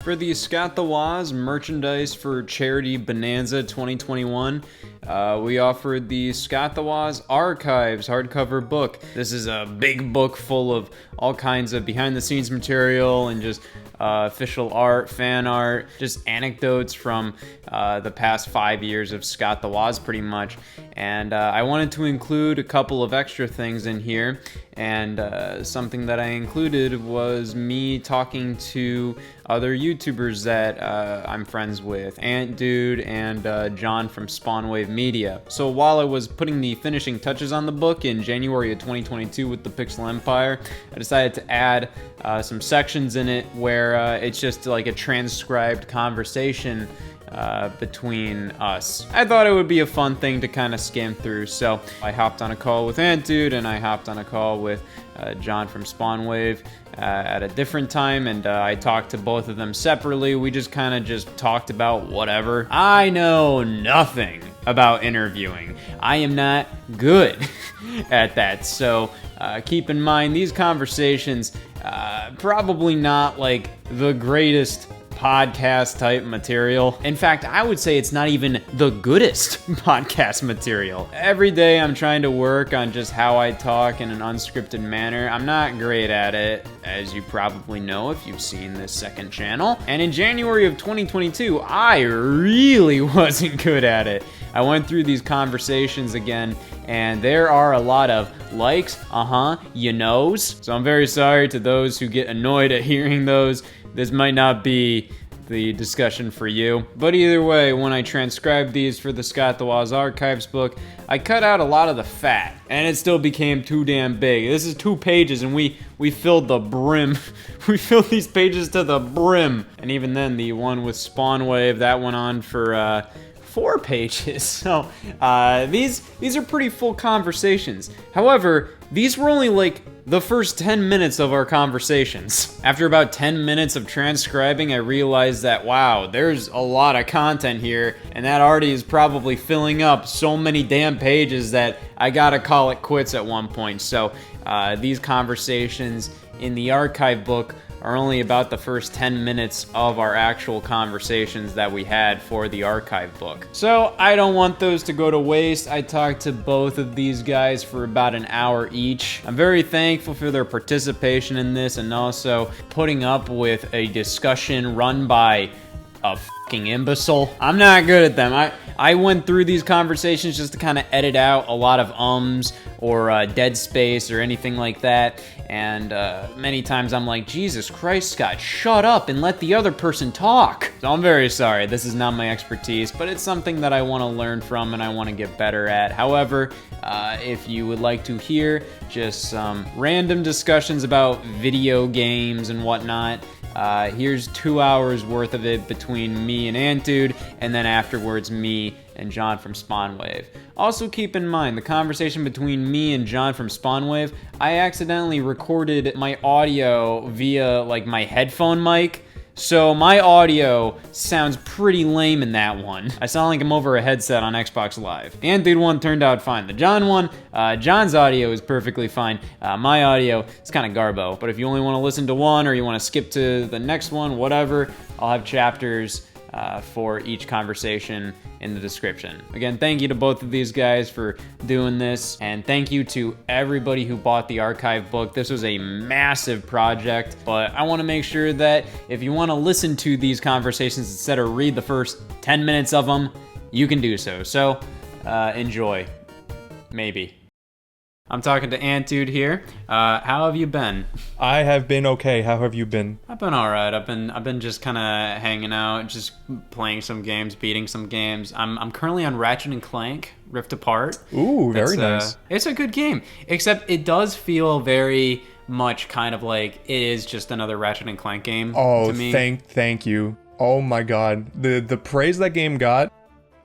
For the Scott the Woz merchandise for Charity Bonanza 2021, we offered the Scott the Woz Archives hardcover book. This is a big book full of all kinds of behind-the-scenes material and just official art, fan art, just anecdotes from the past 5 years of Scott the Woz, pretty much. And I wanted to include a couple of extra things in here, and something that I included was me talking to other YouTubers that I'm friends with, AntDude and Jon from SpawnWave Media. So while I was putting the finishing touches on the book in January of 2022 with the Pixel Empire, I decided to add some sections in it where it's just like a transcribed conversation between us. I thought it would be a fun thing to kind of skim through, so I hopped on a call with AntDude and I hopped on a call with Jon from SpawnWave at a different time, and I talked to both of them separately. We just kind of just talked about whatever. I know nothing about interviewing. I am not good at that, so keep in mind these conversations, probably not like the greatest podcast type material. In fact, I would say it's not even the goodest podcast material. Every day I'm trying to work on just how I talk in an unscripted manner. I'm not great at it, as you probably know if you've seen this second channel. And in January of 2022, I really wasn't good at it. I went through these conversations again, and there are a lot of likes, you knows. So I'm very sorry to those who get annoyed at hearing those. This might not be the discussion for you. But either way, when I transcribed these for the Scott the Woz Archives book, I cut out a lot of the fat, and it still became too damn big. This is 2 pages, and we filled the brim. We filled these pages to the brim. And even then, the one with SpawnWave, that went on for 4 pages. So these are pretty full conversations. However, these were only like the first 10 minutes of our conversations. After about 10 minutes of transcribing, I realized that, wow, there's a lot of content here, and that already is probably filling up so many damn pages that I gotta call it quits at one point. So these conversations in the archive book are only about the first 10 minutes of our actual conversations that we had for the archive book. So I don't want those to go to waste. I talked to both of these guys for about an hour each. I'm very thankful for their participation in this, and also putting up with a discussion run by a fucking imbecile. I'm not good at them. I went through these conversations just to kind of edit out a lot of ums or dead space or anything like that. And many times I'm like, Jesus Christ, Scott, shut up and let the other person talk. So I'm very sorry. This is not my expertise, but it's something that I want to learn from and I want to get better at. However, if you would like to hear just some random discussions about video games and whatnot, here's 2 hours worth of it between me and AntDude, and then afterwards me and Jon from SpawnWave. Also keep in mind, the conversation between me and Jon from SpawnWave, I accidentally recorded my audio via like my headphone mic. So my audio sounds pretty lame in that one. I sound like I'm over a headset on Xbox Live. The AntDude one turned out fine. The Jon one, Jon's audio is perfectly fine. My audio is kind of garbo, but if you only want to listen to one or you want to skip to the next one, whatever, I'll have chapters for each conversation in the description. Again, thank you to both of these guys for doing this, and thank you to everybody who bought the archive book. This was a massive project, but I want to make sure that if you want to listen to these conversations instead of read the first 10 minutes of them, you can do so. So enjoy. Maybe. I'm talking to AntDude here. How have you been? I have been okay. How have you been? I've been all right. I've been just kind of hanging out, just playing some games, beating some games. I'm currently on Ratchet and Clank Rift Apart. Ooh, very nice. It's a good game, except it does feel very much kind of like it is just another Ratchet and Clank game. Oh, to me. thank you. Oh my God, the praise that game got,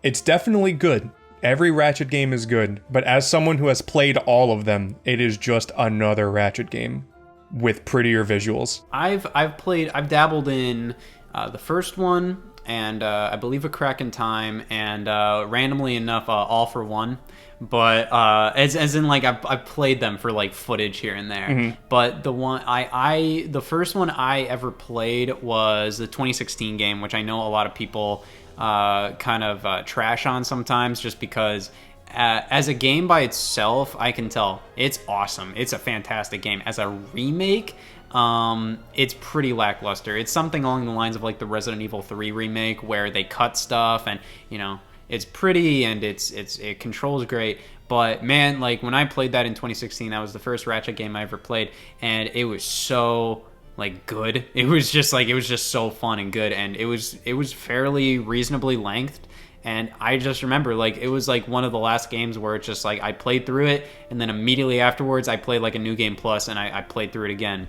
it's definitely good. Every Ratchet game is good, but as someone who has played all of them, it is just another Ratchet game with prettier visuals. I've dabbled in the first one and I believe A Crack in Time, and randomly enough, All for One. But as in like I've played them for like footage here and there. But the first one I ever played was the 2016 game, which I know a lot of people kind of trash on sometimes, just because as a game by itself, I can tell it's awesome. It's a fantastic game. As a remake, it's pretty lackluster. It's something along the lines of like the Resident Evil 3 remake, where they cut stuff and, you know, it's pretty and it controls great. But man, like when I played that in 2016, that was the first Ratchet game I ever played, and it was so like good. It was just so fun and good, and it was fairly reasonably lengthed. And I just remember, like, it was like one of the last games where it's just like I played through it, and then immediately afterwards I played like a New Game Plus, and I played through it again.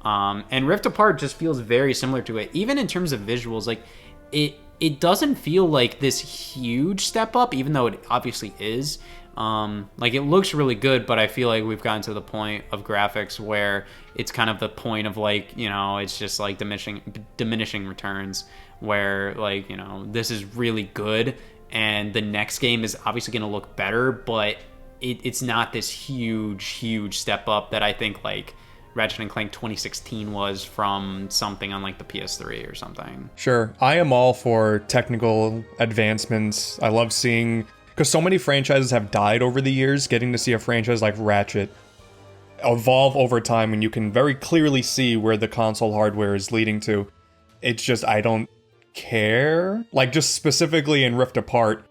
And Rift Apart just feels very similar to it, even in terms of visuals. Like it doesn't feel like this huge step up, even though it obviously is. Like it looks really good, but I feel like we've gotten to the point of graphics where it's kind of the point of like, you know, it's just like diminishing returns, where like, you know, this is really good and the next game is obviously going to look better, but it's not this huge step up that I think like Ratchet & Clank 2016 was from something on like the PS3 or something. Sure. I am all for technical advancements. I love seeing, because so many franchises have died over the years, getting to see a franchise like Ratchet evolve over time, and you can very clearly see where the console hardware is leading to. It's just, I don't care. Like, just specifically in Rift Apart,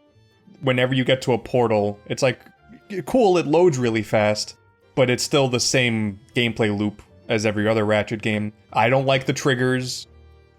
whenever you get to a portal, it's like, cool, it loads really fast, but it's still the same gameplay loop as every other Ratchet game. I don't like the triggers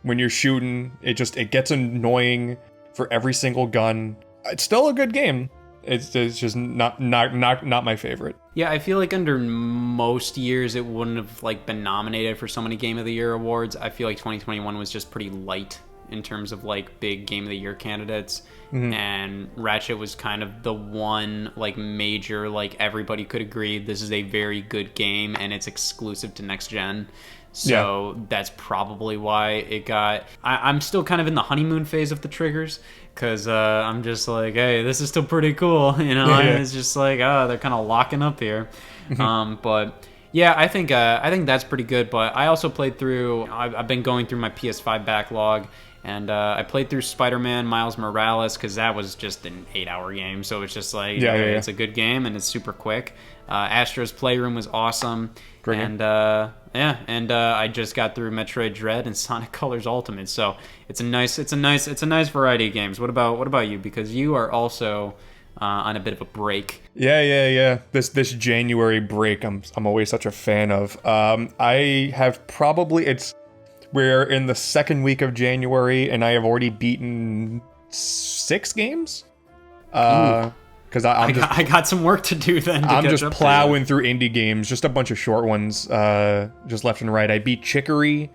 when you're shooting. It gets annoying for every single gun. It's still a good game. It's just not my favorite. Yeah, I feel like under most years it wouldn't have like been nominated for so many Game of the Year awards. I feel like 2021 was just pretty light in terms of like big Game of the Year candidates. And Ratchet was kind of the one like major, like everybody could agree this is a very good game and it's exclusive to next gen. So that's probably why it got... I'm still kind of in the honeymoon phase of the triggers, because I'm just like, hey, this is still pretty cool, you know? And it's just like, they're kind of locking up here. But yeah, I think that's pretty good. But I also played through... I've been going through my PS5 backlog, and I played through Spider-Man Miles Morales, because that was just an 8-hour game. So it's just like, it's a good game, and it's super quick. Astro's Playroom was awesome. Great. And I just got through Metroid Dread and Sonic Colors Ultimate. So it's a nice variety of games. What about you? Because you are also on a bit of a break. Yeah. This January break, I'm always such a fan of. I have we're in the second week of January, and I have already beaten 6 games. Because I got some work to do then. I'm just plowing through indie games, just a bunch of short ones, just left and right. I beat Chicory,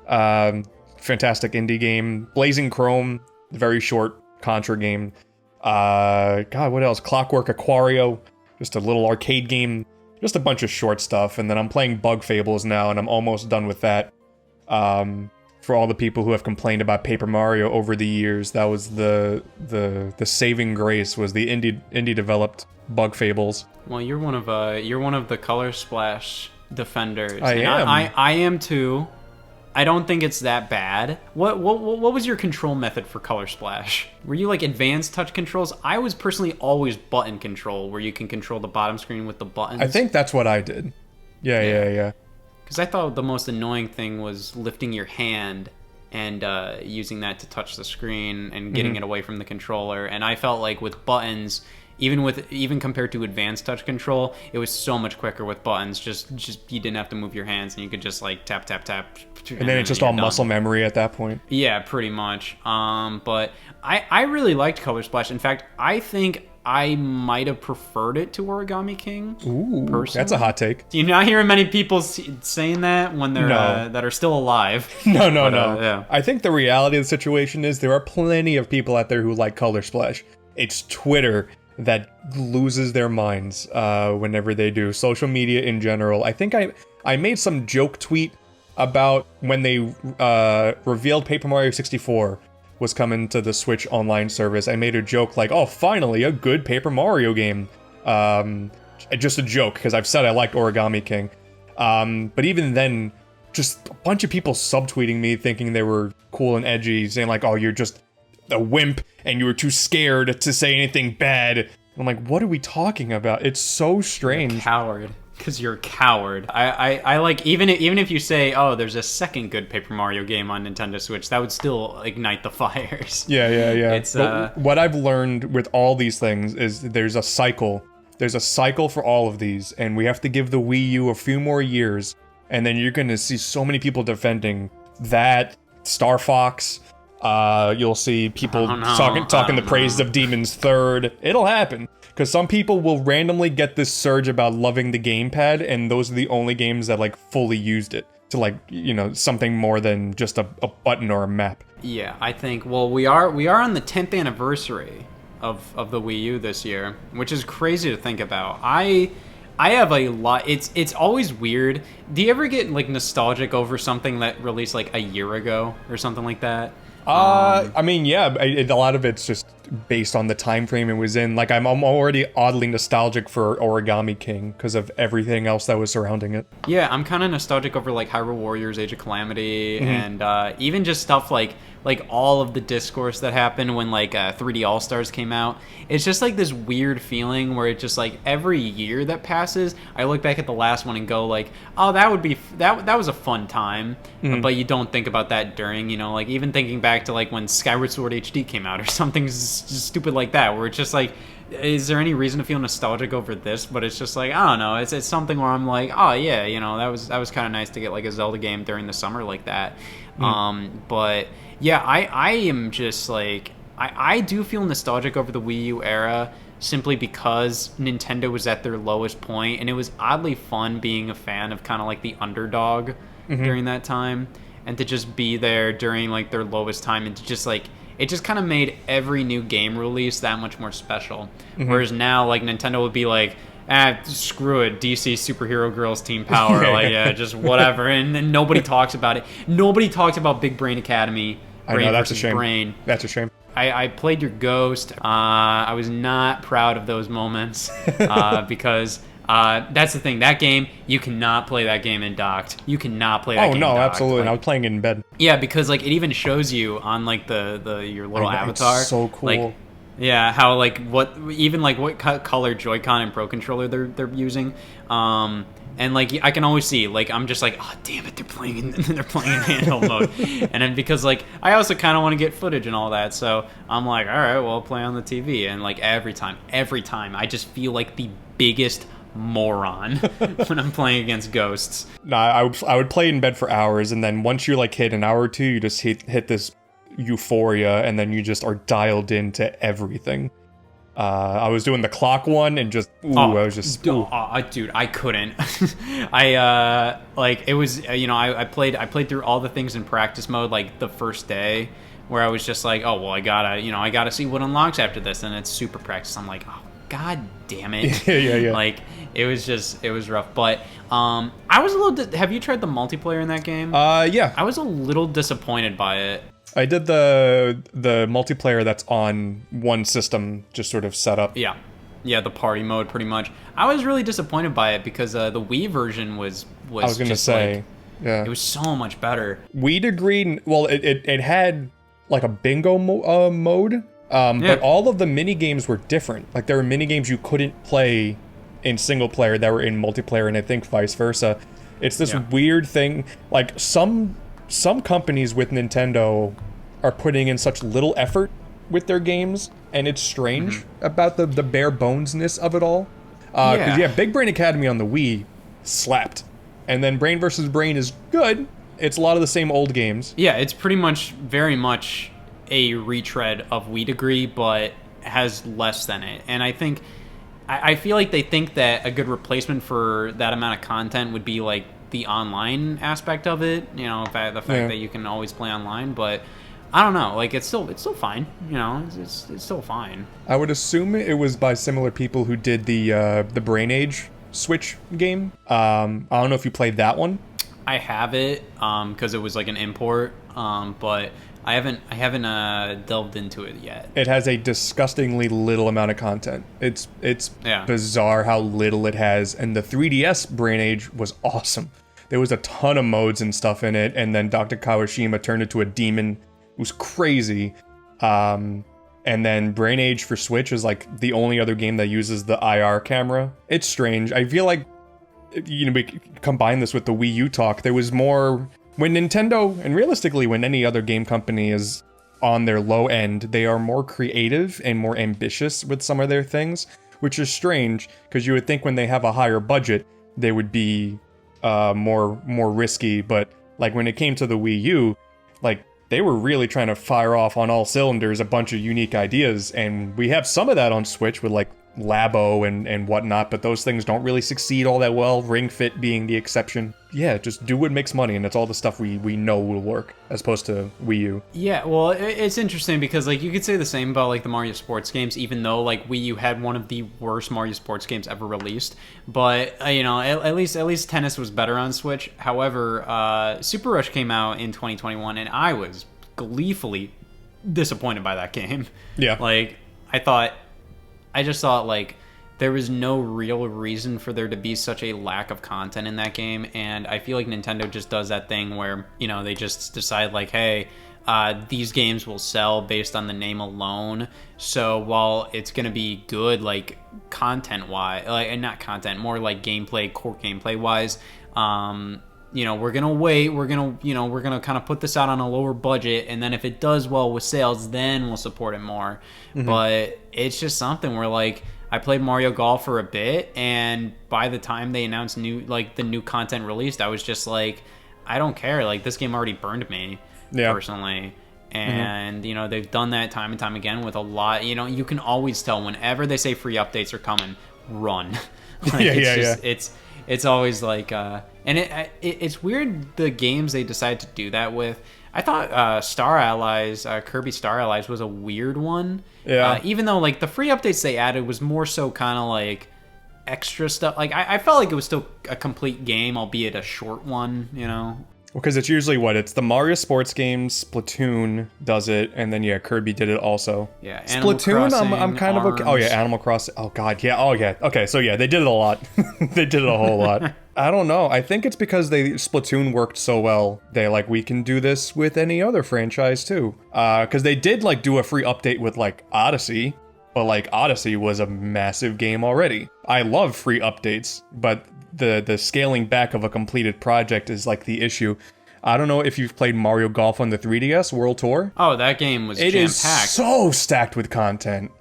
fantastic indie game. Blazing Chrome, very short Contra game. What else? Clockwork Aquario, just a little arcade game. Just a bunch of short stuff, and then I'm playing Bug Fables now, and I'm almost done with that. For all the people who have complained about Paper Mario over the years, that was the saving grace, was the indie developed Bug Fables. Well, you're one of the Color Splash defenders. I am. I am too. I don't think it's that bad. What was your control method for Color Splash? Were you like advanced touch controls? I was personally always button control, where you can control the bottom screen with the buttons. I think that's what I did. Yeah. Because I thought the most annoying thing was lifting your hand and using that to touch the screen and getting it away from the controller. And I felt like with buttons, even compared to advanced touch control, it was so much quicker with buttons. Just you didn't have to move your hands, and you could just like tap. And then it's just all muscle memory at that point. Yeah, pretty much. But I really liked Color Splash. In fact, I think I might have preferred it to Origami King. Ooh, personally. That's a hot take. You're not hearing many people saying that when they're that are still alive. No. Yeah. I think the reality of the situation is there are plenty of people out there who like Color Splash. It's Twitter that loses their minds whenever they do. Social media in general. I think I made some joke tweet about when they revealed Paper Mario 64. was coming to the Switch Online service, I made a joke like, "Oh, finally a good Paper Mario game." Just a joke because I've said I liked Origami King, but even then, just a bunch of people subtweeting me thinking they were cool and edgy, saying like, "Oh, you're just a wimp and you were too scared to say anything bad." I'm like, what are we talking about? It's so strange. You're a coward. Because you're a coward. I like, even if you say, oh, there's a second good Paper Mario game on Nintendo Switch, that would still ignite the fires. Yeah. It's, what I've learned with all these things is there's a cycle. There's a cycle for all of these, and we have to give the Wii U a few more years, and then you're going to see so many people defending that, Star Fox. You'll see people talking the praises of Demon's Third. It'll happen. Because some people will randomly get this surge about loving the gamepad, and those are the only games that, like, fully used it to, like, you know, something more than just a button or a map. Yeah, I think, well, we are on the 10th anniversary of the Wii U this year, which is crazy to think about. I have a lot, it's always weird. Do you ever get, like, nostalgic over something that released, like, a year ago or something like that? I mean, yeah, a lot of it's just based on the time frame it was in. Like, I'm already oddly nostalgic for Origami King because of everything else that was surrounding it. Yeah, I'm kind of nostalgic over, like, Hyrule Warriors Age of Calamity, and even just stuff like all of the discourse that happened when, like, 3D All-Stars came out. It's just, like, this weird feeling where it's just, like, every year that passes, I look back at the last one and go, like, oh, that was a fun time, but you don't think about that during, you know, like, even thinking back to, like, when Skyward Sword HD came out or something just stupid like that, where it's just, like, is there any reason to feel nostalgic over this? But it's just, like, I don't know, it's something where I'm like, oh, yeah, you know, that was kind of nice to get, like, a Zelda game during the summer like that. But yeah, I am just like, I do feel nostalgic over the Wii U era simply because Nintendo was at their lowest point, and it was oddly fun being a fan of kind of like the underdog during that time, and to just be there during like their lowest time, and to just like, it just kind of made every new game release that much more special. Whereas now, like, Nintendo would be like, screw it, DC Superhero Girls Team Power, like, yeah, just whatever, and then nobody talks about it. Nobody talks about Big Brain Academy. I know, that's a shame. Brain. That's a shame. I played your Ghost. I was not proud of those moments because that's the thing. That game, you cannot play that game in docked. You cannot play that game in docked. Absolutely. Like, I was playing it in bed. Yeah, because like it even shows you on like your little avatar. It's so cool. Like, yeah, how like what color Joy-Con and Pro Controller they're using. And like I can always see, like I'm just like, oh damn it, they're playing in handheld mode, and then because like I also kind of want to get footage and all that, so I'm like, all right, well I'll play on the TV, and like every time I just feel like the biggest moron when I'm playing against Ghosts. Nah, I would play in bed for hours, and then once you like hit an hour or two, you just hit this euphoria, and then you just are dialed into everything. I was doing the clock one and just, I was just, dude, I couldn't. Like, it was, you know, I played through all the things in practice mode, like, the first day, where I was just like, oh, well, I gotta see what unlocks after this, and it's super practice. I'm like, oh, god damn it. yeah. Like, it was rough, but, I was a little, have you tried the multiplayer in that game? Yeah. I was a little disappointed by it. I did the multiplayer that's on one system, just sort of set up. Yeah, the party mode, pretty much. I was really disappointed by it because the Wii version was I was gonna say, like, yeah, it was so much better. We'd agreed. Well, it had like a bingo mode, but all of the mini games were different. Like there were mini games you couldn't play in single player that were in multiplayer, and I think vice versa. It's this weird thing. Like some companies with Nintendo are putting in such little effort with their games, and it's strange about the bare bonesness of it all. Because Big Brain Academy on the Wii slapped, and then Brain vs. Brain is good. It's a lot of the same old games. Yeah, it's pretty much very much a retread of Wii Degree, but has less than it. And I feel like they think that a good replacement for that amount of content would be like the online aspect of it, you know, the fact that you can always play online, but I don't know, like it's still fine, you know, it's still fine. I would assume it was by similar people who did the Brain Age Switch game. I don't know if you played that one. I have it because it was like an import, but I haven't delved into it yet. It has a disgustingly little amount of content. It's Yeah. bizarre how little it has, and the 3DS Brain Age was awesome. There was a ton of modes and stuff in it, and then Dr. Kawashima turned into a demon. It was crazy. And then Brain Age for Switch is like the only other game that uses the IR camera. It's strange. I feel like, you know, we combine this with the Wii U talk. There was more when Nintendo, and realistically when any other game company is on their low end, they are more creative and more ambitious with some of their things, which is strange because you would think when they have a higher budget, they would be more risky. But like when it came to the Wii U, like they were really trying to fire off on all cylinders a bunch of unique ideas, and we have some of that on Switch with like Labo and whatnot, but those things don't really succeed all that well, Ring Fit being the exception. Yeah, just do what makes money, and it's all the stuff we know will work, as opposed to Wii U. Yeah, well, it's interesting because, like, you could say the same about, like, the Mario sports games, even though, like, Wii U had one of the worst Mario sports games ever released. But, you know, at least tennis was better on Switch. However, Super Rush came out in 2021, and I was gleefully disappointed by that game. Yeah. Like, I just thought, like, there was no real reason for there to be such a lack of content in that game, and I feel like Nintendo just does that thing where, you know, they just decide, like, hey, these games will sell based on the name alone, so while it's gonna be good, like, content-wise, like, and not content, more like gameplay, core gameplay-wise, you know, we're gonna wait, we're gonna kind of put this out on a lower budget, and then if it does well with sales, then we'll support it more. Mm-hmm. But it's just something where, like, I played Mario Golf for a bit, and by the time they announced the new content released, I was just like, I don't care, like, this game already burned me, personally. And, you know, they've done that time and time again with a lot, you know, you can always tell whenever they say free updates are coming, run. Like, it's always like, and it's weird the games they decide to do that with. I thought Star Allies, Kirby Star Allies was a weird one. Yeah. Even though, like, the free updates they added was more so kind of like extra stuff. Like, I felt like it was still a complete game, albeit a short one, you know? Because it's usually it's the Mario sports games, Splatoon does it, and then Kirby did it also. Yeah, Splatoon, I'm kind of okay. Oh yeah, Animal Crossing. Oh god, yeah. Oh yeah. Okay, so yeah, they did it a lot. They did it a whole lot. I don't know. I think it's because Splatoon worked so well. They like, we can do this with any other franchise too. Because they did like do a free update with like Odyssey, but like Odyssey was a massive game already. I love free updates, but the scaling back of a completed project is like the issue. I don't know if you've played Mario Golf on the 3DS World Tour. Oh, that game was jam-packed. It is so stacked with content.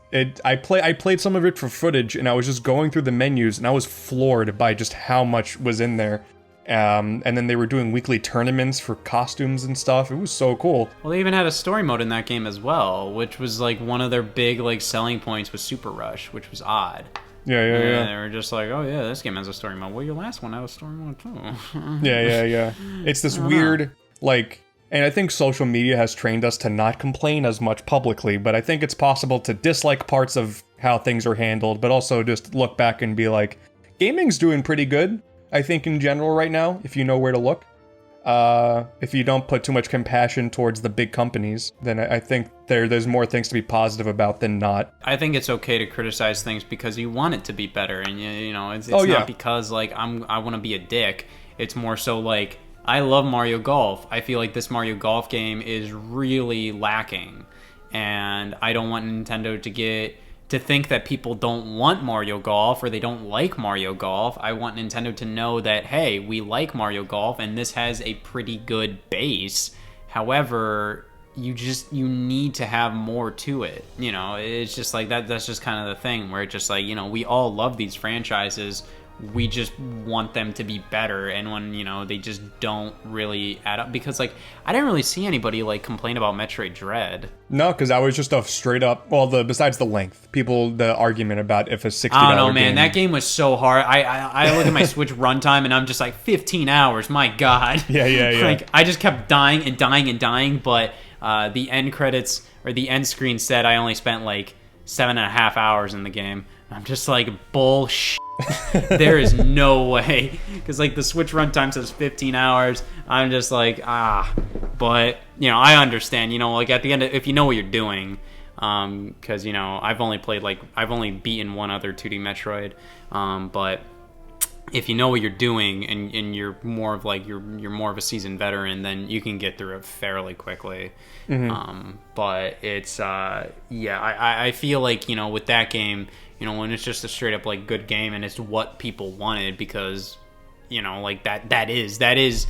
I played some of it for footage, and I was just going through the menus, and I was floored by just how much was in there. And then they were doing weekly tournaments for costumes and stuff. It was so cool. Well, they even had a story mode in that game as well, which was like one of their big like selling points with Super Rush, which was odd. Yeah. They were just like, oh yeah, this game has a story mode. Well, your last one had a story mode too. Yeah. It's this weird, like, and I think social media has trained us to not complain as much publicly, but I think it's possible to dislike parts of how things are handled, but also just look back and be like, gaming's doing pretty good, I think, in general right now, if you know where to look. If you don't put too much compassion towards the big companies, then I think there's more things to be positive about than not. I think it's okay to criticize things because you want it to be better, and you know, it's not because like I want to be a dick. It's more so like, I love Mario Golf. I feel like this Mario Golf game is really lacking, and I don't want Nintendo to think that people don't want Mario Golf or they don't like Mario Golf. I want Nintendo to know that, hey, we like Mario Golf and this has a pretty good base. However, you need to have more to it. You know, it's just like that's just kind of the thing where it's just like, you know, we all love these franchises. We just want them to be better, and when, you know, they just don't really add up, because like I didn't really see anybody like complain about Metroid Dread. No, because I was just a straight up, besides the length, the argument about if a $60 I don't know, man, that game was so hard. I look at my Switch runtime and I'm just like 15 hours, my god. Yeah. Like, I just kept dying, but the end credits or the end screen said I only spent like 7.5 hours in the game. I'm just like, bullshit. There is no way, because like the Switch runtime says 15 hours. I'm just like, but, you know, I understand, you know, like at the end, if you know what you're doing, because, you know, I've only beaten one other 2D Metroid, but if you know what you're doing and you're more of like, you're more of a seasoned veteran, then you can get through it fairly quickly. But it's, I feel like, you know, with that game, you know, when it's just a straight up like good game and it's what people wanted, because, you know, like that is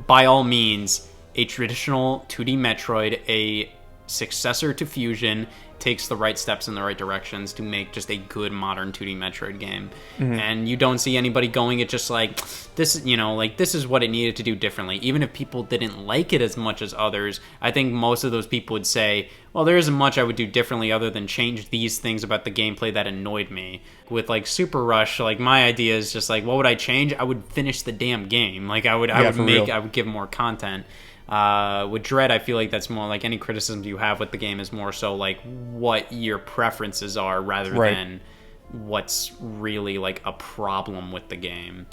by all means a traditional 2D Metroid, a successor to Fusion, takes the right steps in the right directions to make just a good modern 2D Metroid game. And you don't see anybody going it just like, this, you know, like this is what it needed to do differently. Even if people didn't like it as much as others, I think most of those people would say, well, there isn't much I would do differently other than change these things about the gameplay that annoyed me. With like Super Rush, like my idea is just like, what would I change? I would finish the damn game. Like I would give more content. With Dread, I feel like that's more like any criticisms you have with the game is more so like what your preferences are rather than what's really like a problem with the game.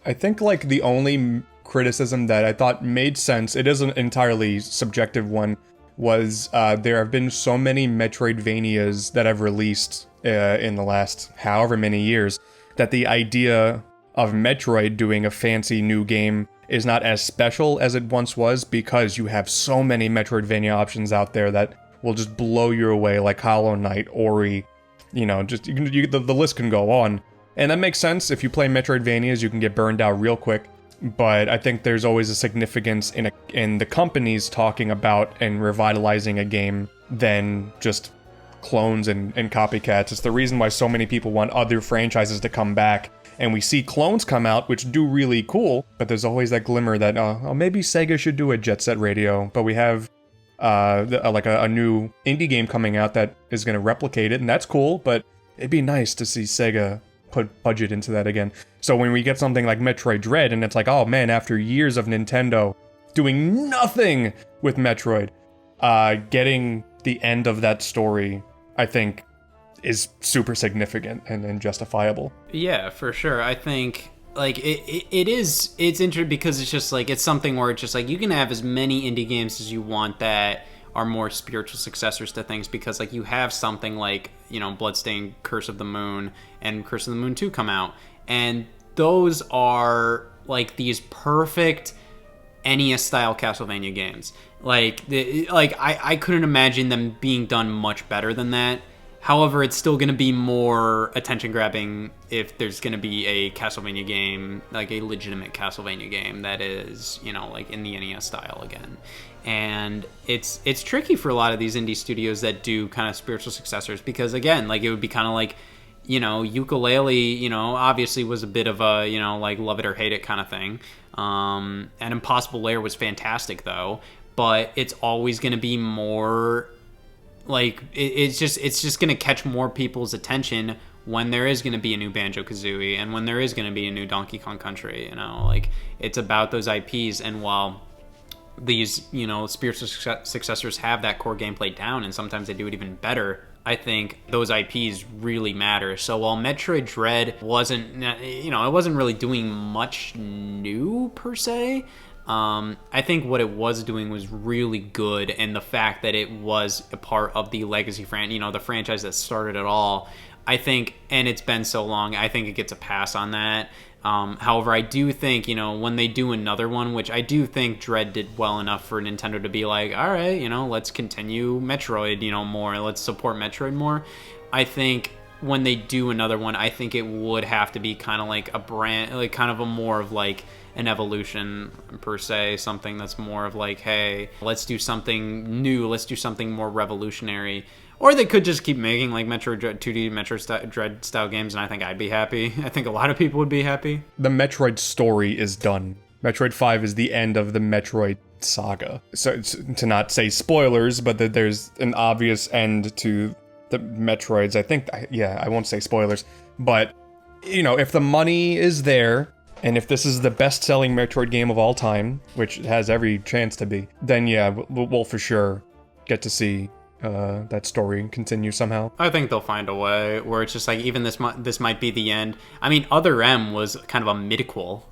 I think like the only criticism that I thought made sense, it is an entirely subjective one, was there have been so many Metroidvanias that have released in the last however many years that the idea of Metroid doing a fancy new game is not as special as it once was, because you have so many Metroidvania options out there that will just blow you away, like Hollow Knight, Ori, you know, just the list can go on. And that makes sense. If you play Metroidvanias, you can get burned out real quick. But I think there's always a significance in the companies talking about and revitalizing a game than just clones and copycats. It's the reason why so many people want other franchises to come back. And we see clones come out, which do really cool, but there's always that glimmer that, maybe Sega should do a Jet Set Radio. But we have a new indie game coming out that is going to replicate it, and that's cool, but it'd be nice to see Sega put budget into that again. So when we get something like Metroid Dread, and it's like, oh man, after years of Nintendo doing nothing with Metroid, getting the end of that story, I think, is super significant and justifiable. Yeah, for sure. I think like it's interesting because it's just like, it's something where it's just like you can have as many indie games as you want that are more spiritual successors to things, because like you have something like, you know, Bloodstained Curse of the Moon and Curse of the Moon 2 come out, and those are like these perfect NES style Castlevania games. I couldn't imagine them being done much better than that. However, it's still going to be more attention-grabbing if there's going to be a Castlevania game, like a legitimate Castlevania game that is, you know, like in the NES style again. And it's tricky for a lot of these indie studios that do kind of spiritual successors, because, again, like it would be kind of like, you know, Yooka-Laylee, you know, obviously was a bit of a, you know, like love it or hate it kind of thing. And Impossible Lair was fantastic, though, but it's always going to be more... like it's just gonna catch more people's attention when there is gonna be a new Banjo-Kazooie and when there is gonna be a new Donkey Kong Country. You know, like it's about those IPs. And while these, you know, spiritual successors have that core gameplay down, and sometimes they do it even better, I think those IPs really matter. So while Metroid Dread wasn't, you know, it wasn't really doing much new per se, I think what it was doing was really good, and the fact that it was a part of the legacy the franchise that started it all, I think, and it's been so long, I think it gets a pass on that. However, I do think, you know, when they do another one, which I do think Dread did well enough for Nintendo to be like, all right, you know, let's continue Metroid, you know, more, let's support Metroid more. I think when they do another one, I think it would have to be kind of like a brand, like kind of a more of like an evolution per se, something that's more of like, hey, let's do something new, let's do something more revolutionary. Or they could just keep making like Metroid 2D Metroid Dread style games, and I think I'd be happy. I think a lot of people would be happy. The Metroid story is done. Metroid 5 is the end of the Metroid saga. So to not say spoilers, but that there's an obvious end to the Metroids. I think, yeah, I won't say spoilers, but you know, if the money is there, and if this is the best-selling Metroid game of all time, which it has every chance to be, then yeah, we'll for sure get to see that story continue somehow. I think they'll find a way where it's just like, even this might be the end. I mean, Other M was kind of a midquel,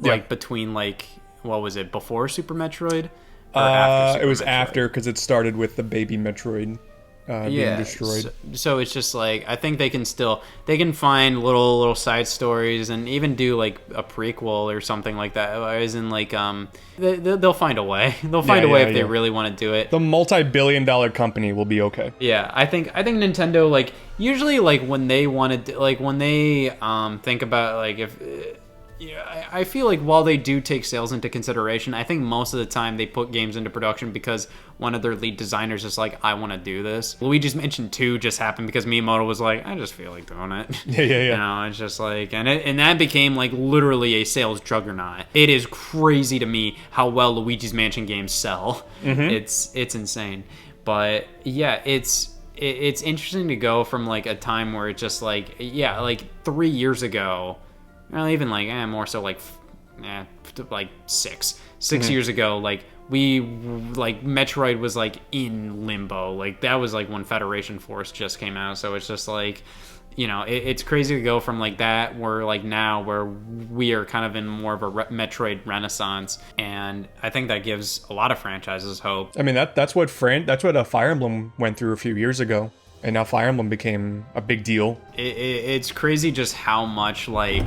like between like what was it, before Super Metroid? Or after Super it was Metroid? after, because it started with the baby Metroid being destroyed. So it's just like, I think they can find little side stories and even do like a prequel or something like that. As in like they'll find a way. They'll find a way if they really want to do it. The multi-billion-dollar company will be okay. Yeah, I think Nintendo, like, usually like when they want to, like when they think about like if. Yeah, I feel like while they do take sales into consideration, I think most of the time they put games into production because one of their lead designers is like, I want to do this. Luigi's Mansion 2 just happened because Miyamoto was like, I just feel like doing it. Yeah. You know, it's just like, and that became like literally a sales juggernaut. It is crazy to me how well Luigi's Mansion games sell. It's insane. But yeah, it's interesting to go from like a time where it's just like, yeah, like 3 years ago, well, even like more so like 6 years ago, like Metroid was like in limbo. Like that was like when Federation Force just came out. So it's just like, you know, it's crazy to go from like that where like now where we are kind of in more of a Metroid renaissance, and I think that gives a lot of franchises hope. I mean, that's what Fire Emblem went through a few years ago, and now Fire Emblem became a big deal. It's crazy just how much like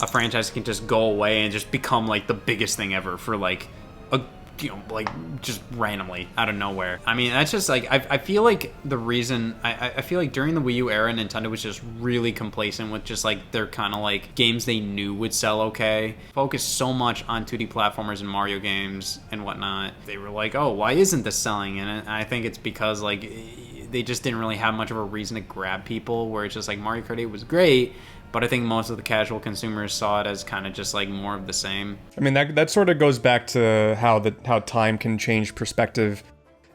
a franchise can just go away and just become like the biggest thing ever for like a, you know, like just randomly out of nowhere. I mean, that's just like, I feel like the reason I feel like during the Wii U era, Nintendo was just really complacent with just like their kind of like games they knew would sell okay. Focused so much on 2D platformers and Mario games and whatnot. They were like, oh, why isn't this selling? And I think it's because like they just didn't really have much of a reason to grab people, where it's just like Mario Kart 8 was great, but I think most of the casual consumers saw it as kind of just like more of the same. I mean, that sort of goes back to how time can change perspective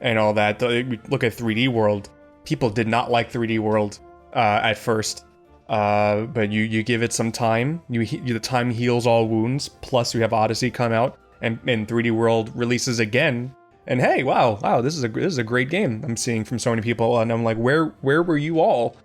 and all that. Look at 3D World. People did not like 3D World at first, but you give it some time. The time heals all wounds. Plus, you have Odyssey come out, and 3D World releases again. And hey, wow, this is a great game I'm seeing from so many people, and I'm like, where were you all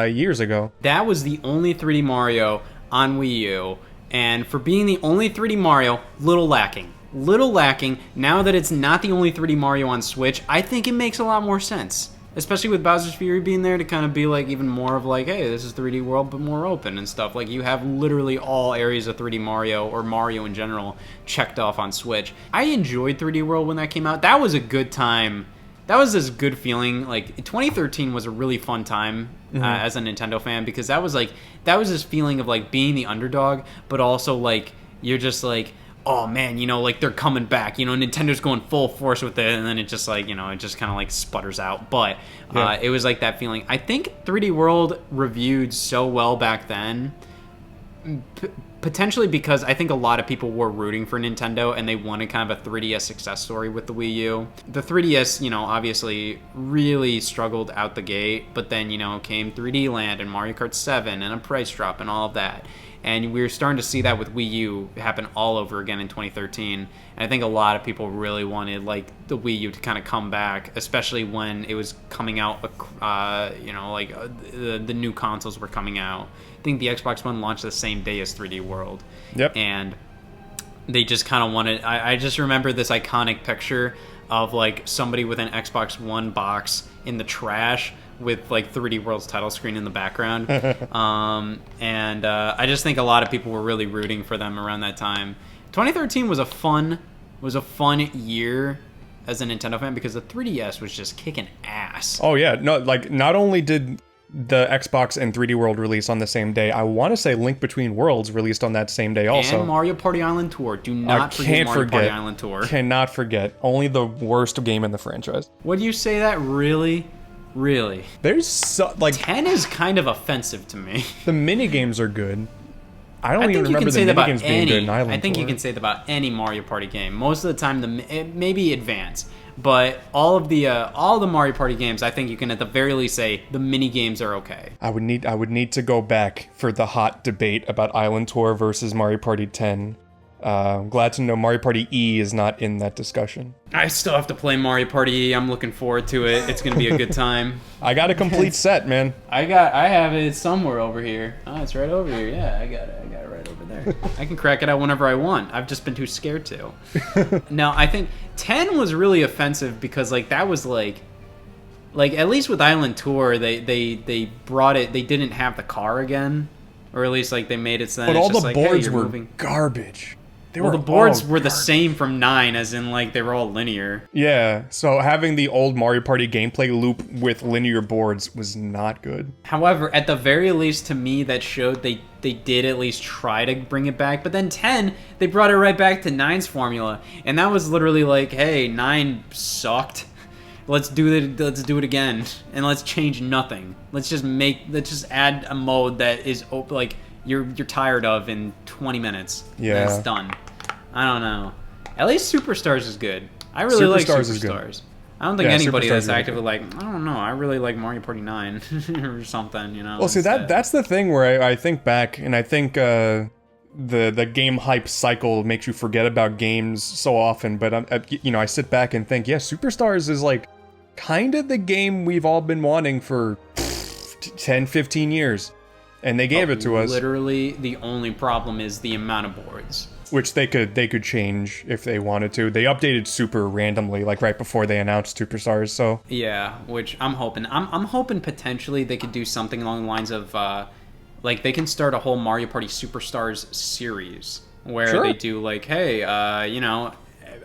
years ago? That was the only 3D Mario on Wii U, and for being the only 3D Mario, little lacking. Now that it's not the only 3D Mario on Switch, I think it makes a lot more sense. Especially with Bowser's Fury being there to kind of be like even more of like, hey, this is 3D World but more open and stuff. Like you have literally all areas of 3D Mario or Mario in general checked off on Switch. I enjoyed 3D World when that came out. That was a good time. That was this good feeling. Like 2013 was a really fun time as a Nintendo fan, because that was this feeling of like being the underdog, but also like you're just like, oh man, you know, like they're coming back, you know, Nintendo's going full force with it, and then it just like, you know, it just kind of like sputters out. But it was like that feeling. I think 3D World reviewed so well back then, potentially because I think a lot of people were rooting for Nintendo and they wanted kind of a 3DS success story with the Wii U. The 3DS, you know, obviously really struggled out the gate, but then, you know, came 3D Land and Mario Kart 7 and a price drop and all of that. And we were starting to see that with Wii U happen all over again in 2013. And I think a lot of people really wanted like the Wii U to kind of come back, especially when it was coming out, you know, like the new consoles were coming out. I think the Xbox One launched the same day as 3D World. Yep. And they just kind of wanted, I just remember this iconic picture of like somebody with an Xbox One box in the trash with like 3D World's title screen in the background. And I just think a lot of people were really rooting for them around that time. 2013 was a fun year as a Nintendo fan because the 3DS was just kicking ass. Oh yeah, no, like not only did the Xbox and 3D World release on the same day, I want to say Link Between Worlds released on that same day also. And Mario Party Island Tour. Do not forget Mario Party Island Tour. Cannot forget. Only the worst game in the franchise. Would you say that? Really? There's like 10 is kind of offensive to me. The mini games are good. I don't even remember the mini games being good in Island Tour. I think you can say that about any Mario Party game. Most of the time, maybe Advance, but all the Mario Party games, I think you can at the very least say the mini games are okay. I would need to go back for the hot debate about Island Tour versus Mario Party 10. I'm glad to know Mario Party E is not in that discussion. I still have to play Mario Party E. I'm looking forward to it. It's going to be a good time. I got a complete set, man. I have it somewhere over here. Oh, it's right over here. Yeah, I got it right over there. I can crack it out whenever I want. I've just been too scared to. No, I think 10 was really offensive because like that was like at least with Island Tour, they brought it. They didn't have the car again, or at least like they made it so. But all the like, boards hey, were moving. garbage. The boards were the same from 9, as in like they were all linear. Yeah, so having the old Mario Party gameplay loop with linear boards was not good. However, at the very least, to me, that showed they did at least try to bring it back. But then 10, they brought it right back to 9's formula, and that was literally like, hey, 9 sucked. Let's do it again, and let's change nothing. Let's just add a mode that is like you're tired of in 20 minutes. Yeah, and it's done. I don't know. At least Superstars is good. I really like Superstars. I don't think anybody that's actively like, I don't know, I really like Mario Party 9 or something, you know. Well, see, that's the thing where I think back, and I think the game hype cycle makes you forget about games so often, but I sit back and think, yeah, Superstars is like kind of the game we've all been wanting for 10, 15 years. And they gave it to us. Literally, the only problem is the amount of boards. Which they could change if they wanted to. They updated Super randomly, like right before they announced Superstars. So yeah, which I'm hoping. I'm hoping potentially they could do something along the lines of, like they can start a whole Mario Party Superstars series where they do like, hey,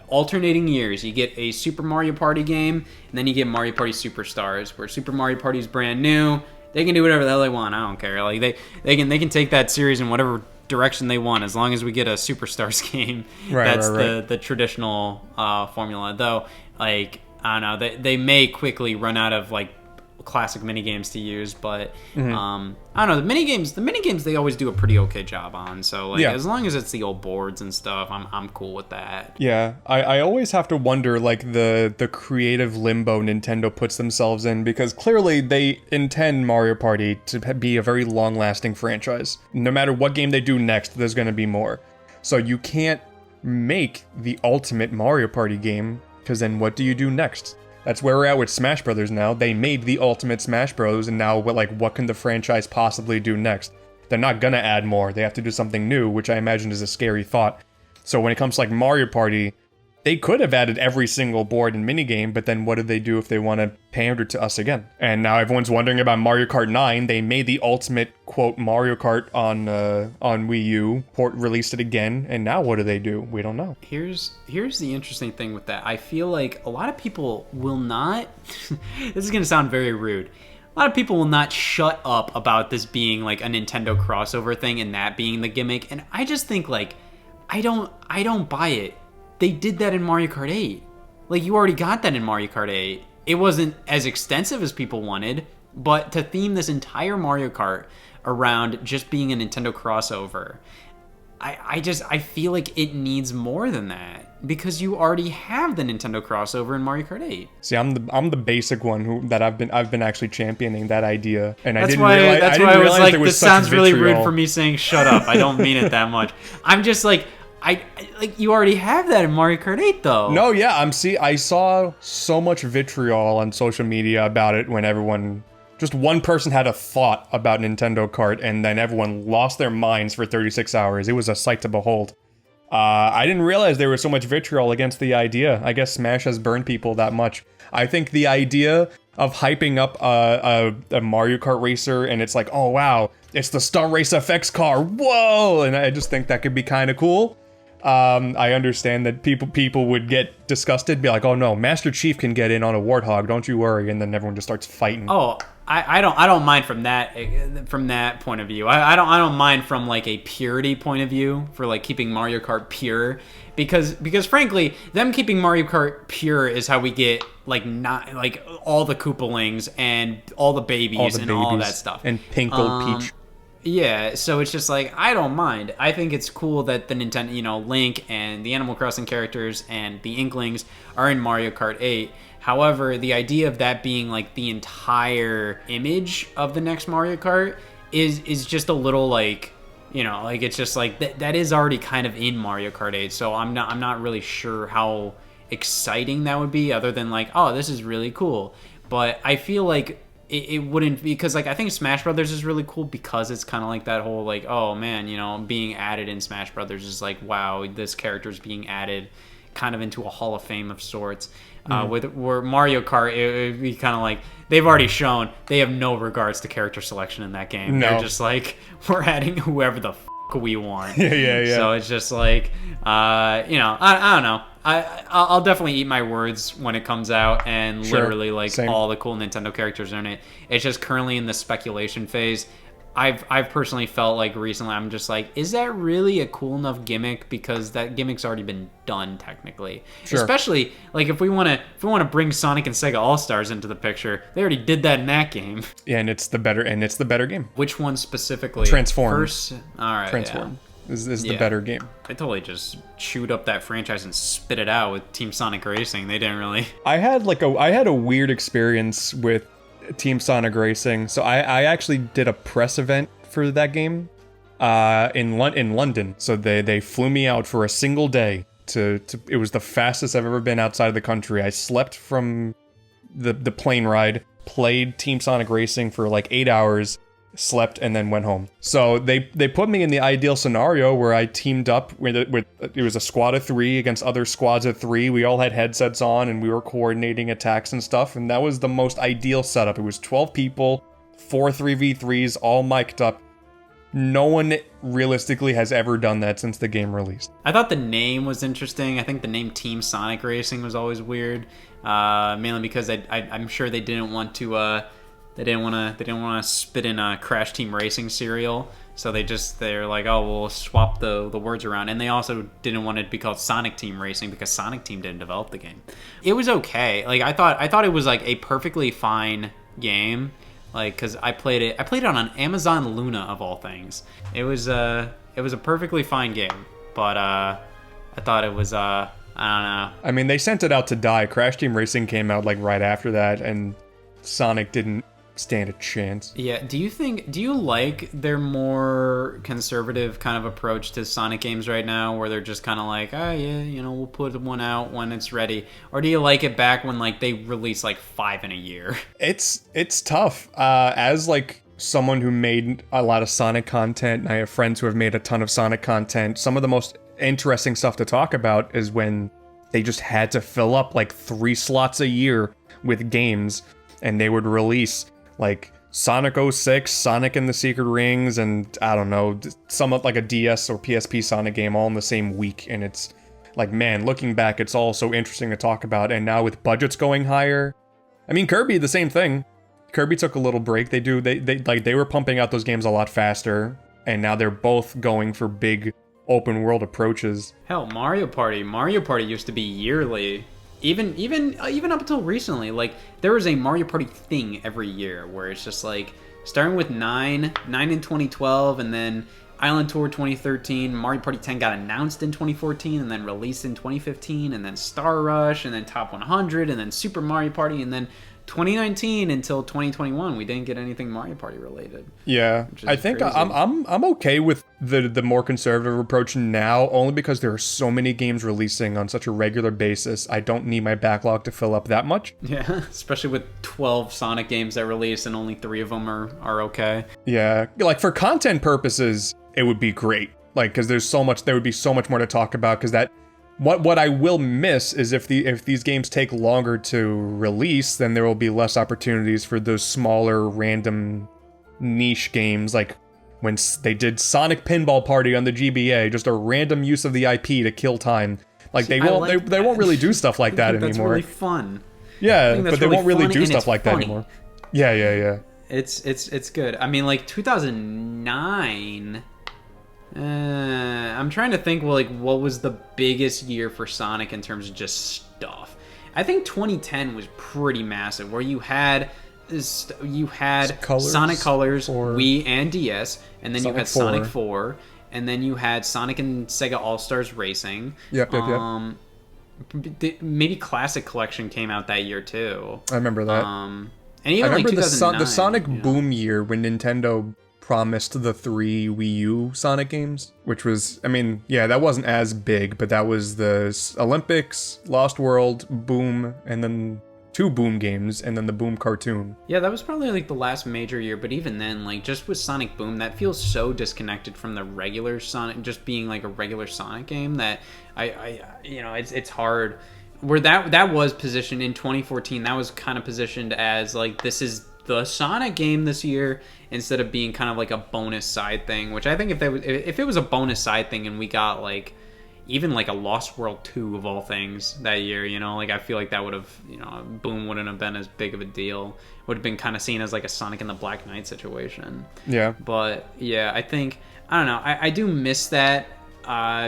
alternating years. You get a Super Mario Party game, and then you get Mario Party Superstars, where Super Mario Party is brand new. They can do whatever the hell they want. I don't care. Like they can take that series in whatever direction they want, as long as we get a Superstars game. That's the traditional formula. Though, like, I don't know, they may quickly run out of like classic minigames to use, but I don't know, the minigames they always do a pretty okay job on. So like as long as it's the old boards and stuff, I'm cool with that. Yeah, I always have to wonder like the creative limbo Nintendo puts themselves in, because clearly they intend Mario Party to be a very long-lasting franchise. No matter what game they do next, there's going to be more. So you can't make the ultimate Mario Party game, because then what do you do next? That's where we're at with Smash Brothers now. They made the ultimate Smash Bros, and now what can the franchise possibly do next? They're not gonna add more. They have to do something new, which I imagine is a scary thought. So when it comes to like Mario Party, they could have added every single board and minigame, but then what do they do if they want to pander to us again? And now everyone's wondering about Mario Kart 9. They made the ultimate, quote, Mario Kart on Wii U, released it again, and now what do? We don't know. Here's the interesting thing with that. I feel like a lot of people will not, this is going to sound very rude, a lot of people will not shut up about this being like a Nintendo crossover thing and that being the gimmick, and I just think like, I don't buy it. They did that in Mario Kart 8. Like, you already got that in Mario Kart 8. It wasn't as extensive as people wanted, but to theme this entire Mario Kart around just being a Nintendo crossover, I feel like it needs more than that, because you already have the Nintendo crossover in Mario Kart 8. See, I'm the basic one I've been actually championing that idea, and that's why I was like, this sounds really rude for me saying shut up. I don't mean it that much. I'm just like, I like, you already have that in Mario Kart 8 though. No, yeah, I saw so much vitriol on social media about it when just one person had a thought about Nintendo Kart, and then everyone lost their minds for 36 hours. It was a sight to behold. I didn't realize there was so much vitriol against the idea. I guess Smash has burned people that much. I think the idea of hyping up a Mario Kart racer, and it's like, oh wow, it's the Star Race FX car, whoa! And I just think that could be kind of cool. I understand that people would get disgusted, be like, oh no, Master Chief can get in on a Warthog, don't you worry, and then everyone just starts fighting. Oh, I don't mind from that point of view. I don't mind from like a purity point of view, for like keeping Mario Kart pure, because frankly, them keeping Mario Kart pure is how we get like not like all the Koopalings and all the babies and all that stuff, and Pink Gold Peach. Yeah, so it's just like, I don't mind. I think it's cool that the Nintendo, Link and the Animal Crossing characters and the Inklings are in Mario Kart 8. However, the idea of that being like the entire image of the next Mario Kart is just a little like, like it's just like that is already kind of in Mario Kart 8. So I'm not really sure how exciting that would be, other than like, oh, this is really cool. But I feel like it wouldn't, because like I think Smash Brothers is really cool because it's kind of like that whole like, oh man, you know, being added in Smash Brothers is like, wow, this character's being added kind of into a Hall of Fame of sorts. With where Mario Kart, it would be kind of like they've already shown they have no regards to character selection in that game. No. They're just like, we're adding whoever the we want. Yeah. So it's just like, I don't know. I'll definitely eat my words when it comes out, and literally like same. all the cool Nintendo characters are in it. It's just currently in the speculation phase. I've personally felt like recently I'm just like, is that really a cool enough gimmick? Because that gimmick's already been done technically. Sure. Especially like if we want to bring Sonic and Sega All Stars into the picture, they already did that in that game. Yeah, and it's the better game. Which one specifically? Transform. All right. Transform is the Yeah. better game. They totally just chewed up that franchise and spit it out with Team Sonic Racing. They didn't really. I had a weird experience with Team Sonic Racing. So I actually did a press event for that game in London. So they flew me out for a single day to it was the fastest I've ever been outside of the country. I slept from the plane ride, played Team Sonic Racing for like 8 hours, slept, and then went home. So they put me in the ideal scenario where I teamed up with it was a squad of 3 against other squads of 3. We all had headsets on and we were coordinating attacks and stuff, and that was the most ideal setup. It was 12 people, 4 3v3s, all mic'd up. No one realistically has ever done that since the game released. I thought the name was interesting. I think the name Team Sonic Racing was always weird, mainly because I'm sure they didn't want to. They didn't want to spit in a Crash Team Racing cereal, so they're like, oh, we'll swap the words around. And they also didn't want it to be called Sonic Team Racing because Sonic Team didn't develop the game. It was okay. Like I thought it was like a perfectly fine game. Like, cause I played it on Amazon Luna of all things. It was a perfectly fine game, but I thought it was I don't know. I mean, they sent it out to die. Crash Team Racing came out like right after that, and Sonic didn't stand a chance. Yeah, do you like their more conservative kind of approach to Sonic games right now, where they're just kind of like, oh yeah, you know, we'll put one out when it's ready? Or do you like it back when like they release like 5 in a year? It's tough. As like someone who made a lot of Sonic content, and I have friends who have made a ton of Sonic content, some of the most interesting stuff to talk about is when they just had to fill up like 3 slots a year with games, and they would release like Sonic 06, Sonic and the Secret Rings, and I don't know, some like a DS or PSP Sonic game all in the same week. And it's like, man, looking back, it's all so interesting to talk about. And now with budgets going higher, I mean, Kirby, the same thing. Kirby took a little break. They were pumping out those games a lot faster, and now they're both going for big open world approaches. Hell, Mario Party used to be yearly. Even up until recently, like there was a Mario Party thing every year where it's just like starting with 9 in 2012, and then Island Tour 2013, Mario Party 10 got announced in 2014 and then released in 2015, and then Star Rush, and then Top 100, and then Super Mario Party, and then 2019 until 2021 we didn't get anything Mario Party related. Yeah, I think I'm okay with the more conservative approach now, only because there are so many games releasing on such a regular basis. I don't need my backlog to fill up that much. Yeah, especially with 12 Sonic games that release and only 3 of them are okay. Yeah, like for content purposes, it would be great. Like, because there would be so much more to talk about. Because that, what I will miss is if these games take longer to release, then there will be less opportunities for those smaller, random, niche games. Like when they did Sonic Pinball Party on the GBA, just a random use of the IP to kill time. Like they won't really do stuff like that anymore. That's really fun. Yeah, but they won't really do stuff like that anymore. Yeah. It's good. I mean, like 2009. I'm trying to think. Well, like, what was the biggest year for Sonic in terms of just stuff? I think 2010 was pretty massive, where you had Sonic Colors, Wii and DS, and then you had Sonic 4, and then you had Sonic and Sega All Stars Racing. Yep. Maybe Classic Collection came out that year too. I remember that. And even I remember like the Sonic boom year when Nintendo promised the 3 Wii U Sonic games, which was, I mean, yeah, that wasn't as big, but that was the Olympics, Lost World, Boom, and then two Boom games and then the Boom cartoon. Yeah, that was probably like the last major year, but even then, like just with Sonic Boom, that feels so disconnected from the regular Sonic, just being like a regular Sonic game that it's hard. Where that was positioned in 2014, that was kind of positioned as like, this is the Sonic game this year, instead of being kind of like a bonus side thing, which I think if it was a bonus side thing and we got like even like a Lost World 2 of all things that year, like I feel like that would have, Boom wouldn't have been as big of a deal. Would have been kind of seen as like a Sonic and the Black Knight situation. Yeah. But yeah, I don't know. I do miss that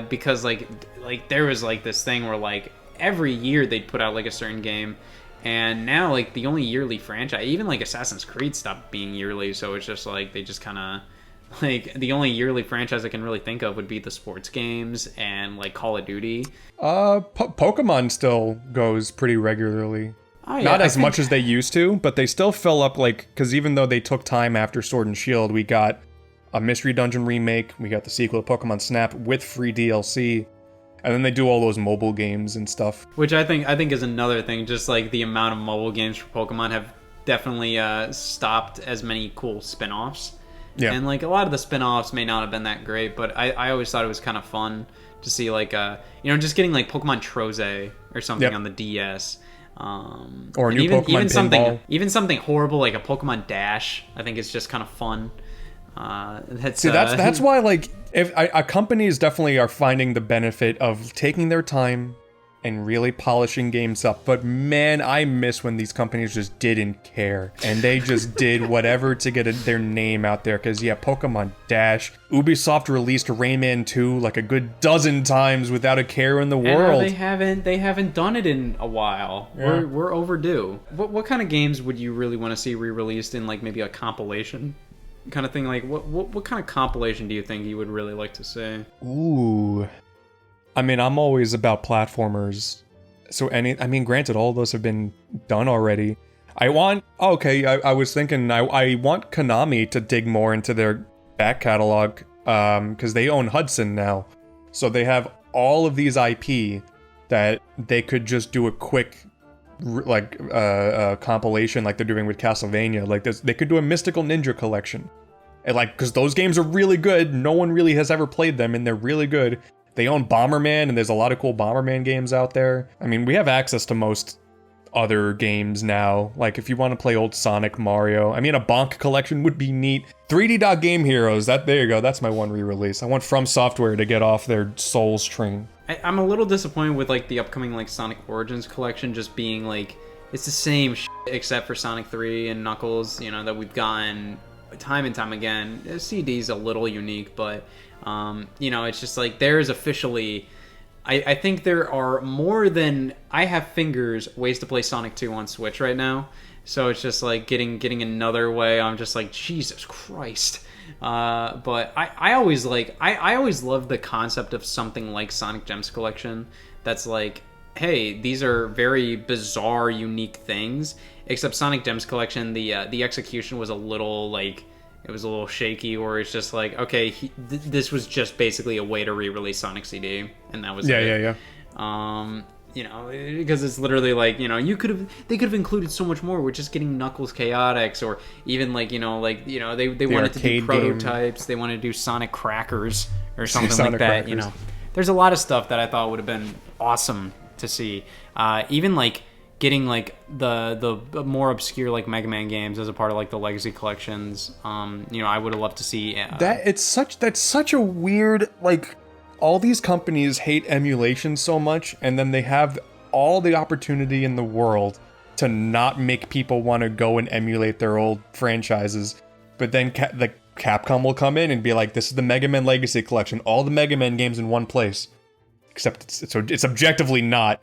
because like there was like this thing where like every year they'd put out like a certain game. And now, like, the only yearly franchise, even, like, Assassin's Creed stopped being yearly, so it's just, like, they just kind of, like, the only yearly franchise I can really think of would be the sports games and, like, Call of Duty. Pokemon still goes pretty regularly. Oh, yeah, Not as much as they used to, but they still fill up, like, because even though they took time after Sword and Shield, we got a Mystery Dungeon remake, we got the sequel to Pokemon Snap with free DLC, and then they do all those mobile games and stuff. Which I think is another thing. Just like the amount of mobile games for Pokemon have definitely stopped as many cool spin-offs. Yeah. And like a lot of the spin-offs may not have been that great, but I always thought it was kind of fun to see like just getting like Pokemon Troze or something on the DS. Or a new Pokemon Pinball. Even something horrible like a Pokemon Dash, I think is just kind of fun. That's why, like, if companies definitely are finding the benefit of taking their time and really polishing games up. But man, I miss when these companies just didn't care and they just did whatever to get their name out there. Because yeah, Pokemon Dash, Ubisoft released Rayman 2 like a good dozen times without a care in the world. They haven't done it in a while. Yeah. We're overdue. What kind of games would you really want to see re-released in like maybe a compilation kind of thing? Like what kind of compilation do you think you would really like to see? Ooh, I mean, I'm always about platformers. So granted, all of those have been done already. I was thinking I want Konami to dig more into their back catalog, because they own Hudson now. So they have all of these IP that they could just do a quick compilation like they're doing with Castlevania. Like they could do a Mystical Ninja collection. And because those games are really good. No one really has ever played them and they're really good. They own Bomberman, and there's a lot of cool Bomberman games out there. I mean, we have access to most other games now. Like, if you want to play old Sonic, Mario. I mean, a Bonk collection would be neat. 3D Game Heroes, there you go. That's my one re-release. I want From Software to get off their Souls train. I'm a little disappointed with, like, the upcoming, like, Sonic Origins collection just being, like, it's the same shit except for Sonic 3 and Knuckles, that we've gotten time and time again. The CD's a little unique, but... it's just like there is officially, I think there are more than I have fingers ways to play Sonic 2 on Switch right now. So it's just like getting another way. I'm just like, Jesus Christ. But I always love the concept of something like Sonic Gems Collection. That's like, hey, these are very bizarre, unique things. Except Sonic Gems Collection, the execution was a little like. It was a little shaky, or it's just like, okay, this was just basically a way to re-release Sonic CD, and that was it. Yeah. Because it's literally like, they could have included so much more with just getting Knuckles Chaotix, or even like, they wanted to do prototypes, they wanted to do Sonic Crackers or something like that. Crackers. There's a lot of stuff that I thought would have been awesome to see. Even like getting like the more obscure like Mega Man games as a part of like the Legacy collections. I would have loved to see that's such a weird, like, all these companies hate emulation so much, and then they have all the opportunity in the world to not make people want to go and emulate their old franchises, but then Capcom will come in and be like, this is the Mega Man Legacy collection, all the Mega Man games in one place, except it's objectively not.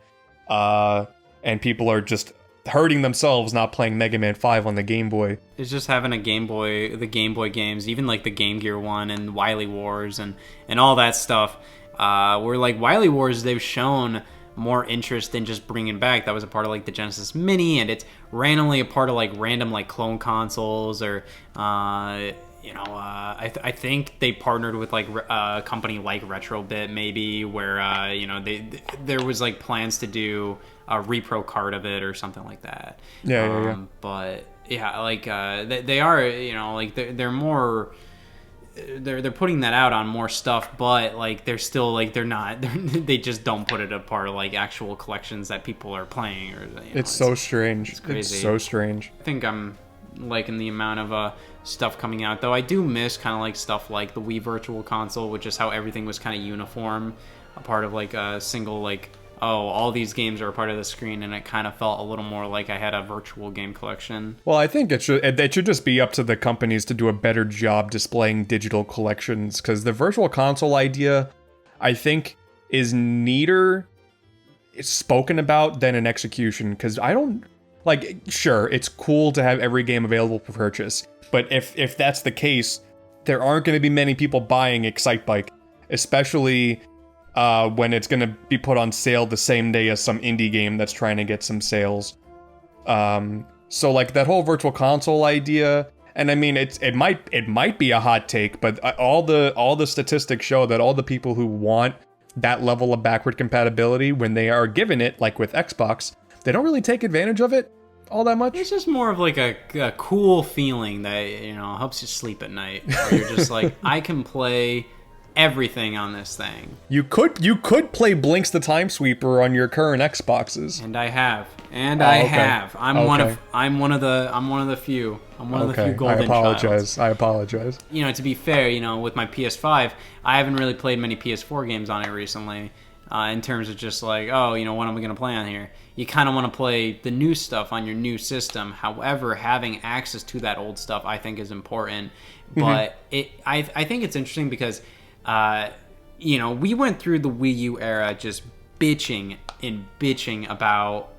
And people are just hurting themselves not playing Mega Man 5 on the Game Boy. It's just having the Game Boy games, even like the Game Gear one and Wily Wars and all that stuff. Where like Wily Wars, they've shown more interest in just bringing back. That was a part of like the Genesis Mini, and it's randomly a part of like random like clone consoles, or I think they partnered with like a company like Retrobit maybe, where there was like plans to do repro card of it or something like that. Yeah. But yeah, like they are, you know, like they're more. They're putting that out on more stuff, but like they're still like they just don't put it a part of like actual collections that people are playing. Or it's so strange. It's crazy. It's so strange. I think I'm liking the amount of stuff coming out, though I do miss kind of like stuff like the Wii Virtual Console, which is how everything was kind of uniform, a part of like a single like, oh, all these games are a part of the screen, and it kind of felt a little more like I had a virtual game collection. Well, I think it should just be up to the companies to do a better job displaying digital collections, because the Virtual Console idea, I think, is neater spoken about than in execution, because I don't... Like, sure, it's cool to have every game available for purchase, but if that's the case, there aren't going to be many people buying Excitebike, especially... when it's going to be put on sale the same day as some indie game that's trying to get some sales. So like that whole Virtual Console idea, and I mean it might be a hot take, but all the statistics show that all the people who want that level of backward compatibility, when they are given it, like with Xbox, they don't really take advantage of it all that much. It's just more of like a cool feeling that, you know, helps you sleep at night. Where you're just like, I can play everything on this thing. You could play Blinks the Time Sweeper on your current Xboxes. And I have. I'm one of the few. I'm one of the few golden childs. I apologize. You know, to be fair, you know, with my PS5, I haven't really played many PS4 games on it recently. In terms of just like, oh, you know, what am I going to play on here? You kind of want to play the new stuff on your new system. However, having access to that old stuff, I think, is important. But I think it's interesting because you know, we went through the Wii U era just bitching about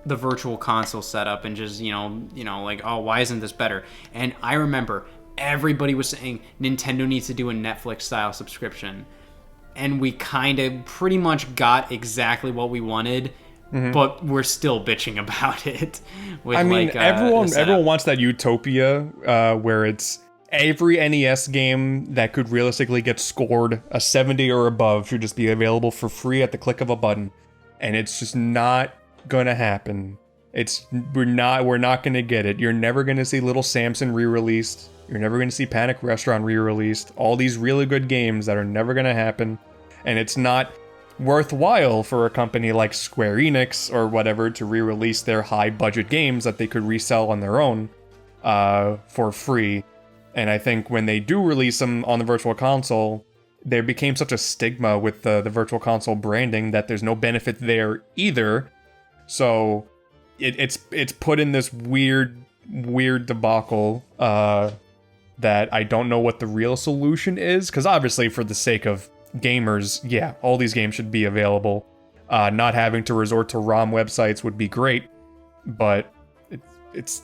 the Virtual Console setup and just, you know, like, oh, why isn't this better? And I remember everybody was saying Nintendo needs to do a Netflix-style subscription. And we kind of pretty much got exactly what we wanted, but we're still bitching about it. I mean, like, everyone wants that utopia where it's every NES game that could realistically get scored a 70 or above should just be available for free at the click of a button. And it's just not gonna happen. We're not gonna get it. You're never gonna see Little Samson re-released. You're never gonna see Panic Restaurant re-released. All these really good games that are never gonna happen. And it's not worthwhile for a company like Square Enix or whatever to re-release their high-budget games that they could resell on their own for free. And I think when they do release them on the Virtual Console, there became such a stigma with the Virtual Console branding that there's no benefit there either. So it's put in this weird debacle that I don't know what the real solution is. Because obviously, for the sake of gamers, yeah, all these games should be available. Not having to resort to ROM websites would be great, but that's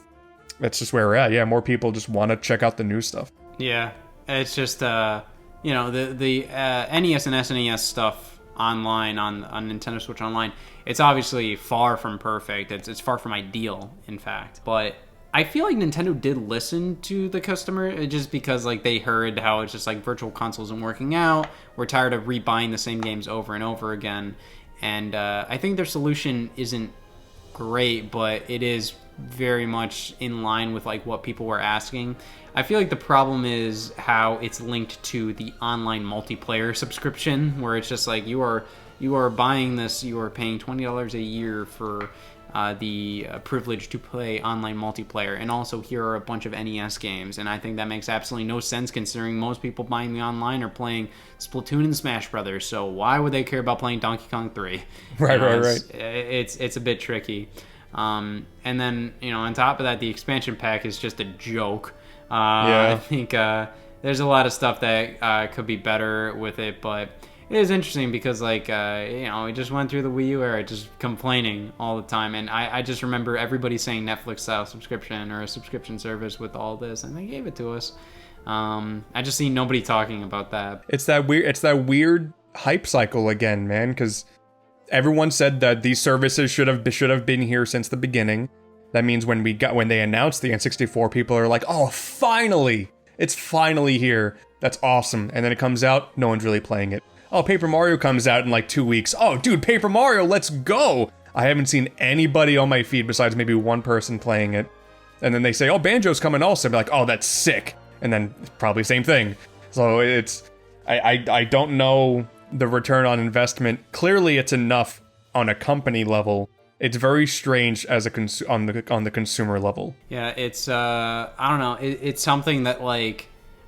just where we're at. Yeah, more people just want to check out the new stuff. Yeah, it's just you know, the NES and SNES stuff online on Nintendo Switch Online. It's obviously far from perfect. It's far from ideal, in fact. But I feel like Nintendo did listen to the customer, just because like they heard how it's just like Virtual Console isn't working out. We're tired of rebuying the same games over and over again. And I think their solution isn't great, but it is very much in line with like what people were asking. I feel like the problem is how it's linked to the online multiplayer subscription, where it's just like you are buying this, you are paying $20 a year for the privilege to play online multiplayer, and also here are a bunch of NES games. And I think that makes absolutely no sense, considering most people buying the online are playing Splatoon and Smash Brothers. So why would they care about playing Donkey Kong 3? Right. It's a bit tricky. And then, you know, on top of that, the expansion pack is just a joke. I think there's a lot of stuff that could be better with it, but it is interesting because, like, you know, we just went through the Wii U era just complaining all the time, and I just remember everybody saying Netflix-style subscription or a subscription service with all this, and they gave it to us. I just see nobody talking about that. It's that weird hype cycle again, man, because everyone said that these services should have been here since the beginning. That means when they announced the N64, people are like, "Oh, finally! It's finally here. That's awesome." And then it comes out, no one's really playing it. Oh, Paper Mario comes out in like 2 weeks. Oh, dude, Paper Mario, let's go! I haven't seen anybody on my feed besides maybe one person playing it. And then they say, oh, Banjo's coming also. I'd be like, oh, that's sick. And then probably same thing. So it's, I don't know the return on investment. Clearly it's enough on a company level. It's very strange as on the consumer level. Yeah, it's I don't know. It's something that like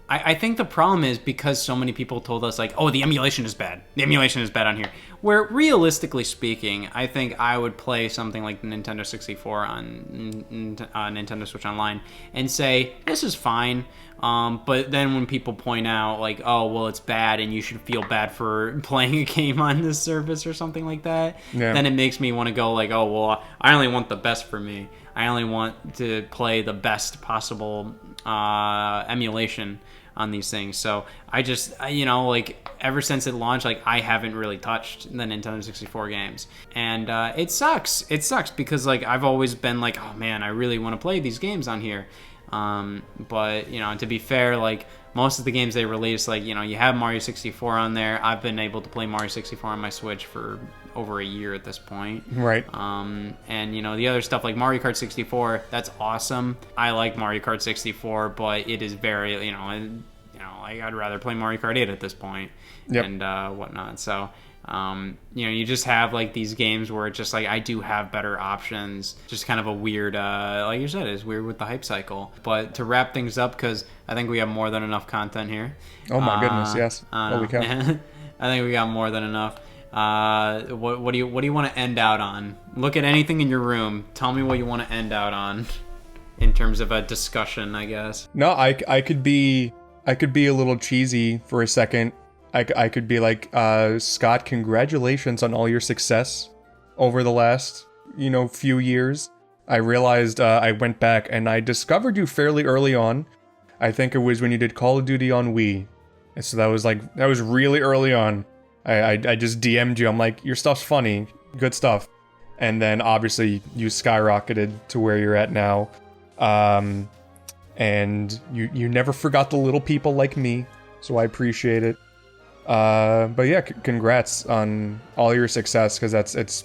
I think the problem is because so many people told us like, oh, the emulation is bad. The emulation is bad on here. Where realistically speaking, I think I would play something like the Nintendo 64 on Nintendo Switch Online and say this is fine. But then when people point out like, oh, well, it's bad and you should feel bad for playing a game on this service or something like that, then it makes me want to go like, oh, well, I only want the best for me. I only want to play the best possible emulation on these things. So I just, like ever since it launched, like I haven't really touched the Nintendo 64 games. And it sucks. It sucks because like I've always been like, oh man, I really want to play these games on here. But to be fair, like most of the games they release, like, you have Mario 64 on there. I've been able to play Mario 64 on my Switch for over a year at this point. Right. And the other stuff like Mario Kart 64, that's awesome. I like Mario Kart 64, but it is very, like I'd rather play Mario Kart 8 at this point. Yep. And whatnot. So, you just have like these games where it's just like I do have better options. Just kind of a weird, like you said, it's weird with the hype cycle. But to wrap things up, because I think we have more than enough content here. Oh my goodness, yes. Holy cow. I think we got more than enough. What do you want to end out on? Look at anything in your room. Tell me what you want to end out on, in terms of a discussion, I guess. No, I could be a little cheesy for a second. I could be like, Scott, congratulations on all your success over the last, few years. I realized I went back and I discovered you fairly early on. I think it was when you did Call of Duty on Wii. And so that was really early on. I just DM'd you. I'm like, your stuff's funny. Good stuff. And then obviously you skyrocketed to where you're at now. And you never forgot the little people like me. So I appreciate it. But yeah, congrats on all your success, because it's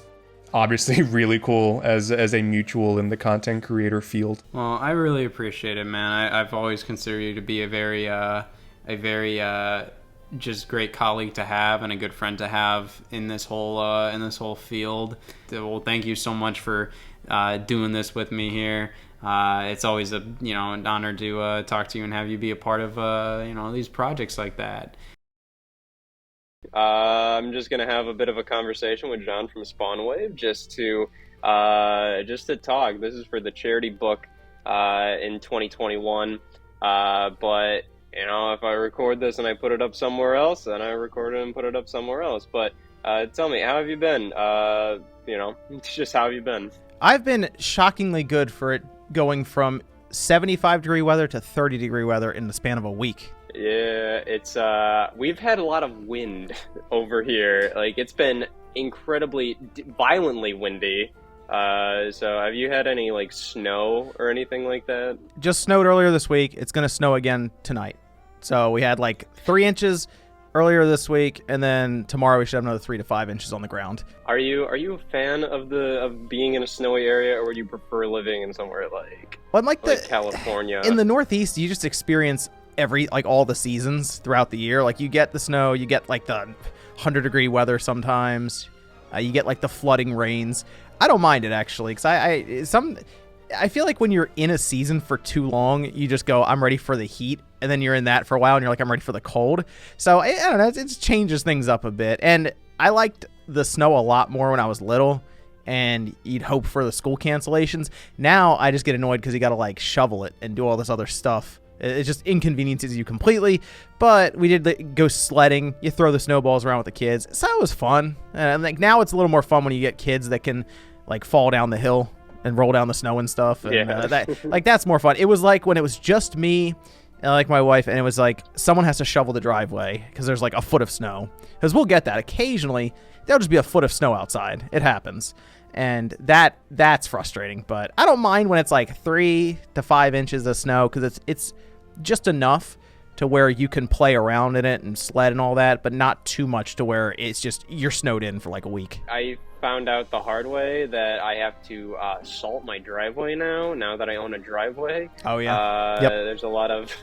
obviously really cool as a mutual in the content creator field. Well, I really appreciate it, man. I've always considered you to be a very just great colleague to have and a good friend to have in this whole field. Well, thank you so much for doing this with me here. It's always an honor to talk to you and have you be a part of these projects like that. I'm just gonna have a bit of a conversation with Jon from SpawnWave just to talk. This is for the charity book in 2021. But if I record this and I put it up somewhere else, then I record it and put it up somewhere else. But tell me, how have you been? Just how have you been? I've been shockingly good for it going from 75-degree weather to 30-degree weather in the span of a week. Yeah, it's we've had a lot of wind over here. Like, it's been incredibly violently windy. So have you had any like snow or anything like that? Just snowed earlier this week. It's going to snow again tonight. So we had like 3 inches earlier this week, and then tomorrow we should have another 3 to 5 inches on the ground. Are you a fan of being in a snowy area, or would you prefer living in somewhere like California? In the Northeast, you just experience all the seasons throughout the year. Like, you get the snow, you get like the 100-degree weather sometimes, you get like the flooding rains. I don't mind it, actually, because I feel like when you're in a season for too long, you just go, I'm ready for the heat, and then you're in that for a while and you're like, I'm ready for the cold. So I don't know, it changes things up a bit. And I liked the snow a lot more when I was little, and you'd hope for the school cancellations. Now I just get annoyed because you gotta like shovel it and do all this other stuff. It just inconveniences you completely. But we did go sledding. You throw the snowballs around with the kids. So it was fun. And like now it's a little more fun when you get kids that can like fall down the hill and roll down the snow and stuff. And, that's more fun. It was like when it was just me and like my wife, and it was like someone has to shovel the driveway because there's like a foot of snow. Because we'll get that occasionally. There'll just be a foot of snow outside. It happens. And that's frustrating. But I don't mind when it's like 3 to 5 inches of snow, because it's just enough to where you can play around in it and sled and all that, but not too much to where it's just you're snowed in for like a week. I found out the hard way that I have to salt my driveway now that I own a driveway. Oh yeah. There's a lot of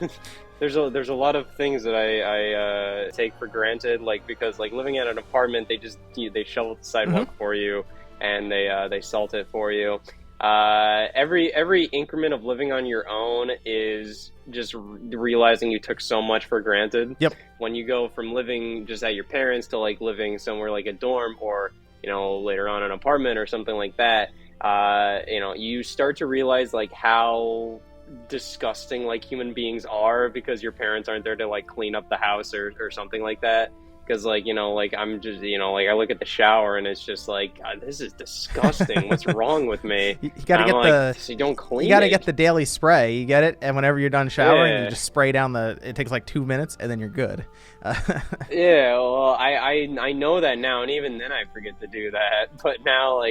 there's a lot of things that I take for granted, like, because like living at an apartment, they shovel the sidewalk for you, and they salt it for you. Every increment of living on your own is just realizing you took so much for granted. Yep. When you go from living just at your parents to like living somewhere like a dorm, or later on an apartment or something like that, you start to realize like how disgusting like human beings are, because your parents aren't there to like clean up the house or something like that. Because I'm just I look at the shower and it's just like, God, this is disgusting. What's wrong with me? You gotta get so you don't clean. You gotta get the daily spray. You get it, and whenever you're done showering, you just spray down it takes like 2 minutes, and then you're good. Yeah, well, I know that now, and even then I forget to do that. But now,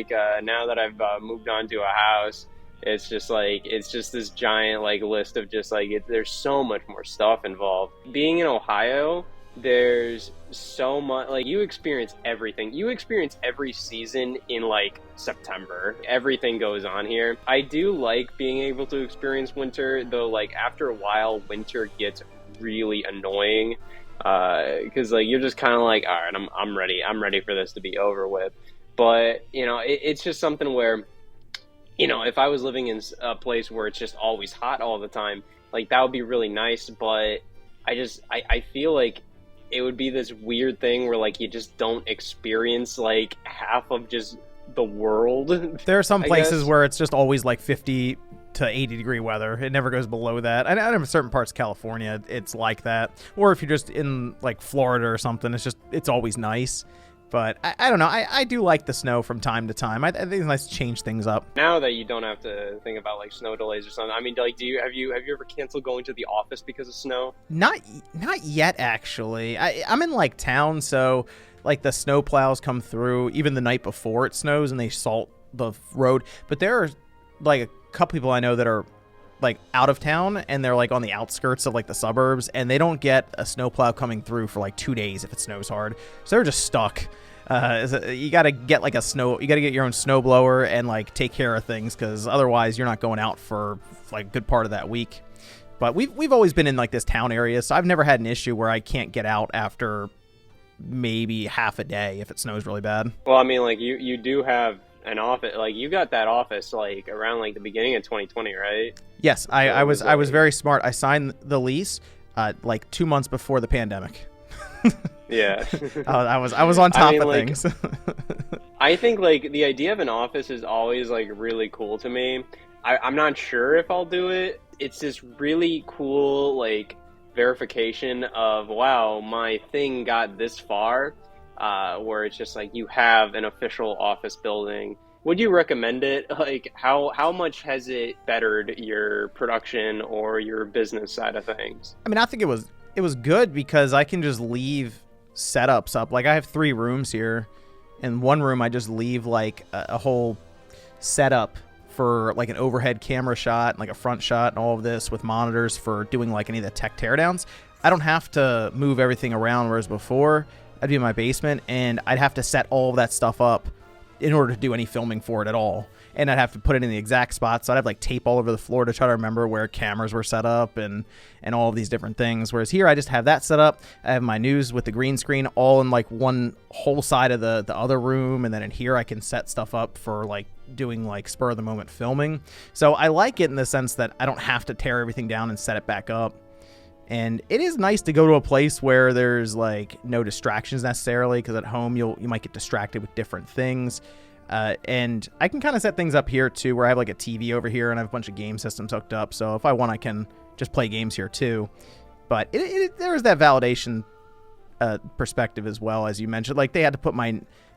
now that I've moved on to a house, it's just this giant like list of just like there's so much more stuff involved. Being in Ohio, there's so much, like, you experience everything. You experience every season in like September. Everything goes on here. I do like being able to experience winter, though. Like, after a while, winter gets really annoying, because like you're just kind of like, all right, I'm ready for this to be over with. But it's just something where, if I was living in a place where it's just always hot all the time, like, that would be really nice. But I feel like it would be this weird thing where like you just don't experience like half of just the world. There are some places where it's just always like 50 to 80 degree weather. It never goes below that. I know in certain parts of California it's like that. Or if you're just in like Florida or something, it's always nice. But I don't know. I do like the snow from time to time. I think it's nice to change things up. Now that you don't have to think about like snow delays or something. I mean, like, have you ever canceled going to the office because of snow? Not yet, actually. I'm in like town, so like the snow plows come through even the night before it snows, and they salt the road. But there are like a couple people I know that are like out of town, and they're like on the outskirts of like the suburbs, and they don't get a snowplow coming through for like 2 days if it snows hard. So they're just stuck. You got to get like you got to get your own snowblower and like take care of things, because otherwise you're not going out for like a good part of that week. But we've always been in like this town area, so I've never had an issue where I can't get out after maybe half a day if it snows really bad. Well, I mean, like you do have an office, like you got that office like around like the beginning of 2020, right? Yes, I was very smart. I signed the lease like 2 months before the pandemic. Yeah. I was on top of things. I think like the idea of an office is always like really cool to me. I'm not sure if I'll do it. It's this really cool like verification of, wow, my thing got this far, where it's just like you have an official office building. Would you recommend it? Like, how much has it bettered your production or your business side of things? I mean, I think it was good because I can just leave setups up. Like, I have 3 rooms here. In one room, I just leave like a whole setup for like an overhead camera shot, like a front shot, and all of this with monitors for doing like any of the tech teardowns. I don't have to move everything around, whereas before I'd be in my basement and I'd have to set all of that stuff up in order to do any filming for it at all. And I'd have to put it in the exact spot. So I'd have like tape all over the floor to try to remember where cameras were set up and all of these different things. Whereas here I just have that set up. I have my news with the green screen all in like one whole side of the other room. And then in here I can set stuff up for like doing like spur of the moment filming. So I like it in the sense that I don't have to tear everything down and set it back up. And it is nice to go to a place where there's like no distractions necessarily, because at home you might get distracted with different things. And I can kind of set things up here too, where I have like a TV over here and I have a bunch of game systems hooked up. So if I want, I can just play games here too. But there is that validation perspective as well, as you mentioned. Like, they had to put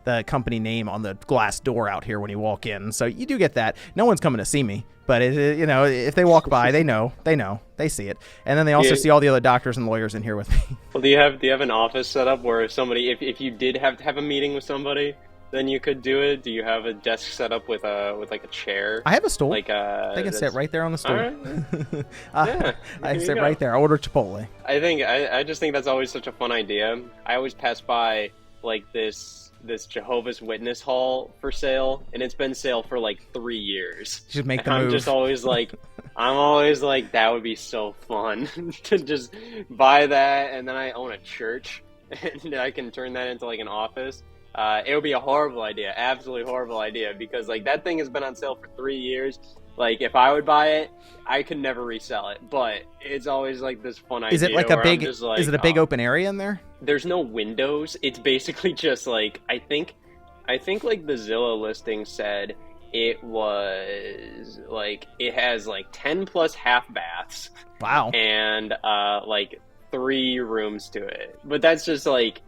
the company name on the glass door out here when you walk in. So you do get that. No one's coming to see me, but if they walk by, they know, they see it. And then they also see all the other doctors and lawyers in here with me. Well, do you have an office set up where if you did have to have a meeting with somebody, then you could do it? Do you have a desk set up with like a chair? I have a stool. Like they can sit right there on the stool. Right. Yeah, I sit right there. I order Chipotle. I just think that's always such a fun idea. I always pass by like this this Jehovah's Witness hall for sale, and it's been sale for like 3 years. You should make the And I'm move. just always like, that would be so fun to just buy that, and then I own a church, and I can turn that into like an office. It would be a horrible idea, absolutely horrible idea, because like that thing has been on sale for 3 years. Like if I would buy it, I could never resell it. But it's always like this fun idea. Is it like a where big? I'm just like, Is it a big open area in there? There's no windows. It's basically just like I think like the Zillow listing said it was like it has like 10 plus half baths. Wow. And like 3 rooms to it. But that's just like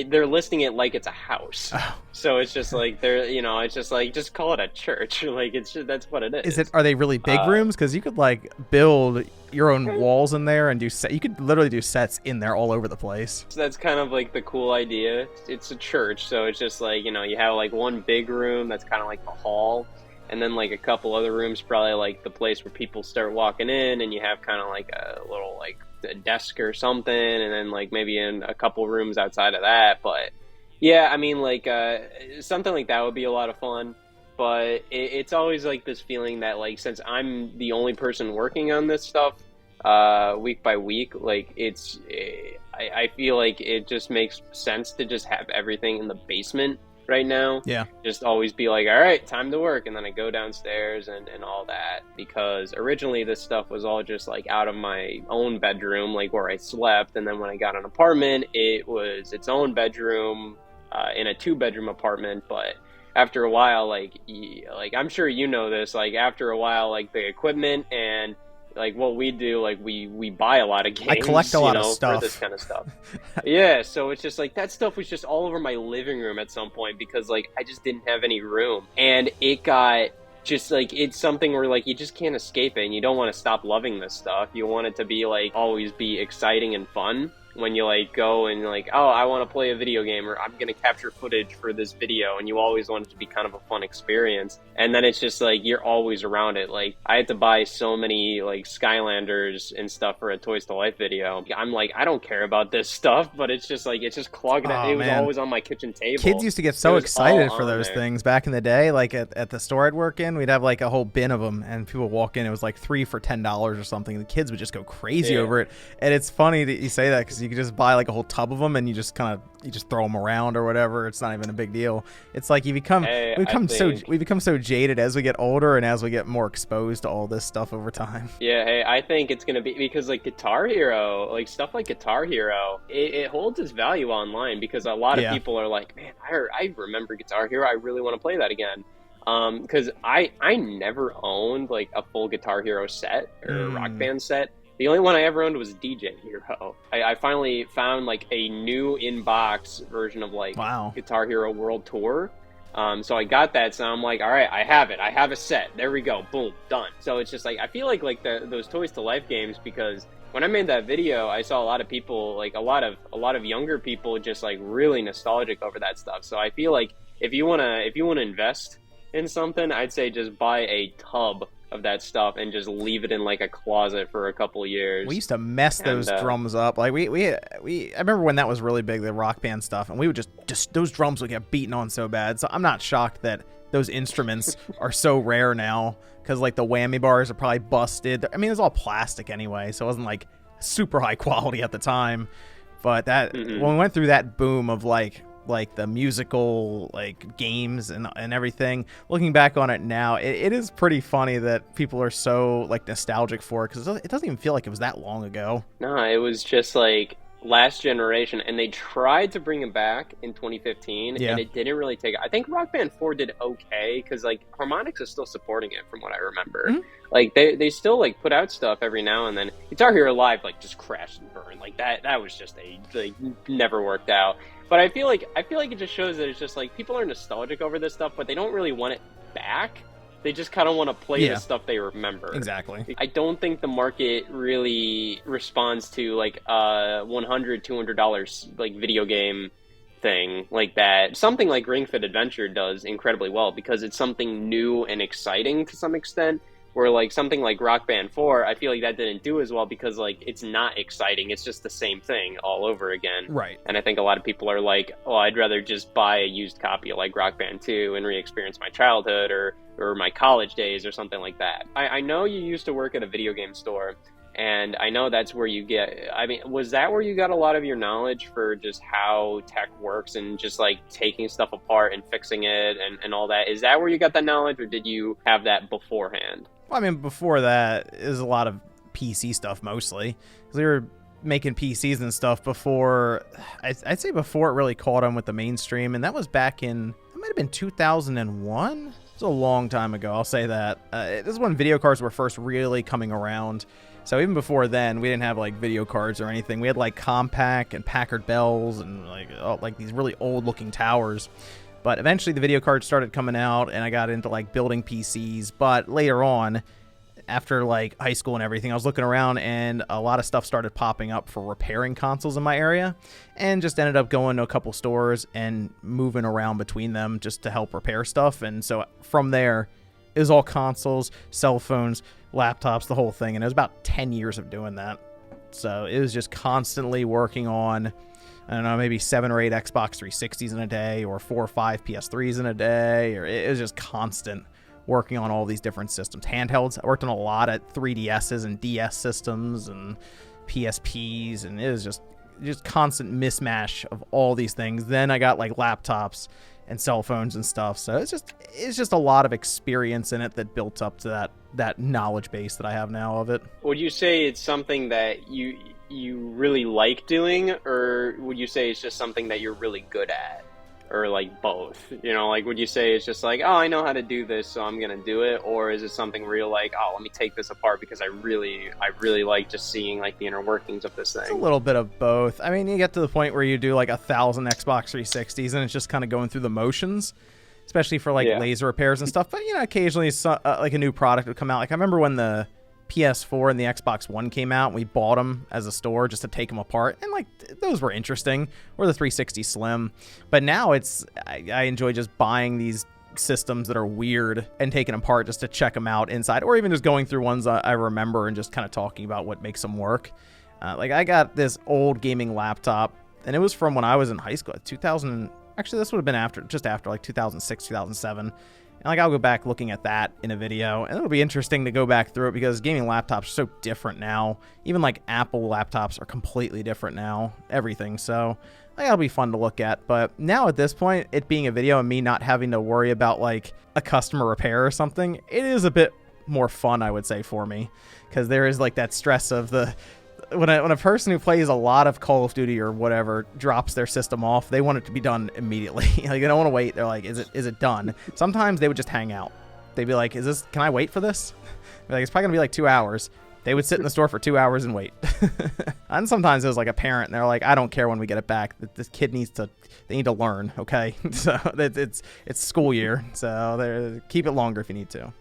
they're listing it like it's a house. Oh. So it's just like it's just like just call it a church. Like it's just, that's what it is. Is it? Are they really big rooms? Because you could like build your own walls in there and you could literally do sets in there all over the place. So that's kind of like the cool idea. It's a church, so it's just like you have like one big room that's kind of like the hall, and then like a couple other rooms, probably like the place where people start walking in, and you have kind of like a little like a desk or something, and then like maybe in a couple rooms outside of that. But yeah, I mean like something like that would be a lot of fun. But it's always like this feeling that like since I'm the only person working on this stuff week by week, like I feel like it just makes sense to just have everything in the basement right now. Yeah. Just always be like, all right, time to work, and then I go downstairs and all that, because originally this stuff was all just like out of my own bedroom, like where I slept, and then when I got an apartment, it was its own bedroom in a 2-bedroom apartment. But after a while, like I'm sure you know this, like after a while, like the equipment and like what we do, like we buy a lot of games. I collect a lot of stuff for this kind of stuff. Yeah, so it's just like that stuff was just all over my living room at some point, because like I just didn't have any room, and it got just like it's something where like you just can't escape it, and you don't want to stop loving this stuff. You want it to be like always be exciting and fun. When you like go and like, oh, I want to play a video game, or I'm going to capture footage for this video, and you always want it to be kind of a fun experience. And then it's just like you're always around it. Like I had to buy so many like Skylanders and stuff for a Toys to Life video. I'm like, I don't care about this stuff, but it's just like it's just clogging. Oh, it was man. always on my kitchen table. Kids used to get so excited for those things back in the day. Like at the store I'd work in, we'd have like a whole bin of them, and people walk in, it was like 3 for $10 or something. The kids would just go crazy over it. And it's funny that you say that, because you could just buy like a whole tub of them and you just throw them around or whatever. It's not even a big deal. It's like we become so jaded as we get older and as we get more exposed to all this stuff over time. Yeah, hey, I think it's gonna be because like Guitar Hero, like stuff like Guitar Hero, it holds its value online, because a lot of people are like, man, I remember Guitar Hero, I really want to play that again. Because I never owned like a full Guitar Hero set or Rock Band set. The only one I ever owned was DJ Hero. I finally found like a new in-box version of like Guitar Hero World Tour. So I got that, so I'm like, all right, I have it. I have a set. There we go. Boom, done. So it's just like, I feel like those Toys to Life games, because when I made that video, I saw a lot of people, like a lot of younger people, just like really nostalgic over that stuff. So I feel like if you wanna invest in something, I'd say just buy a tub of that stuff and just leave it in like a closet for a couple of years. We used to mess those drums up. Like I remember when that was really big, the Rock Band stuff, and we would just those drums would get beaten on so bad. So I'm not shocked that those instruments are so rare now, because like the whammy bars are probably busted. I mean, it's all plastic anyway, so it wasn't like super high quality at the time. But that when we went through that boom of like the musical like games and everything, looking back on it now, it is pretty funny that people are so like nostalgic for it, because it doesn't even feel like it was that long ago. No, it was just like last generation, and they tried to bring it back in 2015 and it didn't really take. I think Rock Band 4 did okay, because like Harmonix is still supporting it from what I remember. Like they still like put out stuff every now and then. Guitar Hero Live like just crashed and burned. Like that was just never worked out. But I feel like it just shows that it's just like people are nostalgic over this stuff, but they don't really want it back. They just kind of want to play the stuff they remember. Exactly. I don't think the market really responds to like $100, $200 like video game thing like that. Something like Ring Fit Adventure does incredibly well, because it's something new and exciting to some extent. Where like something like Rock Band 4, I feel like that didn't do as well because like it's not exciting. It's just the same thing all over again. Right. And I think a lot of people are like, oh, I'd rather just buy a used copy of like Rock Band 2 and re-experience my childhood or my college days or something like that. I know you used to work at a video game store, and I know that's where you get, I mean, was that where you got a lot of your knowledge for just how tech works and just like taking stuff apart and fixing it and all that? Is that where you got that knowledge, or did you have that beforehand? Well, I mean, before that, it was a lot of PC stuff mostly. 'Cause we were making PCs and stuff before, I'd say before it really caught on with the mainstream, and that was back in, it might have been 2001? It was a long time ago, I'll say that. This is when video cards were first really coming around. So even before then, we didn't have like video cards or anything. We had like Compaq and Packard Bells and like these really old looking towers. But eventually the video cards started coming out and I got into like building PCs. But later on, after like high school and everything, I was looking around and a lot of stuff started popping up for repairing consoles in my area, and just ended up going to a couple stores and moving around between them just to help repair stuff. And so from there, it was all consoles, cell phones, laptops, the whole thing. And it was about 10 years of doing that. So it was just constantly working on, I don't know, maybe 7 or 8 Xbox 360s in a day, or 4 or 5 PS3s in a day, or it was just constant working on all these different systems. Handhelds, I worked on a lot of 3DSs and DS systems and PSPs, and it was just constant mismatch of all these things. Then I got like laptops and cell phones and stuff. So it's just a lot of experience in it that built up to that knowledge base that I have now of it. Would you say it's something that you really like doing, or would you say it's just something that you're really good at? Or like both, you know, like would you say it's just like, oh, I know how to do this, so I'm gonna do it, or is it something where you're like, oh, let me take this apart because I really like just seeing like the inner workings of this thing? It's a little bit of both. I mean, you get to the point where you do like 1,000 Xbox 360s and it's just kind of going through the motions, especially for like laser repairs and stuff. But you know, occasionally like a new product would come out. Like I remember when the PS4 and the Xbox One came out, we bought them as a store just to take them apart, and like those were interesting, or the 360 Slim. But now I enjoy just buying these systems that are weird and taking them apart just to check them out inside, or even just going through ones I remember and just kind of talking about what makes them work. Like I got this old gaming laptop, and it was from when I was in high school, 2000. Actually, this would have been just after like 2006, 2007. And like I'll go back looking at that in a video, and it'll be interesting to go back through it because gaming laptops are so different now. Even like Apple laptops are completely different now, everything. So like, that'll be fun to look at. But now at this point, it being a video and me not having to worry about like a customer repair or something, it is a bit more fun, I would say, for me, because there is like that stress of when a person who plays a lot of Call of Duty or whatever drops their system off, they want it to be done immediately. Like, they don't want to wait. They're like, is it done? Sometimes they would just hang out. They'd be like, can I wait for this? Like, it's probably gonna be like 2 hours. They would sit in the store for 2 hours and wait. And sometimes it was like a parent, and they're like, I don't care when we get it back. This kid they need to learn, okay? So it's school year, so keep it longer if you need to.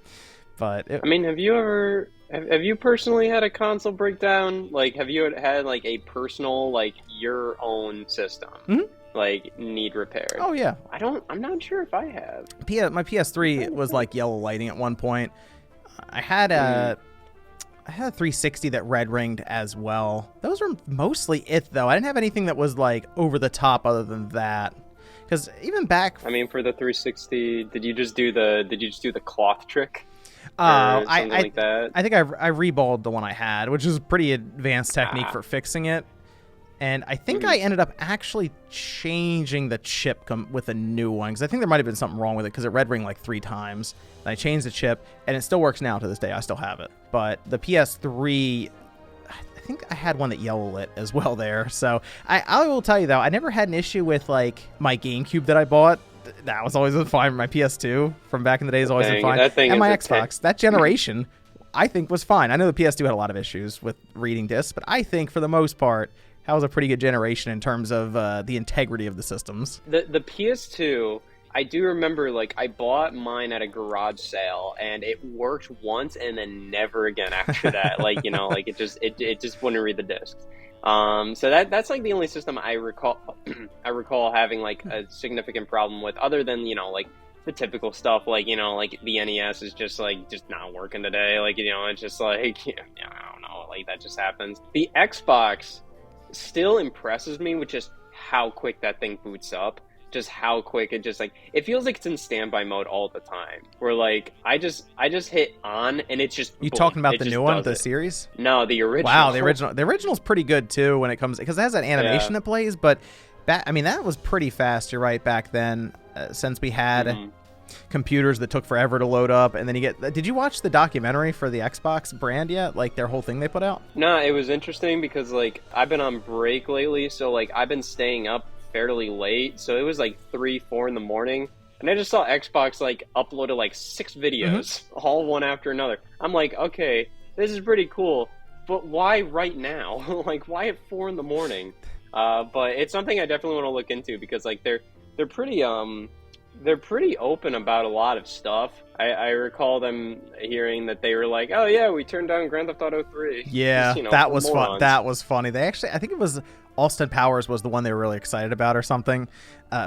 But I mean, have you personally had a console breakdown? Like, have you had like a personal, like your own system, like need repaired? Oh yeah. I'm not sure if I have. My PS3 was like yellow lighting at one point. I had a 360 that red ringed as well. Those were mostly it though. I didn't have anything that was like over the top other than that. Because even back, I mean, for the 360, did you just do the cloth trick? Like that? I think I reballed the one I had, which is a pretty advanced technique for fixing it. And I think I ended up actually changing the chip with a new one, because I think there might have been something wrong with it, because it red ringed like 3 times. And I changed the chip, and it still works now to this day. I still have it. But the PS3, I think I had one that yellow lit as well there. So I will tell you, though, I never had an issue with like my GameCube that I bought. That was always fine. My PS2 from back in the day has always been fine. And my Xbox, that generation, I think was fine. I know the PS2 had a lot of issues with reading discs, but I think for the most part, that was a pretty good generation in terms of the integrity of the systems. The PS2, I do remember, like, I bought mine at a garage sale, and it worked once and then never again after that. Like, you know, like it just wouldn't read the discs. So that's like the only system I recall having like a significant problem with, other than, you know, like the typical stuff, like, you know, like the NES is just not working today. Like, you know, it's just like, yeah, I don't know, like that just happens. The Xbox still impresses me with just how quick that thing boots up. Just how quick it just, like, it feels like it's in standby mode all the time. Where, like, I just hit on and it's just You boom, talking about the just new one, does the it. series? No, the original. Wow, the original's pretty good too when it comes, because it has that animation that plays. But I mean, that was pretty fast. You're right. Back then, since we had computers that took forever to load up, and then you get. Did you watch the documentary for the Xbox brand yet? Like their whole thing they put out? No, it was interesting because, like, I've been on break lately, so, like, I've been staying up fairly late, so it was like 3-4 in the morning, and I just saw Xbox like uploaded like 6 videos all one after another. I'm like, okay, this is pretty cool, but why right now? Like, why at 4 in the morning? But it's something I definitely want to look into because, like, they're pretty open about a lot of stuff. I recall them hearing that they were like, oh yeah, we turned down Grand Theft Auto 3. Yeah, Just, you know, that was fun. morons. That was funny. They actually, I think it was Austin Powers was the one they were really excited about or something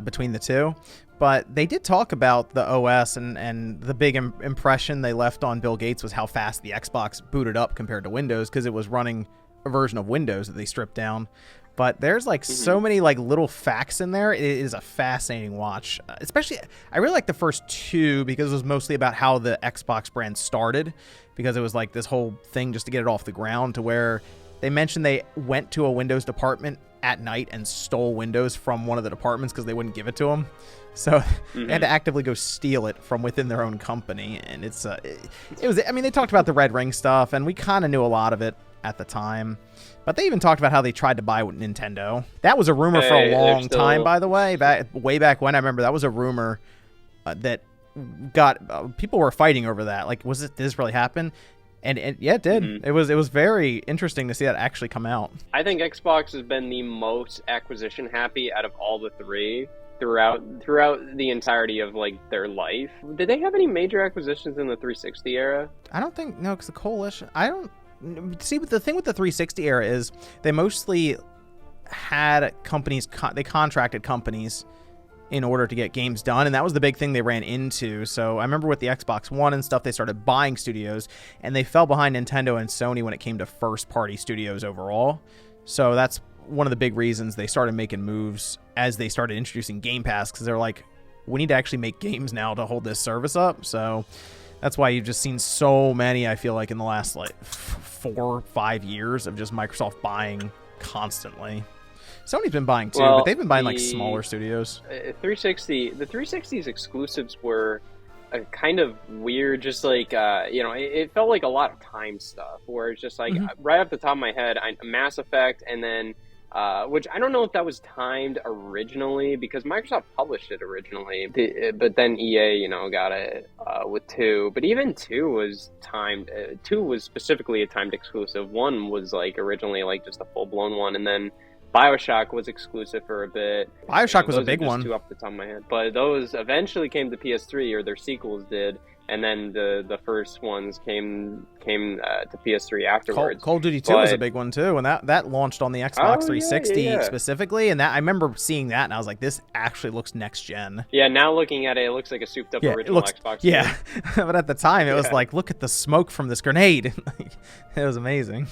between the two. But they did talk about the OS, and the big impression they left on Bill Gates was how fast the Xbox booted up compared to Windows, because it was running a version of Windows that they stripped down. But there's like so many like little facts in there. It is a fascinating watch. Especially, I really like the first 2 because it was mostly about how the Xbox brand started, because it was like this whole thing just to get it off the ground, to where they mentioned they went to a Windows department at night and stole Windows from one of the departments because they wouldn't give it to them. So they had to actively go steal it from within their own company. And it was, I mean, they talked about the Red Ring stuff, and we kind of knew a lot of it at the time. But they even talked about how they tried to buy Nintendo. That was a rumor for a long time, by the way. Way back when, I remember that was a rumor that got people were fighting over that. Like, did this really happen? And yeah, it did. It was very interesting to see that actually come out. I think Xbox has been the most acquisition happy out of all the 3 throughout the entirety of, like, their life. Did they have any major acquisitions in the 360 era? I don't think, no, because the Coalition, I don't see. But the thing with the 360 era is they mostly had companies, they contracted companies in order to get games done, and that was the big thing they ran into. So I remember with the Xbox One and stuff, they started buying studios, and they fell behind Nintendo and Sony when it came to first-party studios overall. So that's one of the big reasons they started making moves as they started introducing Game Pass, because they're like, we need to actually make games now to hold this service up. So that's why you've just seen so many, I feel like, in the last like 4 or 5 years of just Microsoft buying constantly. Sony's been buying too, but they've been buying like smaller studios. The 360's exclusives were kind of weird, just like, you know, it felt like a lot of time stuff, where it's just like, right off the top of my head, Mass Effect, and then, which I don't know if that was timed originally, because Microsoft published it originally, but then EA, you know, got it with 2. But even 2 was timed. 2 was specifically a timed exclusive. 1 was like originally like just a full-blown one, and then BioShock was exclusive for a bit. BioShock was a big one. 2 off the top of my head, but those eventually came to PS3, or their sequels did, and then the first ones came to PS3 afterwards. Call of Duty 2 was a big one too, and that launched on the Xbox 360 specifically, and that I remember seeing that, and I was like, this actually looks next gen. Yeah, now looking at it looks like a souped up original Xbox. Yeah, but at the time it was like, look at the smoke from this grenade. It was amazing.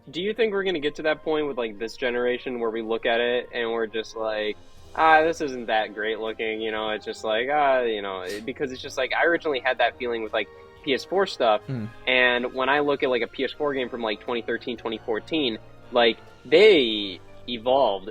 Do you think we're gonna get to that point with like this generation where we look at it and we're just like, this isn't that great looking, you know? It's just like, you know, because it's just like, I originally had that feeling with like PS4 stuff, and when I look at like a PS4 game from like 2013, 2014, like they evolved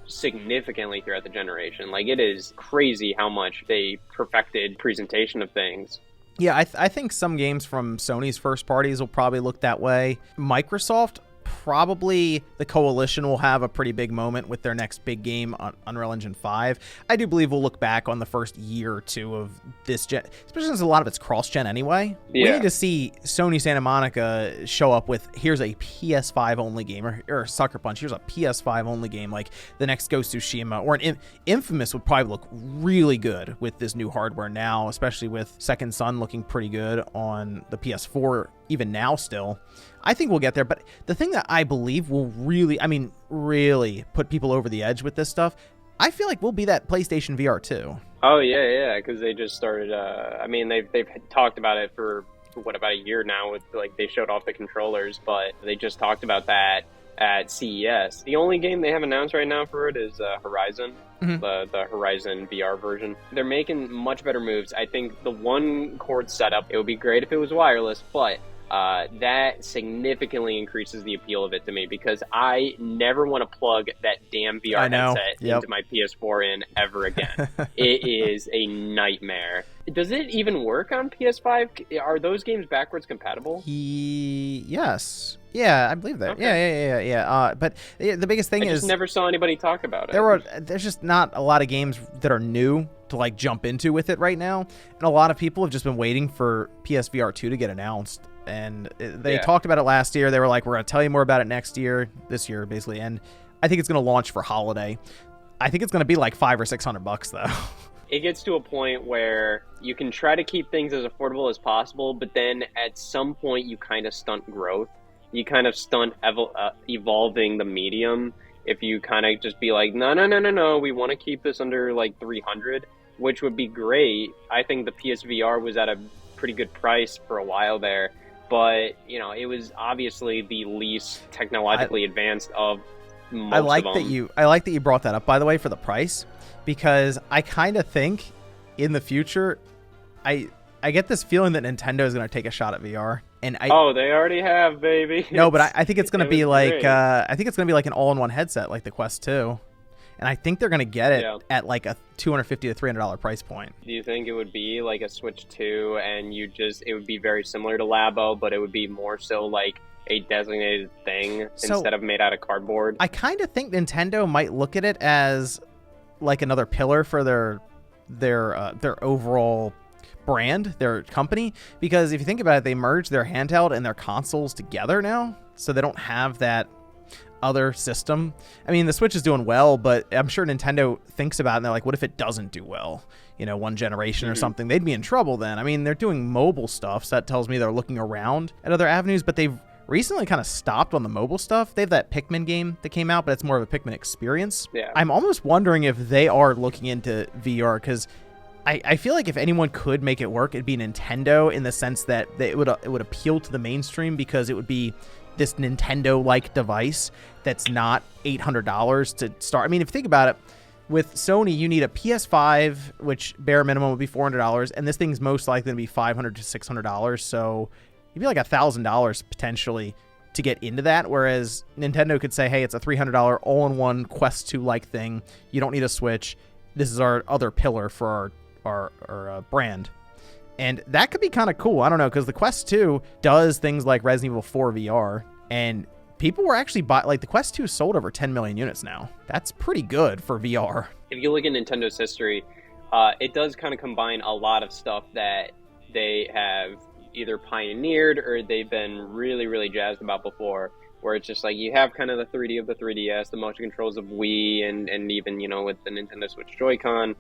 significantly throughout the generation. Like, it is crazy how much they perfected presentation of things. Yeah, I think some games from Sony's first parties will probably look that way. Microsoft, probably the Coalition will have a pretty big moment with their next big game on Unreal Engine 5. I do believe we'll look back on the first year or 2 of this gen, especially since a lot of it's cross-gen anyway. Yeah. We need to see Sony Santa Monica show up with, here's a PS5 only game, or Sucker Punch, here's a PS5 only game, like the next Ghost of Tsushima, or an Infamous would probably look really good with this new hardware now, especially with Second Son looking pretty good on the PS4 even now still. I think we'll get there, but the thing that I believe will really put people over the edge with this stuff, I feel like we'll be that PlayStation VR 2. Oh yeah, because they just started. I mean, they've talked about it for what, about a year now. With like, they showed off the controllers, but they just talked about that at CES. The only game they have announced right now for it is Horizon, the Horizon VR version. They're making much better moves. I think the one cord setup, it would be great if it was wireless, but that significantly increases the appeal of it to me, because I never want to plug that damn VR headset into my PS4 in ever again. It is a nightmare. Does it even work on PS5? Are those games backwards compatible? Yes. Yeah, I believe that. Okay. Yeah. But the biggest thing is, I just never saw anybody talk about it. There's just not a lot of games that are new to like jump into with it right now, and a lot of people have just been waiting for PSVR 2 to get announced. And they talked about it last year. They were like, we're going to tell you more about it this year, basically. And I think it's going to launch for holiday. I think it's going to be like $500 or $600 though. It gets to a point where you can try to keep things as affordable as possible, but then at some point you kind of stunt growth. You kind of stunt evolving the medium. If you kind of just be like, no, we want to keep this under like 300, which would be great. I think the PSVR was at a pretty good price for a while there. But, you know, it was obviously the least technologically advanced of most I like of them. I like that you brought that up, by the way, for the price, because I kind of think in the future, I get this feeling that Nintendo is going to take a shot at VR. And they already have, baby. No, but I think it's going to be like an all-in-one headset, like the Quest 2. And I think they're going to get it at like a $250 to $300 price point. Do you think it would be like a Switch 2 and it would be very similar to Labo, but it would be more so like a designated thing instead of made out of cardboard? I kind of think Nintendo might look at it as like another pillar for their overall brand, their company, because if you think about it, they merged their handheld and their consoles together now, so they don't have that other system. I mean, the Switch is doing well, but I'm sure Nintendo thinks about it and they're like, what if it doesn't do well? You know, one generation or something, they'd be in trouble then. I mean, they're doing mobile stuff, so that tells me they're looking around at other avenues, but they've recently kind of stopped on the mobile stuff. They have that Pikmin game that came out, but it's more of a Pikmin experience. Yeah. I'm almost wondering if they are looking into VR, because I feel like if anyone could make it work, it'd be Nintendo, in the sense that it would appeal to the mainstream, because it would be this Nintendo-like device that's not $800 to start. I mean, if you think about it, with Sony, you need a PS5, which bare minimum would be $400, and this thing's most likely to be $500 to $600, so you'd be like $1,000 potentially to get into that, whereas Nintendo could say, hey, it's a $300 all-in-one Quest 2-like thing. You don't need a Switch. This is our other pillar for our brand. And that could be kind of cool. I don't know, because the Quest 2 does things like Resident Evil 4 VR, and people were actually like the Quest 2 sold over 10 million units now. That's pretty good for VR. If you look at Nintendo's history, it does kind of combine a lot of stuff that they have either pioneered or they've been really, really jazzed about before, where it's just like you have kind of the 3D of the 3DS, the motion controls of Wii, and even, you know, with the Nintendo Switch Joy-Con,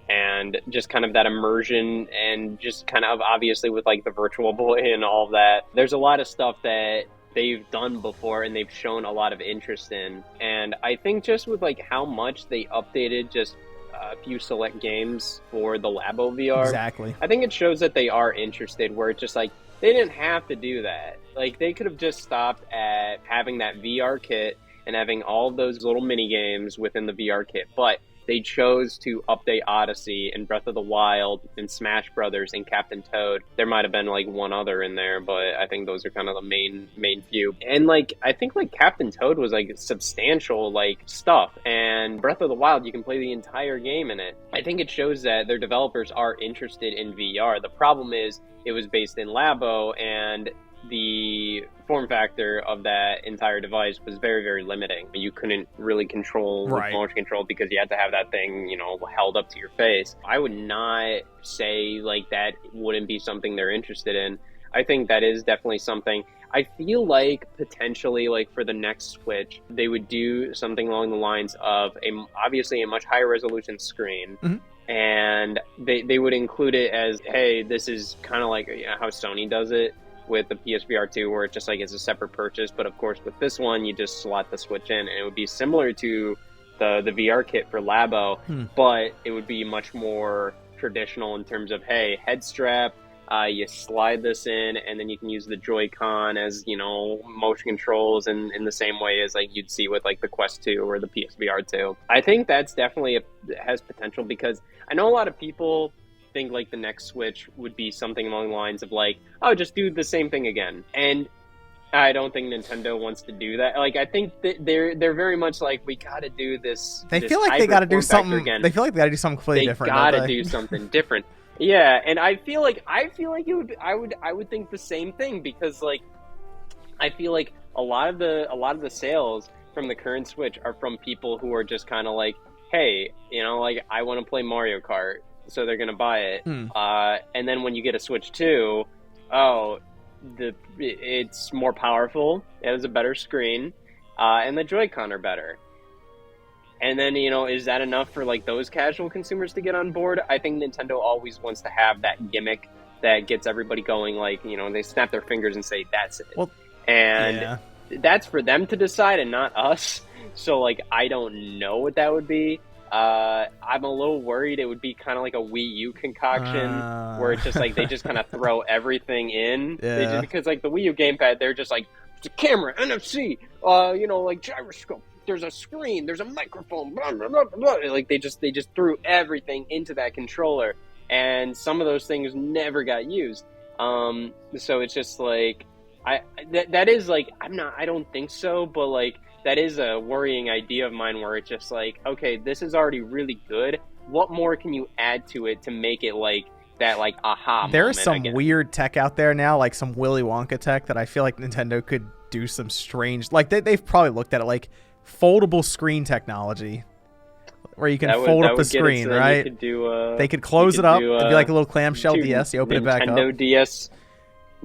and just kind of that immersion, and just kind of obviously with like the Virtual Boy and all of that. There's a lot of stuff that they've done before and they've shown a lot of interest in. And I think just with like how much they updated just a few select games for the Labo VR. Exactly. I think it shows that they are interested, where it's just like, they didn't have to do that. Like, they could have just stopped at having that VR kit and having all those little mini games within the VR kit, but they chose to update Odyssey and Breath of the Wild and Smash Brothers and Captain Toad. There might have been like one other in there, but I think those are kind of the main few. And like, I think like Captain Toad was like substantial like stuff, and Breath of the Wild, you can play the entire game in it. I think it shows that their developers are interested in VR. The problem is it was based in Labo, and the form factor of that entire device was very, very limiting. You couldn't really control with motion control because you had to have that thing, you know, held up to your face. I would not say like that wouldn't be something they're interested in. I think that is definitely something. I feel like potentially like for the next Switch, they would do something along the lines of obviously a much higher resolution screen. Mm-hmm. And they would include it as, hey, this is kind of like, you know, how Sony does it with the PSVR 2, where it's just like it's a separate purchase. But of course with this one, you just slot the Switch in, and it would be similar to the VR kit for Labo, but it would be much more traditional in terms of, hey, head strap, you slide this in, and then you can use the Joy-Con as, motion controls in the same way as like you'd see with like the Quest 2 or the PSVR 2. I think that's definitely has potential, because I know a lot of people think like the next Switch would be something along the lines of like, oh, just do the same thing again. And I don't think Nintendo wants to do that. Like, I think that they're very much like, we got to do this. They feel like they got to do something again. They feel like they got to do something completely different. They got to do something different. Yeah, and I feel like it would. I would think the same thing, because like I feel like a lot of the sales from the current Switch are from people who are just kind of like, hey, like I want to play Mario Kart, so they're gonna buy it. And then when you get a Switch 2, it's more powerful, it has a better screen, and the Joy-Con are better. And then, is that enough for like those casual consumers to get on board? I think Nintendo always wants to have that gimmick that gets everybody going, like, they snap their fingers and say, that's it. Well, and that's for them to decide and not us. So like, I don't know what that would be. I'm a little worried it would be kind of like a Wii U concoction, where it's just like they just kind of throw everything in. Because like the Wii U gamepad, they're just like, it's a camera, NFC, like gyroscope. There's a screen, there's a microphone, blah, blah, blah, blah. Like they just threw everything into that controller, and some of those things never got used. So it's just like that is like I don't think so, but like that is a worrying idea of mine, where it's just like, okay, this is already really good. What more can you add to it to make it like that, like aha? There's some weird tech out there now, like some Willy Wonka tech that I feel like Nintendo could do some strange. Like they've probably looked at it, like foldable screen technology, where you can fold up the screen, right? They could close it up. It'd be like a little clamshell DS. You open it back up.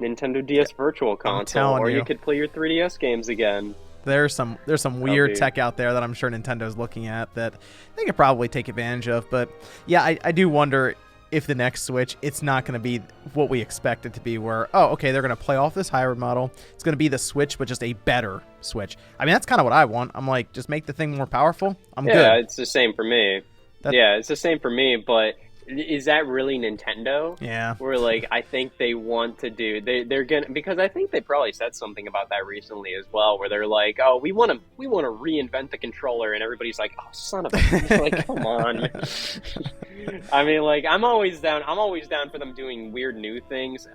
Nintendo DS Virtual Console, or you could play your 3DS games again. There's some weird tech out there that I'm sure Nintendo's looking at that they could probably take advantage of. But yeah, I do wonder if the next Switch, it's not going to be what we expect it to be, where, oh, okay, they're going to play off this hybrid model. It's going to be the Switch, but just a better Switch. I mean, that's kind of what I want. I'm like, just make the thing more powerful. I'm good. Yeah, it's the same for me. It's the same for me, but is that really Nintendo? Yeah. Where, like, I think they want to do... They're going to... Because I think they probably said something about that recently as well, where they're like, oh, we want to reinvent the controller, and everybody's like, oh, son of a... like, come on, man. I mean, like, I'm always down for them doing weird new things,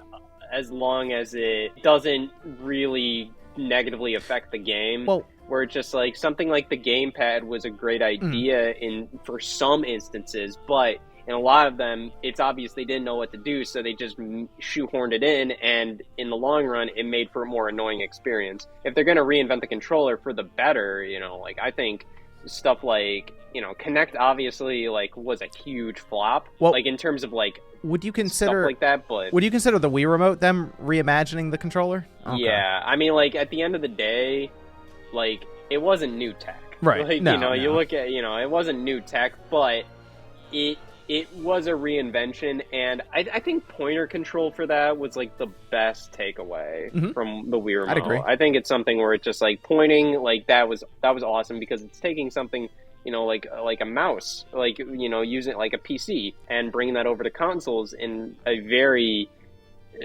as long as it doesn't really negatively affect the game. Well, where it's just like, something like the gamepad was a great idea for some instances, but in a lot of them, it's obvious they didn't know what to do, so they just shoehorned it in, and in the long run, it made for a more annoying experience. If they're going to reinvent the controller for the better, like, I think stuff like, Kinect obviously, like, was a huge flop, like, in terms of, like, would you consider stuff like that, but... Would you consider the Wii Remote them reimagining the controller? Okay. Yeah, I mean, like, at the end of the day, like, it wasn't new tech. Right. Like, you look at, it wasn't new tech, but it was a reinvention, and I think pointer control for that was, like, the best takeaway from the Wii Remote. I'd agree. I think it's something where it's just, like, pointing, like, that was awesome, because it's taking something, like a mouse, like, using it like a PC, and bringing that over to consoles in a very,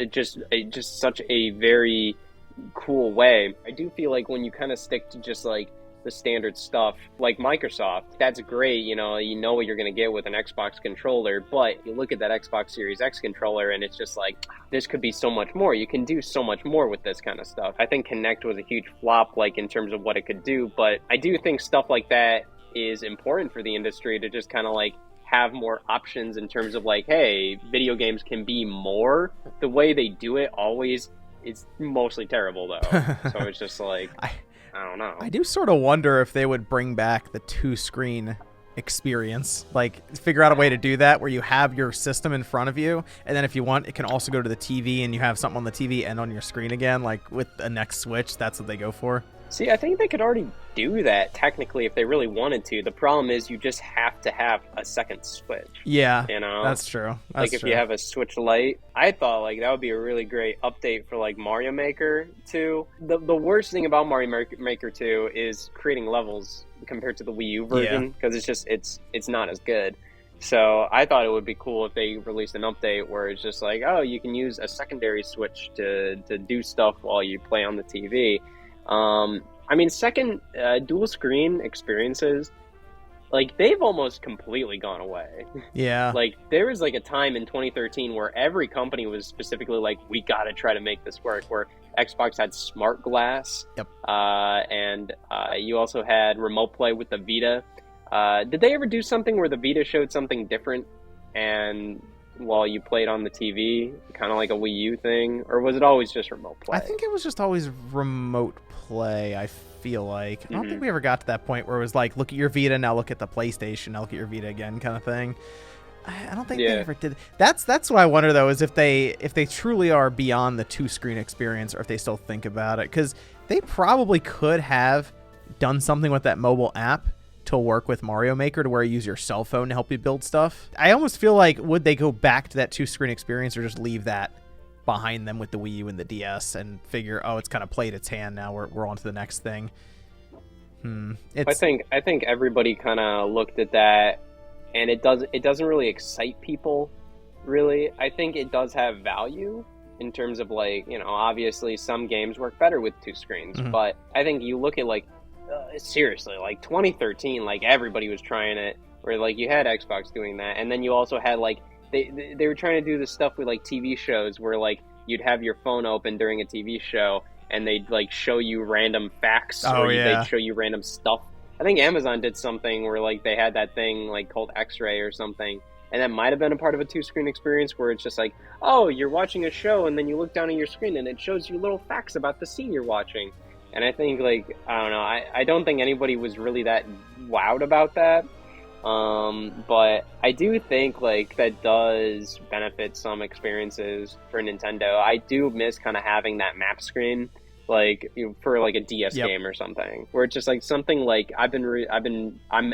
just such a very cool way. I do feel like when you kind of stick to just, like, the standard stuff, like Microsoft, that's great, you know what you're going to get with an Xbox controller, but you look at that Xbox Series X controller and it's just like, this could be so much more. You can do so much more with this kind of stuff. I think Kinect was a huge flop, like, in terms of what it could do, but I do think stuff like that is important for the industry, to just kind of, like, have more options in terms of, like, hey, video games can be more. The way they do it always is mostly terrible, though. So it's just like, I don't know. I do sort of wonder if they would bring back the 2-screen experience. Like, figure out a way to do that where you have your system in front of you, and then if you want, it can also go to the TV, and you have something on the TV and on your screen again. Like, with the next Switch, that's what they go for. See, I think they could already do that technically if they really wanted to. The problem is you just have to have a second Switch. Yeah, you know, that's true. That's like if true. you have a Switch Lite, I thought like that would be a really great update for like Mario Maker 2. The worst thing about Mario Maker 2 is creating levels compared to the Wii U version because it's not as good. So I thought it would be cool if they released an update where it's just like, oh, you can use a secondary Switch to do stuff while you play on the TV. I mean, second dual screen experiences, like they've almost completely gone away. Yeah. Like there was like a time in 2013 where every company was specifically like, we got to try to make this work, where Xbox had Smart Glass. Yep. And you also had Remote Play with the Vita. Did they ever do something where the Vita showed something different and while you played on the TV, kind of like a Wii U thing? Or was it always just Remote Play? I think it was just always Remote Play, I feel like. I don't think we ever got to that point where it was like, look at your Vita, now look at the PlayStation, now look at your Vita again kind of thing. I don't think they ever did. That's what I wonder, though, is if they truly are beyond the two-screen experience or if they still think about it. Because they probably could have done something with that mobile app to work with Mario Maker to where you use your cell phone to help you build stuff. I almost feel like, would they go back to that two-screen experience or just leave that behind them with the Wii U and the DS and figure, oh, it's kind of played its hand now, we're on to the next thing? I think everybody kind of looked at that, and it doesn't really excite people, really. I think it does have value in terms of, like, you know, obviously some games work better with two screens, but I think you look at, like, seriously, like 2013, like everybody was trying it, where like you had Xbox doing that, and then you also had like they were trying to do this stuff with like TV shows where like you'd have your phone open during a TV show and they'd like show you random facts they'd show you random stuff. I think Amazon did something where like they had that thing like called X-Ray or something, and that might have been a part of a two-screen experience where it's just like, oh, you're watching a show and then you look down at your screen and it shows you little facts about the scene you're watching. And I think, like, I don't know, I don't think anybody was really that wowed about that. But I do think, like, that does benefit some experiences for Nintendo. I do miss kind of having that map screen, like, for, like, a DS game or something. Where it's just, like, something like, I'm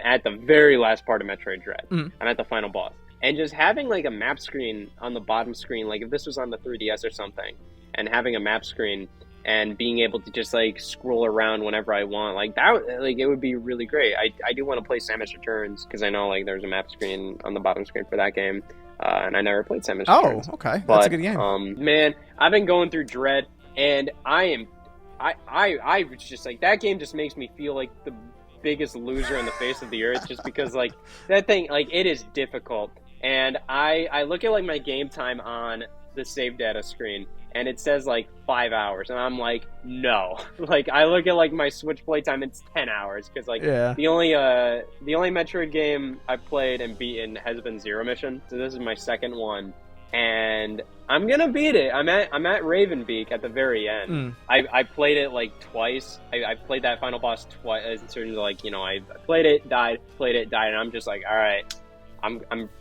at the very last part of Metroid Dread. I'm at the final boss. And just having, like, a map screen on the bottom screen, like, if this was on the 3DS or something, and having a map screen and being able to just like scroll around whenever I want, like that, like it would be really great. I do want to play Samus Returns because I know like there's a map screen on the bottom screen for that game, and I never played Samus Returns. Oh, okay, but, that's a good game. Man, I've been going through Dread, and I was just like, that game just makes me feel like the biggest loser on the face of the earth, just because like that thing, like it is difficult, and I look at like my game time on the save data screen, and it says like 5 hours, and I'm like, no. Like I look at like my Switch playtime, it's 10 hours because like the only Metroid game I've played and beaten has been Zero Mission, so this is my second one, and I'm gonna beat it. I'm at Ravenbeak at the very end. I played it like twice. I played that final boss twice. In terms of like, you know, I played it, died, and I'm just like, all right. I'm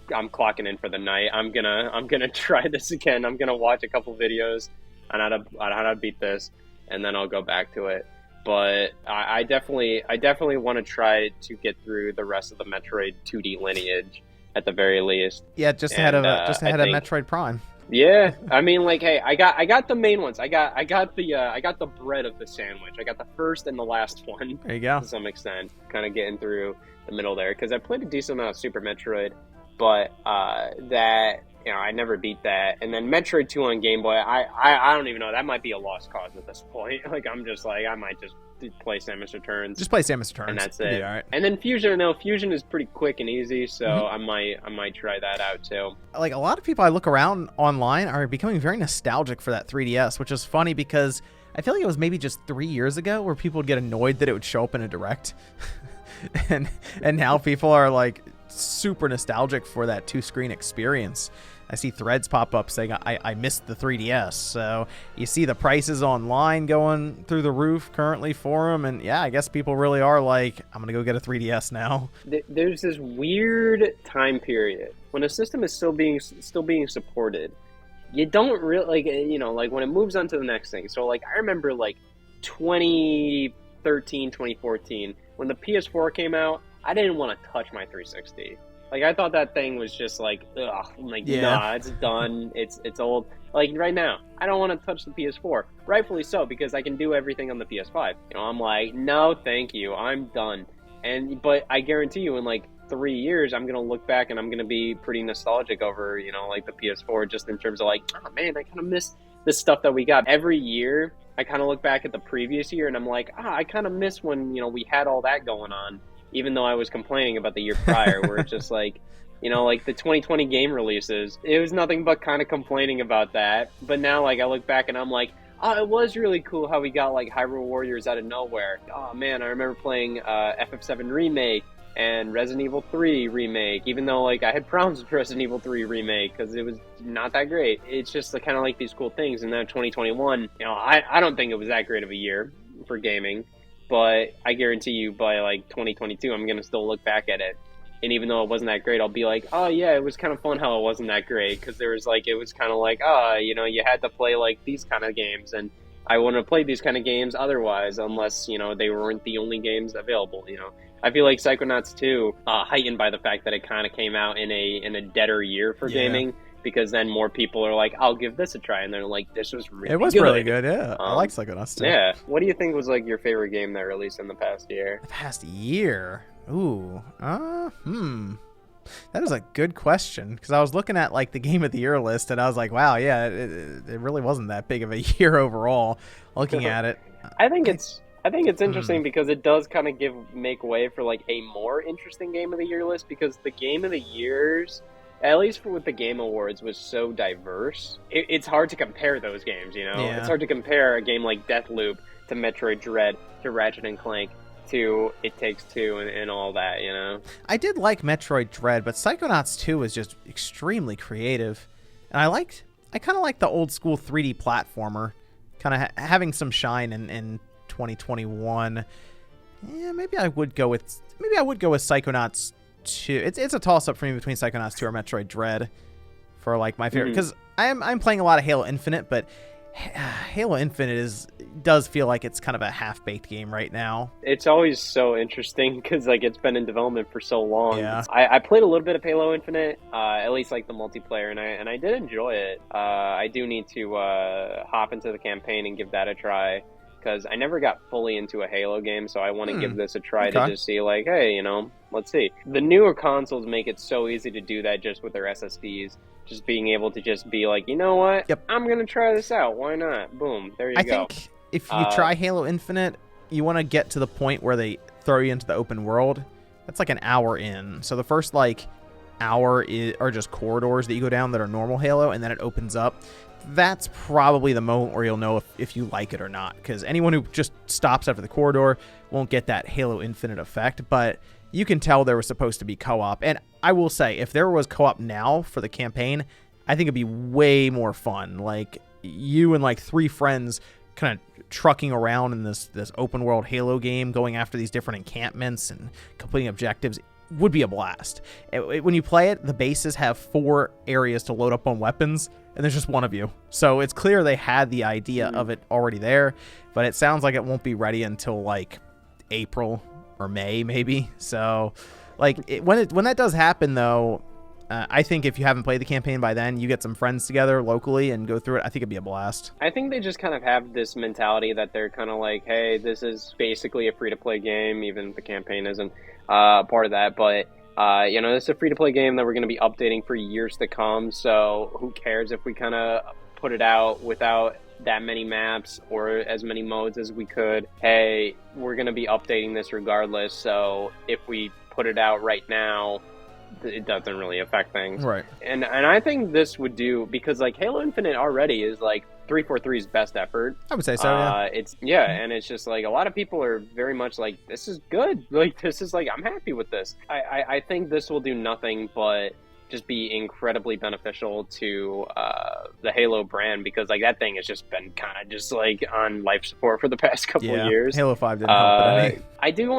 clocking in for the night. I'm gonna try this again. I'm gonna watch a couple videos on how to beat this, and then I'll go back to it. But I definitely want to try to get through the rest of the Metroid 2D lineage at the very least. Yeah, just ahead of Metroid Prime. Yeah, I mean, like, hey, I got the main ones. I got the bread of the sandwich. I got the first and the last one. There you go. To some extent, kind of getting through the middle there, because I played a decent amount of Super Metroid, but that, you know, I never beat that. And then Metroid 2 on Game Boy, I don't even know. That might be a lost cause at this point. Like, I'm just like, I might just play Samus Returns. Just play Samus Returns, and that's it. All right. And then Fusion. No, Fusion is pretty quick and easy, so I might try that out too. Like, a lot of people I look around online are becoming very nostalgic for that 3DS, which is funny because I feel like it was maybe just 3 years ago where people would get annoyed that it would show up in a Direct. and now people are like super nostalgic for that two-screen experience. I see threads pop up saying I missed the 3DS. So you see the prices online going through the roof currently for them, and yeah, I guess people really are like, I'm gonna go get a 3DS now. There's this weird time period when a system is still being supported. You don't really, like, you know, like when it moves on to the next thing. So like I remember like 20 2013, 2014, when the PS4 came out, I didn't want to touch my 360. Like, I thought that thing was just like, ugh, I'm like, nah, it's done. It's old. Like, right now, I don't want to touch the PS4. Rightfully so, because I can do everything on the PS5. I'm like, no, thank you. I'm done. But I guarantee you, in like 3 years, I'm going to look back and I'm going to be pretty nostalgic over, like the PS4, just in terms of like, oh man, I kind of miss this stuff that we got. Every year, I kind of look back at the previous year and I'm like, I kind of miss when, we had all that going on. Even though I was complaining about the year prior, where it's just like, like the 2020 game releases, it was nothing but kind of complaining about that. But now, like, I look back and I'm like, it was really cool how we got, like, Hyrule Warriors out of nowhere. Oh, man, I remember playing FF7 Remake and Resident Evil 3 Remake, even though, like, I had problems with Resident Evil 3 Remake because it was not that great. It's just kind of like these cool things. And now 2021, I don't think it was that great of a year for gaming. But I guarantee you by like 2022, I'm going to still look back at it. And even though it wasn't that great, I'll be like, oh yeah, it was kind of fun how it wasn't that great. Because it was kind of like, you had to play like these kind of games. And I wouldn't have played these kind of games otherwise, unless, they weren't the only games available, I feel like Psychonauts 2, heightened by the fact that it kind of came out in a deader year for gaming. Because then more people are like, I'll give this a try. And they're like, this was really good. It was really good, yeah. I like Psychonauts too. Yeah. What do you think was like your favorite game that released in the past year? The past year? Ooh. That is a good question. Because I was looking at like the Game of the Year list and I was like, wow, yeah, it really wasn't that big of a year overall looking at it. I think it's interesting because it does kind of make way for like a more interesting Game of the Year list, because the Game of the Years, at least with the Game Awards, was so diverse. It's hard to compare those games, Yeah. It's hard to compare a game like Deathloop to Metroid Dread to Ratchet and Clank to It Takes Two and all that, I did like Metroid Dread, but Psychonauts 2 was just extremely creative. And I kind of like the old school 3D platformer, kind of having some shine in 2021. Yeah, maybe I would go with Psychonauts 2. It's a toss up for me between Psychonauts 2 or Metroid Dread for like my favorite, because I'm playing a lot of Halo Infinite, but Halo Infinite does feel like it's kind of a half-baked game right now. It's always so interesting because like it's been in development for so long. Yeah. I played a little bit of Halo Infinite, at least like the multiplayer, and I did enjoy it. I do need to hop into the campaign and give that a try, because I never got fully into a Halo game, so I want to give this a try to just see like, hey, let's see. The newer consoles make it so easy to do that just with their SSDs. Just being able to just be like, you know what? Yep. I'm going to try this out. Why not? Boom. There you go. I think if you try Halo Infinite, you want to get to the point where they throw you into the open world. That's like an hour in. So the first like hour are just corridors that you go down that are normal Halo, and then it opens up. That's probably the moment where you'll know if you like it or not, because anyone who just stops after the corridor won't get that Halo Infinite effect. But you can tell there was supposed to be co-op, and I will say, if there was co-op now for the campaign, I think it'd be way more fun. Like you and like 3 friends kind of trucking around in this open world Halo game, going after these different encampments and completing objectives would be a blast. When you play it, the bases have 4 areas to load up on weapons, and there's just one of you. So it's clear they had the idea of it already there, but it sounds like it won't be ready until like April or May maybe. So like when that does happen though, I think if you haven't played the campaign by then, you get some friends together locally and go through it. I think it'd be a blast. I think they just kind of have this mentality that they're kind of like, hey, this is basically a free-to-play game, even if the campaign isn't part of that. But, this is a free-to-play game that we're going to be updating for years to come. So who cares if we kind of put it out without that many maps or as many modes as we could? Hey, we're going to be updating this regardless. So if we put it out right now, it doesn't really affect things. Right. And I think this would do, because like Halo Infinite already is like 343's best effort. I would say so, yeah. And it's just like a lot of people are very much like, this is good. Like, this is like, I'm happy with this. I think this will do nothing but just be incredibly beneficial to the Halo brand, because like that thing has just been kind of just like on life support for the past couple of years. Halo 5 didn't help it any. I do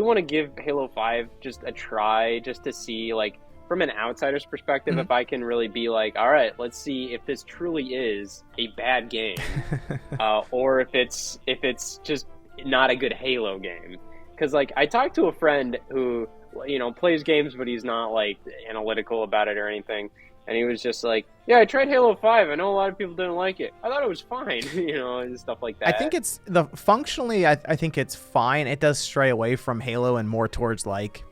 want to give Halo 5 just a try, just to see like from an outsider's perspective if I can really be like, all right, let's see if this truly is a bad game, or if it's just not a good Halo game. Because, like, I talked to a friend who, you know, plays games, but he's not, like, analytical about it or anything. And he was just like, yeah, I tried Halo 5. I know a lot of people didn't like it. I thought it was fine, you know, and stuff like that. I think it's functionally, I think it's fine. It does stray away from Halo and more towards like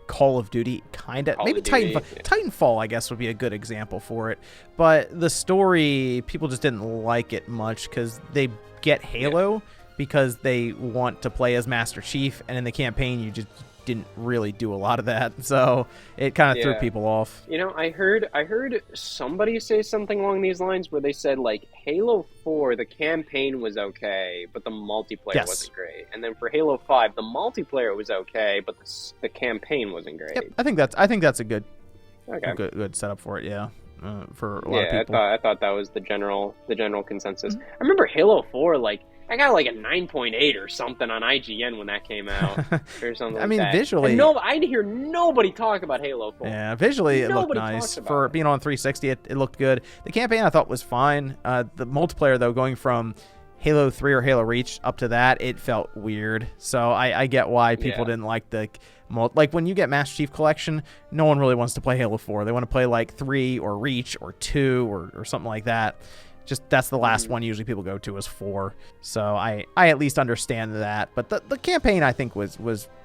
Call of Duty, kind of. Maybe Titanfall, I guess, would be a good example for it. But the story, people just didn't like it much because they get Halo because they want to play as Master Chief, and in the campaign, you just didn't really do a lot of that, so it kind of threw people off. You know, I heard somebody say something along these lines where they said, like, Halo 4, the campaign was okay, but the multiplayer wasn't great. And then for Halo 5, the multiplayer was okay, but the campain wasn't great. Yep, I think that's a good setup for it. Yeah, for a lot of people. I thought that was the general consensus. Mm-hmm. I remember Halo 4, like, I got like a 9.8 or something on IGN when that came out, or something. I mean, visually, I hear nobody talk about Halo 4. Yeah, visually it looked nice for being on 360. It looked good. The campaign I thought was fine. The multiplayer though, going from Halo 3 or Halo Reach up to that, it felt weird. So I get why people didn't like the like when you get Master Chief Collection, no one really wants to play Halo 4. They want to play like 3 or Reach or 2 or something like that. Just that's the last one usually people go to is 4. So I at least understand that. But the campaign I think was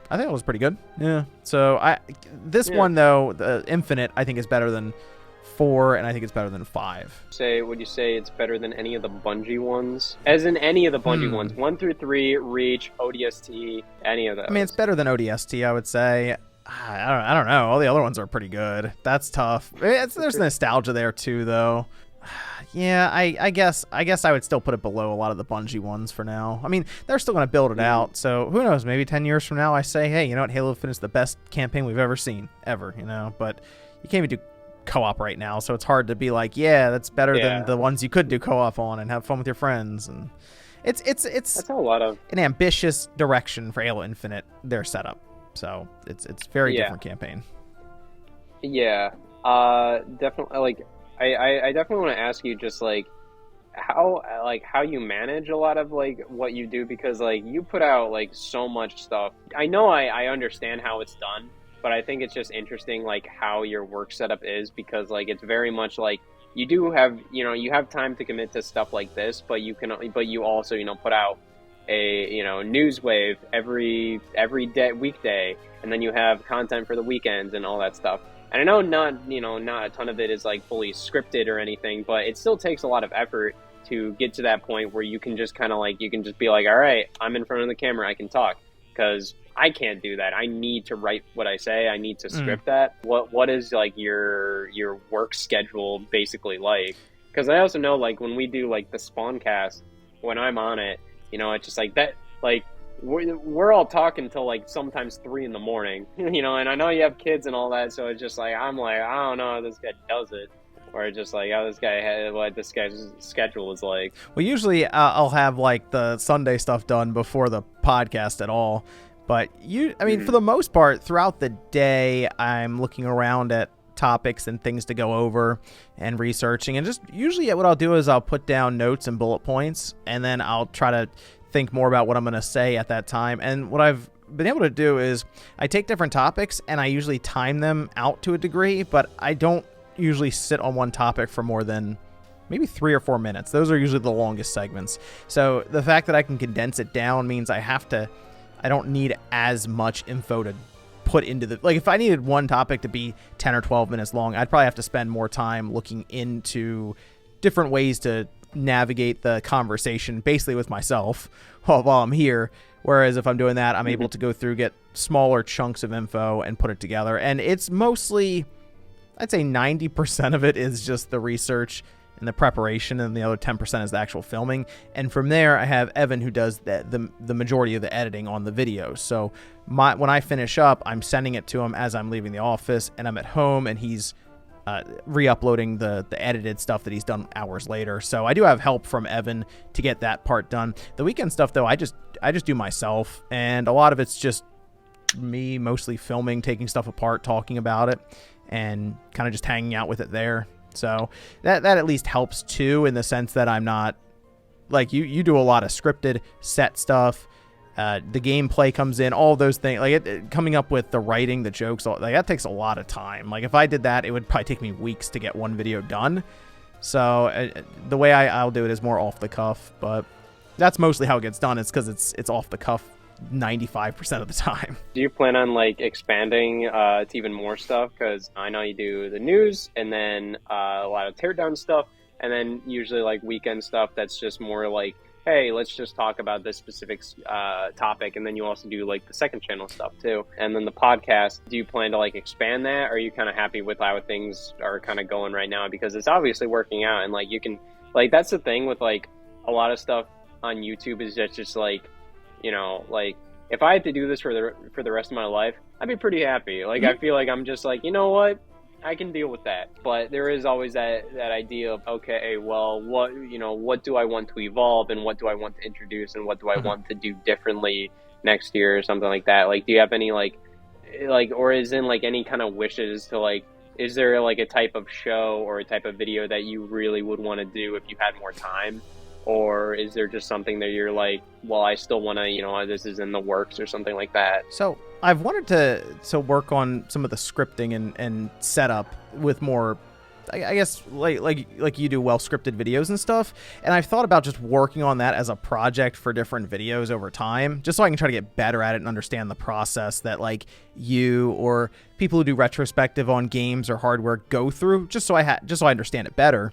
pretty good. Yeah. So this one though, the Infinite, I think is better than 4, and I think it's better than 5. Would you say it's better than any of the Bungie ones? As in any of the Bungie ones, 1 through 3, Reach, ODST, any of those? I mean, it's better than ODST, I would say. I don't know. All the other ones are pretty good. That's tough. There's nostalgia there too, though. Yeah, I guess I would still put it below a lot of the Bungie ones for now. I mean, they're still going to build it out, so who knows? Maybe 10 years from now I say, hey, you know what? Halo Infinite is the best campaign we've ever seen, ever, you know? But you can't even do co-op right now, so it's hard to be like, yeah, that's better than the ones you could do co-op on and have fun with your friends. And it's that's a lot of an ambitious direction for Halo Infinite, their setup. So it's very different campaign. Yeah, definitely. Like, I definitely want to ask you just like how you manage a lot of like what you do, because like you put out like so much stuff. I know I understand how it's done, but I think it's just interesting like how your work setup is, because like it's very much like you do have, you know, you have time to commit to stuff like this, but you also, you know, put out a, you know, NewsWave every weekday, and then you have content for the weekends and all that stuff. And I know not a ton of it is like fully scripted or anything, but it still takes a lot of effort to get to that point where you can just kind of like, you can just be like, all right, I'm in front of the camera, I can talk, because I can't do that. I need to write what I say. I need to script that. What is like your work schedule basically like? Because I also know like when we do like the Spawncast, when I'm on it, you know, it's just like that, like we're all talking till like sometimes 3 a.m, you know, and I know you have kids and all that, so it's just like I'm like, I don't know how this guy does it, or just like how this guy's schedule is like. Well, usually I'll have like the Sunday stuff done before the podcast at all, but for the most part throughout the day I'm looking around at topics and things to go over and researching, and just usually what I'll do is I'll put down notes and bullet points, and then I'll try to think more about what I'm going to say at that time. And what I've been able to do is I take different topics and I usually time them out to a degree, but I don't usually sit on one topic for more than maybe 3 or 4 minutes. Those are usually the longest segments. So the fact that I can condense it down means I don't need as much info to put into the, like if I needed one topic to be 10 or 12 minutes long, I'd probably have to spend more time looking into different ways to navigate the conversation basically with myself while I'm here. Whereas if I'm doing that, I'm able to go through, get smaller chunks of info and put it together. And it's mostly, I'd say 90% of it is just the research and the preparation, and the other 10% is the actual filming. And from there, I have Evan who does the majority of the editing on the videos. So when I finish up, I'm sending it to him as I'm leaving the office, and I'm at home, and he's re-uploading the edited stuff that he's done hours later. So I do have help from Evan to get that part done. The weekend stuff though, I just do myself, and a lot of it's just me mostly filming, taking stuff apart, talking about it, and kind of just hanging out with it there. So that at least helps too, in the sense that I'm not like you do a lot of scripted set stuff. The gameplay comes in, all those things. Like coming up with the writing, the jokes, like that takes a lot of time. Like if I did that, it would probably take me weeks to get one video done. So the way I'll do it is more off the cuff, but that's mostly how it gets done. It's because it's off the cuff 95% of the time. Do you plan on like expanding to even more stuff? Because I know you do the news and then a lot of teardown stuff, and then usually like weekend stuff that's just more like, hey, let's just talk about this specific topic. And then you also do like the second channel stuff too. And then the podcast, do you plan to like expand that? Or are you kind of happy with how things are kind of going right now? Because it's obviously working out, and like you can, like that's the thing with like a lot of stuff on YouTube is just like, you know, like if I had to do this for the rest of my life, I'd be pretty happy. Like I feel like I'm just like, you know what, I can deal with that. But there is always that idea of, okay, well, what do I want to evolve, and what do I want to introduce, and what do I want to do differently next year or something like that? Like, do you have any like, or is in like any kind of wishes to like, is there like a type of show or a type of video that you really would want to do if you had more time? Or is there just something that you're like, well, I still want to, you know, this is in the works or something like that? So I've wanted to work on some of the scripting and setup with more, I guess, like you do well-scripted videos and stuff. And I've thought about just working on that as a project for different videos over time, just so I can try to get better at it and understand the process that like you or people who do retrospective on games or hardware go through, just so I understand it better.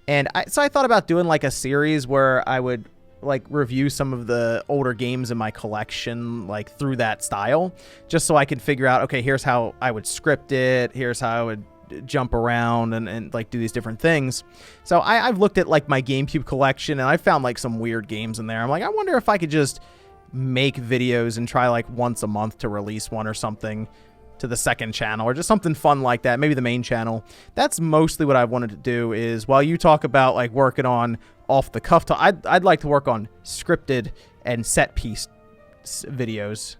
And so I thought about doing like a series where I would like review some of the older games in my collection, like through that style, just so I could figure out, okay, here's how I would script it. Here's how I would jump around and like do these different things. So I've looked at like my GameCube collection, and I found like some weird games in there. I'm like, I wonder if I could just make videos and try like once a month to release one or something to the second channel, or just something fun like that, maybe the main channel. That's mostly what I wanted to do. Is while you talk about like working on off the cuff, I'd like to work on scripted and set piece videos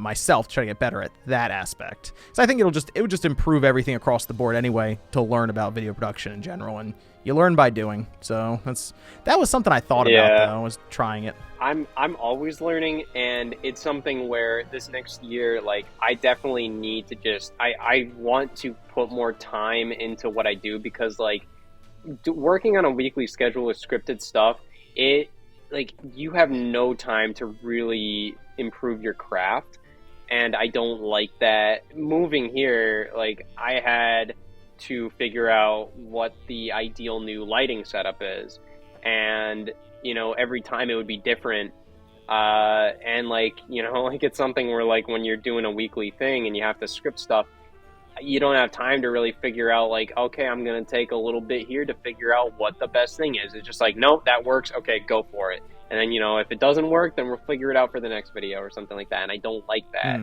myself, to try to get better at that aspect. So I think it would just improve everything across the board anyway, to learn about video production in general, and you learn by doing. So that was something I thought about though, was trying it. I'm always learning, and it's something where this next year, like I definitely need to just I want to put more time into what I do, because like working on a weekly schedule with scripted stuff, it like you have no time to really improve your craft, and I don't like that. Moving here, like I had to figure out what the ideal new lighting setup is, and you know, every time it would be different. And like, you know, like it's something where like when you're doing a weekly thing and you have to script stuff, you don't have time to really figure out like, okay, I'm going to take a little bit here to figure out what the best thing is. It's just like, nope, that works. Okay, go for it. And then, you know, if it doesn't work, then we'll figure it out for the next video or something like that. And I don't like that.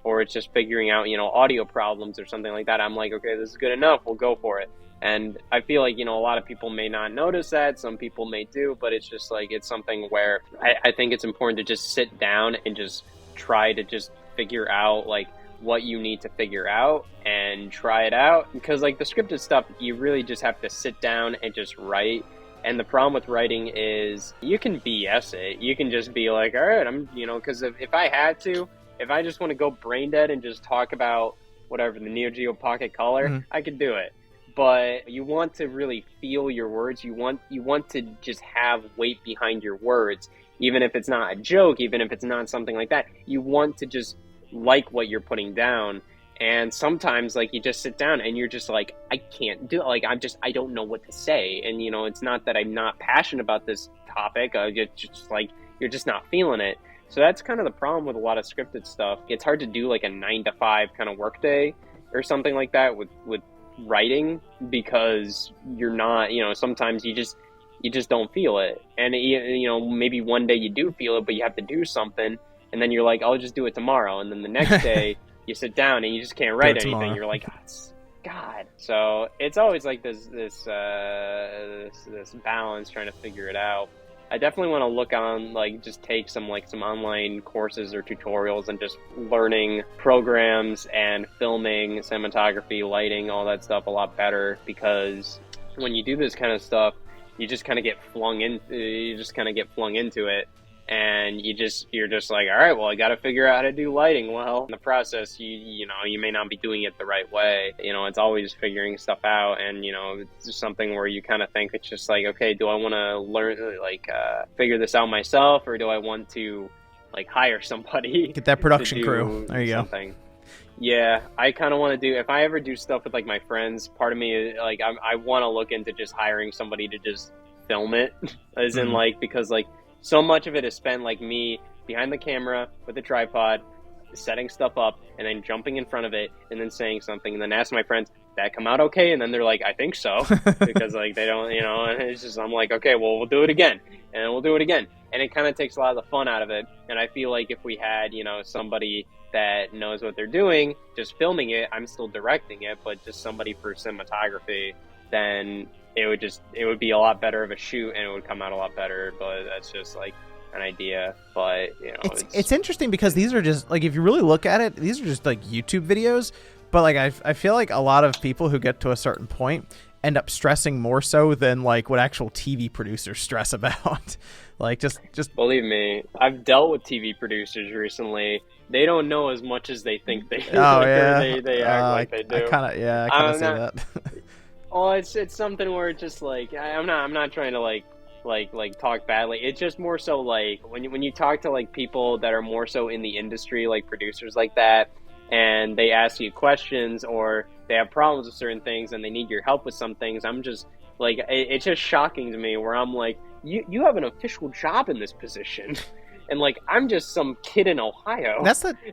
Or it's just figuring out, you know, audio problems or something like that. I'm like, okay, this is good enough. We'll go for it. And I feel like, you know, a lot of people may not notice that. Some people may do, but it's just like, it's something where I think it's important to just sit down and just try to just figure out like what you need to figure out and try it out. Because like the scripted stuff, you really just have to sit down and just write. And the problem with writing is you can BS it. You can just be like, all right, I'm, you know, because if I just want to go brain dead and just talk about whatever, the Neo Geo Pocket Color, I could do it. But you want to really feel your words. You want to just have weight behind your words, even if it's not a joke, even if it's not something like that. You want to just like what you're putting down. And sometimes like you just sit down and you're just like, I can't do it. Like I don't know what to say. And you know, it's not that I'm not passionate about this topic. It's just like you're just not feeling it. So that's kind of the problem with a lot of scripted stuff. It's hard to do like a 9-to-5 kind of work day or something like that with writing, because you're not, you know, sometimes you just don't feel it. And you know, maybe one day you do feel it, but you have to do something, and then you're like, I'll just do it tomorrow. And then the next day you sit down and you just can't write anything. You're like, God. So it's always like this balance, trying to figure it out. I definitely want to look on, like, just take some online courses or tutorials and just learning programs and filming, cinematography, lighting, all that stuff a lot better, because when you do this kind of stuff, you just kind of get flung into it. and you're just like, all right, well, I got to figure out how to do lighting. Well, in the process, you know, you may not be doing it the right way. You know, it's always figuring stuff out, and you know, it's just something where you kind of think it's just like, okay, do I want to learn, like, figure this out myself, or do I want to like hire somebody? Get that production crew. There you something. Yeah, I kind of want to do, if I ever do stuff with like my friends, part of me is like, I want to look into just hiring somebody to just film it, as in like, because like so much of it is spent like me behind the camera with a tripod, setting stuff up, and then jumping in front of it, and then saying something, and then asking my friends, did that come out okay? And then they're like, I think so, because like they don't, you know, and it's just, I'm like, okay, well, we'll do it again, and we'll do it again, and it kind of takes a lot of the fun out of it. And I feel like if we had, you know, somebody that knows what they're doing, just filming it, I'm still directing it, but just somebody for cinematography, then it would be a lot better of a shoot, and it would come out a lot better. But that's just like an idea. But you know, it's interesting because these are just like, if you really look at it, these are just like YouTube videos. But like I feel like a lot of people who get to a certain point end up stressing more so than like what actual TV producers stress about. Like just believe me, I've dealt with TV producers recently. They don't know as much as they think they do. Oh, like, yeah. They act like they do. I kind of say that. Oh, it's something where it's just like, I'm not trying to like talk badly. It's just more so like when you talk to like people that are more so in the industry, like producers like that, and they ask you questions or they have problems with certain things and they need your help with some things, I'm just like, it's just shocking to me where I'm like, you have an official job in this position, and like I'm just some kid in Ohio.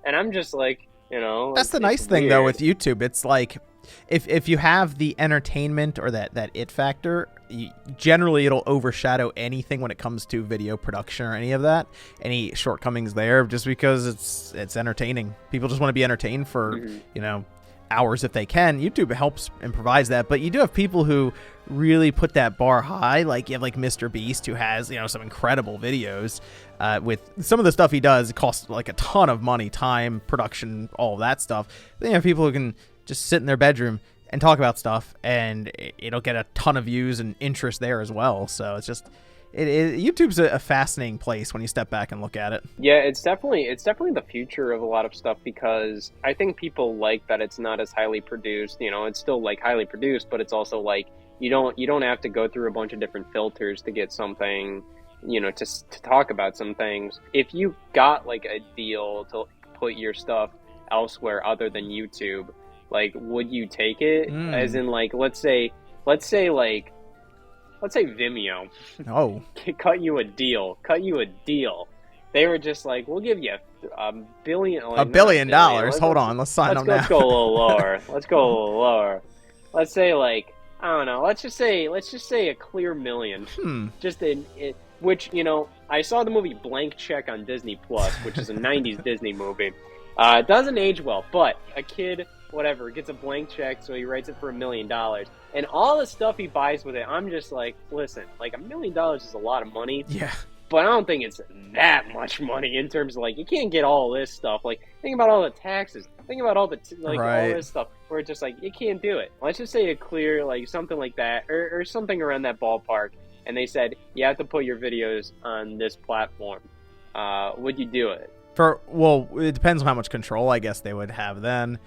And I'm just like, you know, that's the nice thing though with YouTube. It's like, if you have the entertainment or that it factor, generally it'll overshadow anything when it comes to video production or any of that, any shortcomings there, just because it's entertaining. People just want to be entertained for you know, hours if they can. YouTube helps and provides that, but you do have people who really put that bar high. Like you have like Mr. Beast, who has, you know, some incredible videos. With some of the stuff he does, it costs like a ton of money, time, production, all of that stuff. Then you have people who can just sit in their bedroom and talk about stuff, and it'll get a ton of views and interest there as well. So it's just, YouTube's a fascinating place when you step back and look at it. Yeah, it's definitely the future of a lot of stuff, because I think people like that it's not as highly produced. You know, it's still like highly produced, but it's also like you don't have to go through a bunch of different filters to get something, you know, to talk about some things. If you got like a deal to put your stuff elsewhere other than YouTube, like, would you take it? As in, like, let's say Vimeo cut you a deal. They were just like, we'll give you $1 billion. Like, $1 billion. Hold on, let's sign them now. Let's go a little lower. Let's say, like, I don't know. Let's just say a clear $1 million. Just which, you know, I saw the movie Blank Check on Disney Plus, which is a '90s Disney movie. It doesn't age well, but a kid, whatever, gets a blank check, so he writes it for $1 million, and all the stuff he buys with it, I'm just like, listen, like $1 million is a lot of money. Yeah. But I don't think it's that much money in terms of like, you can't get all this stuff. Like, think about all the taxes. Think about all the all this stuff where it's just like, you can't do it. Let's just say a clear, like something like that, or something around that ballpark. And they said, you have to put your videos on this platform. Would you do it? Well, it depends on how much control I guess they would have then.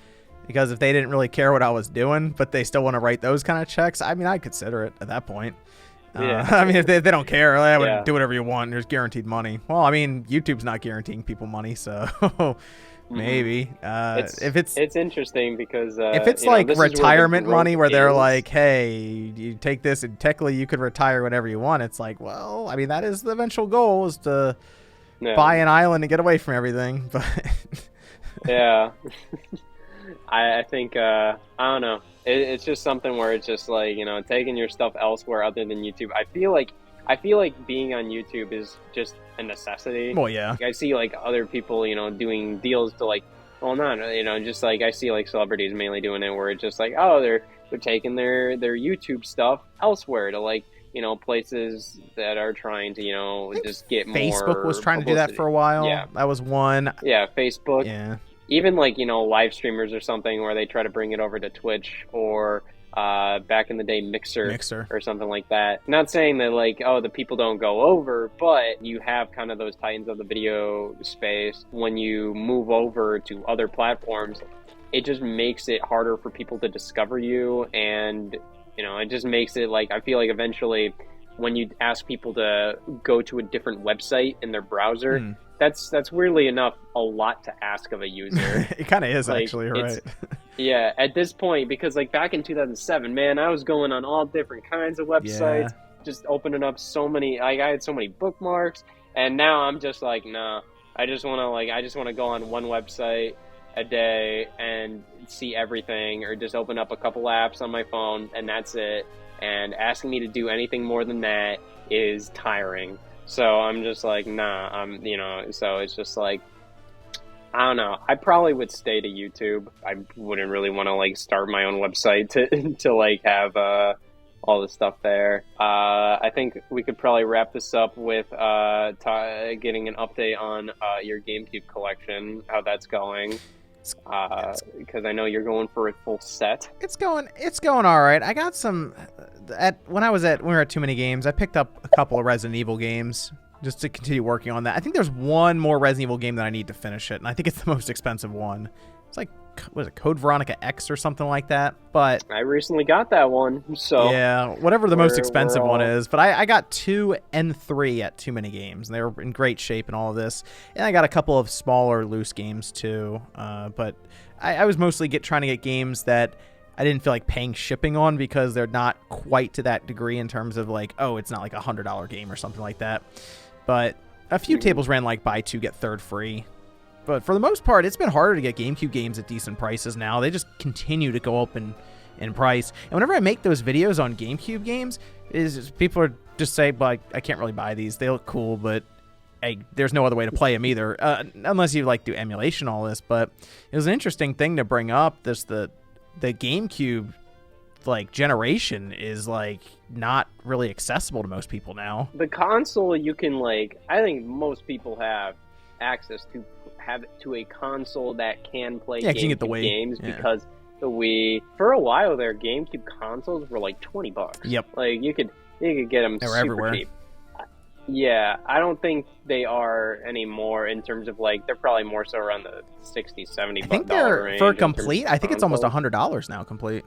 Because if they didn't really care what I was doing, but they still want to write those kind of checks, I mean, I'd consider it at that point. Yeah. I mean, if they don't care, they would do whatever you want. There's guaranteed money. Well, I mean, YouTube's not guaranteeing people money, so maybe. It's interesting because if it's like retirement money where they're like, hey, you take this and technically you could retire whenever you want. It's like, well, I mean, that is the eventual goal, is to buy an island and get away from everything. But yeah. I think, I don't know. It's just something where it's just like, you know, taking your stuff elsewhere other than YouTube. I feel like being on YouTube is just a necessity. Well, yeah. Like, I see like other people, you know, doing deals to like, well, not, you know, just like I see like celebrities mainly doing it where it's just like, oh, they're taking their YouTube stuff elsewhere to like, you know, places that are trying to, you know, just get more. Facebook was trying to do that for a while. Yeah. That was one. Yeah, Facebook. Yeah. Even like, you know, live streamers or something where they try to bring it over to Twitch or back in the day Mixer. or something like that. Not saying that like, oh, the people don't go over, but you have kind of those titans of the video space. When you move over to other platforms, it just makes it harder for people to discover you, and it just makes it like, I feel like eventually when you ask people to go to a different website in their browser, that's weirdly enough a lot to ask of a user. It kind of is, like, actually, right? Yeah, at this point, because like back in 2007, man, I was going on all different kinds of websites, just opening up so many, like I had so many bookmarks, and now I'm just like, nah, I just want to go on one website a day and see everything, or just open up a couple apps on my phone, and that's it. And asking me to do anything more than that is tiring. So I'm just like, nah, so it's just like, I don't know. I probably would stay to YouTube. I wouldn't really want to like start my own website to like have all the stuff there. I think we could probably wrap this up with getting an update on your GameCube collection, how that's going. Because I know you're going for a full set. It's going all right. I got some when we were at Too Many Games, I picked up a couple of Resident Evil games just to continue working on that. I think there's one more Resident Evil game that I need to finish it, and I think it's the most expensive one. It's like, what is it, Code Veronica X or something like that? But I recently got that one, so yeah, whatever the most expensive one is. But I got 2 and 3 at Too Many Games, and they were in great shape and all of this. And I got a couple of smaller loose games too. But I was mostly trying to get games that I didn't feel like paying shipping on, because they're not quite to that degree in terms of like, oh, it's not like $100 game or something like that. But a few tables ran like buy 2 get 3rd free. But for the most part, it's been harder to get GameCube games at decent prices now. They just continue to go up in price. And whenever I make those videos on GameCube games, people are just say, like, I can't really buy these. They look cool, but there's no other way to play them either, unless you like do emulation, all this. But it was an interesting thing to bring up. The GameCube like generation is like not really accessible to most people now. The console, you can like, I think most people have access to a console that can play GameCube games, because the Wii, for a while their GameCube consoles were like $20. Yep. Like you could get them super everywhere. cheap. Yeah, I don't think they are anymore in terms of like, they're probably more so around the $60, $70 I think range. For complete, I think it's almost $100 now complete.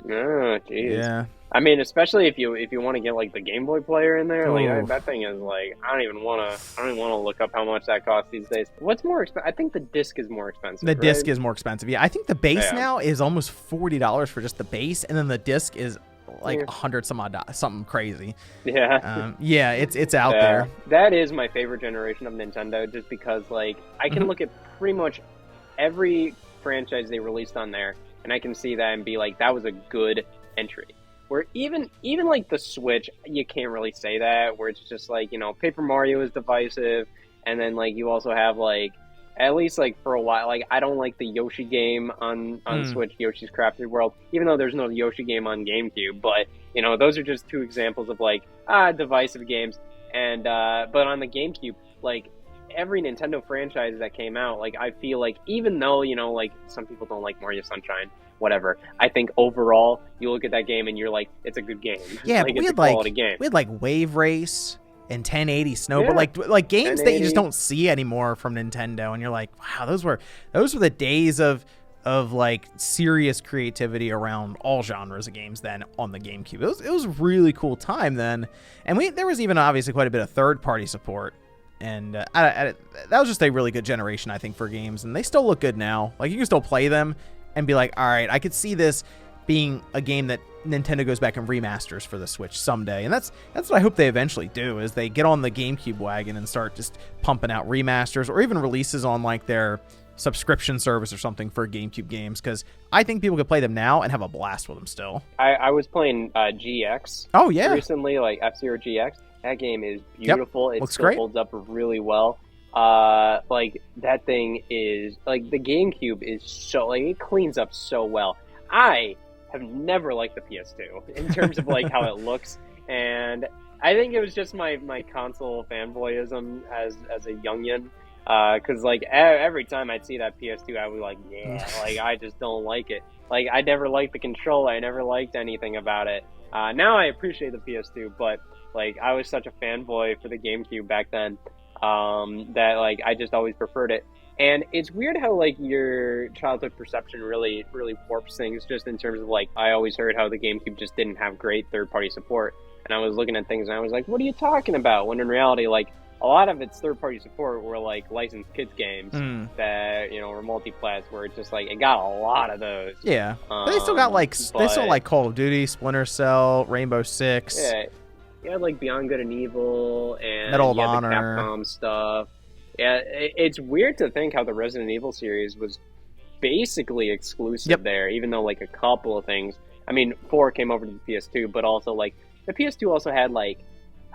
Oh, jeez. Yeah. I mean, especially if you want to get like the Game Boy player in there, like that thing is like, I don't even want to look up how much that costs these days. What's more expensive? I think the disc is more expensive. The disc is more expensive. Yeah, I think the base now is almost $40 for just the base, and then the disc is like $100 some odd, something crazy. Yeah. Yeah, it's out there. That is my favorite generation of Nintendo, just because like I can look at pretty much every franchise they released on there, and I can see that and be like, that was a good entry. Where even like the Switch, you can't really say that, where it's just like, Paper Mario is divisive, and then like you also have like, at least like for a while, like I don't like the Yoshi game on Switch, Yoshi's Crafted World, even though there's no Yoshi game on GameCube, but those are just 2 examples of like divisive games. And but on the GameCube, like every Nintendo franchise that came out, like I feel like, even though like some people don't like Mario Sunshine, whatever, I think overall you look at that game and you're like, it's a good game. Yeah, like, but it's a quality game. We had like Wave Race and 1080 Snowboard, like games 1080. That you just don't see anymore from Nintendo, and you're like, wow, those were the days of like serious creativity around all genres of games then on the GameCube. It was a really cool time then, and there was even obviously quite a bit of third-party support. And that was just a really good generation, I think, for games, and they still look good now. Like you can still play them and be like, all right, I could see this being a game that Nintendo goes back and remasters for the Switch someday. And that's what I hope they eventually do, is they get on the GameCube wagon and start just pumping out remasters or even releases on like their subscription service or something for GameCube games, because I think people could play them now and have a blast with them still. I was playing GX recently, like F-Zero GX. That game is beautiful. It still holds up really well. Like that thing is like, the GameCube is so like, it cleans up so well. I have never liked the PS2 in terms of like how it looks, and I think it was just my console fanboyism as a youngin, Because like every time I'd see that PS2, I was like, yeah, like I just don't like it. Like I never liked the controller. I never liked anything about it. Now I appreciate the PS2, but like I was such a fanboy for the GameCube back then that like I just always preferred it. And it's weird how like your childhood perception really warps things, just in terms of like I always heard how the GameCube just didn't have great third-party support, and I was looking at things and I was like, what are you talking about? When in reality, like a lot of its third-party support were like licensed kids games that were multi-plats, where it's just like it got a lot of those. Yeah, but they still got like Call of Duty, Splinter Cell, Rainbow Six. Yeah, you had like Beyond Good and Evil and Medal of you had Honor, the Capcom stuff. Yeah, it's weird to think how the Resident Evil series was basically exclusive there, even though like a couple of things. I mean, 4 came over to the PS2, but also like the PS2 also had like,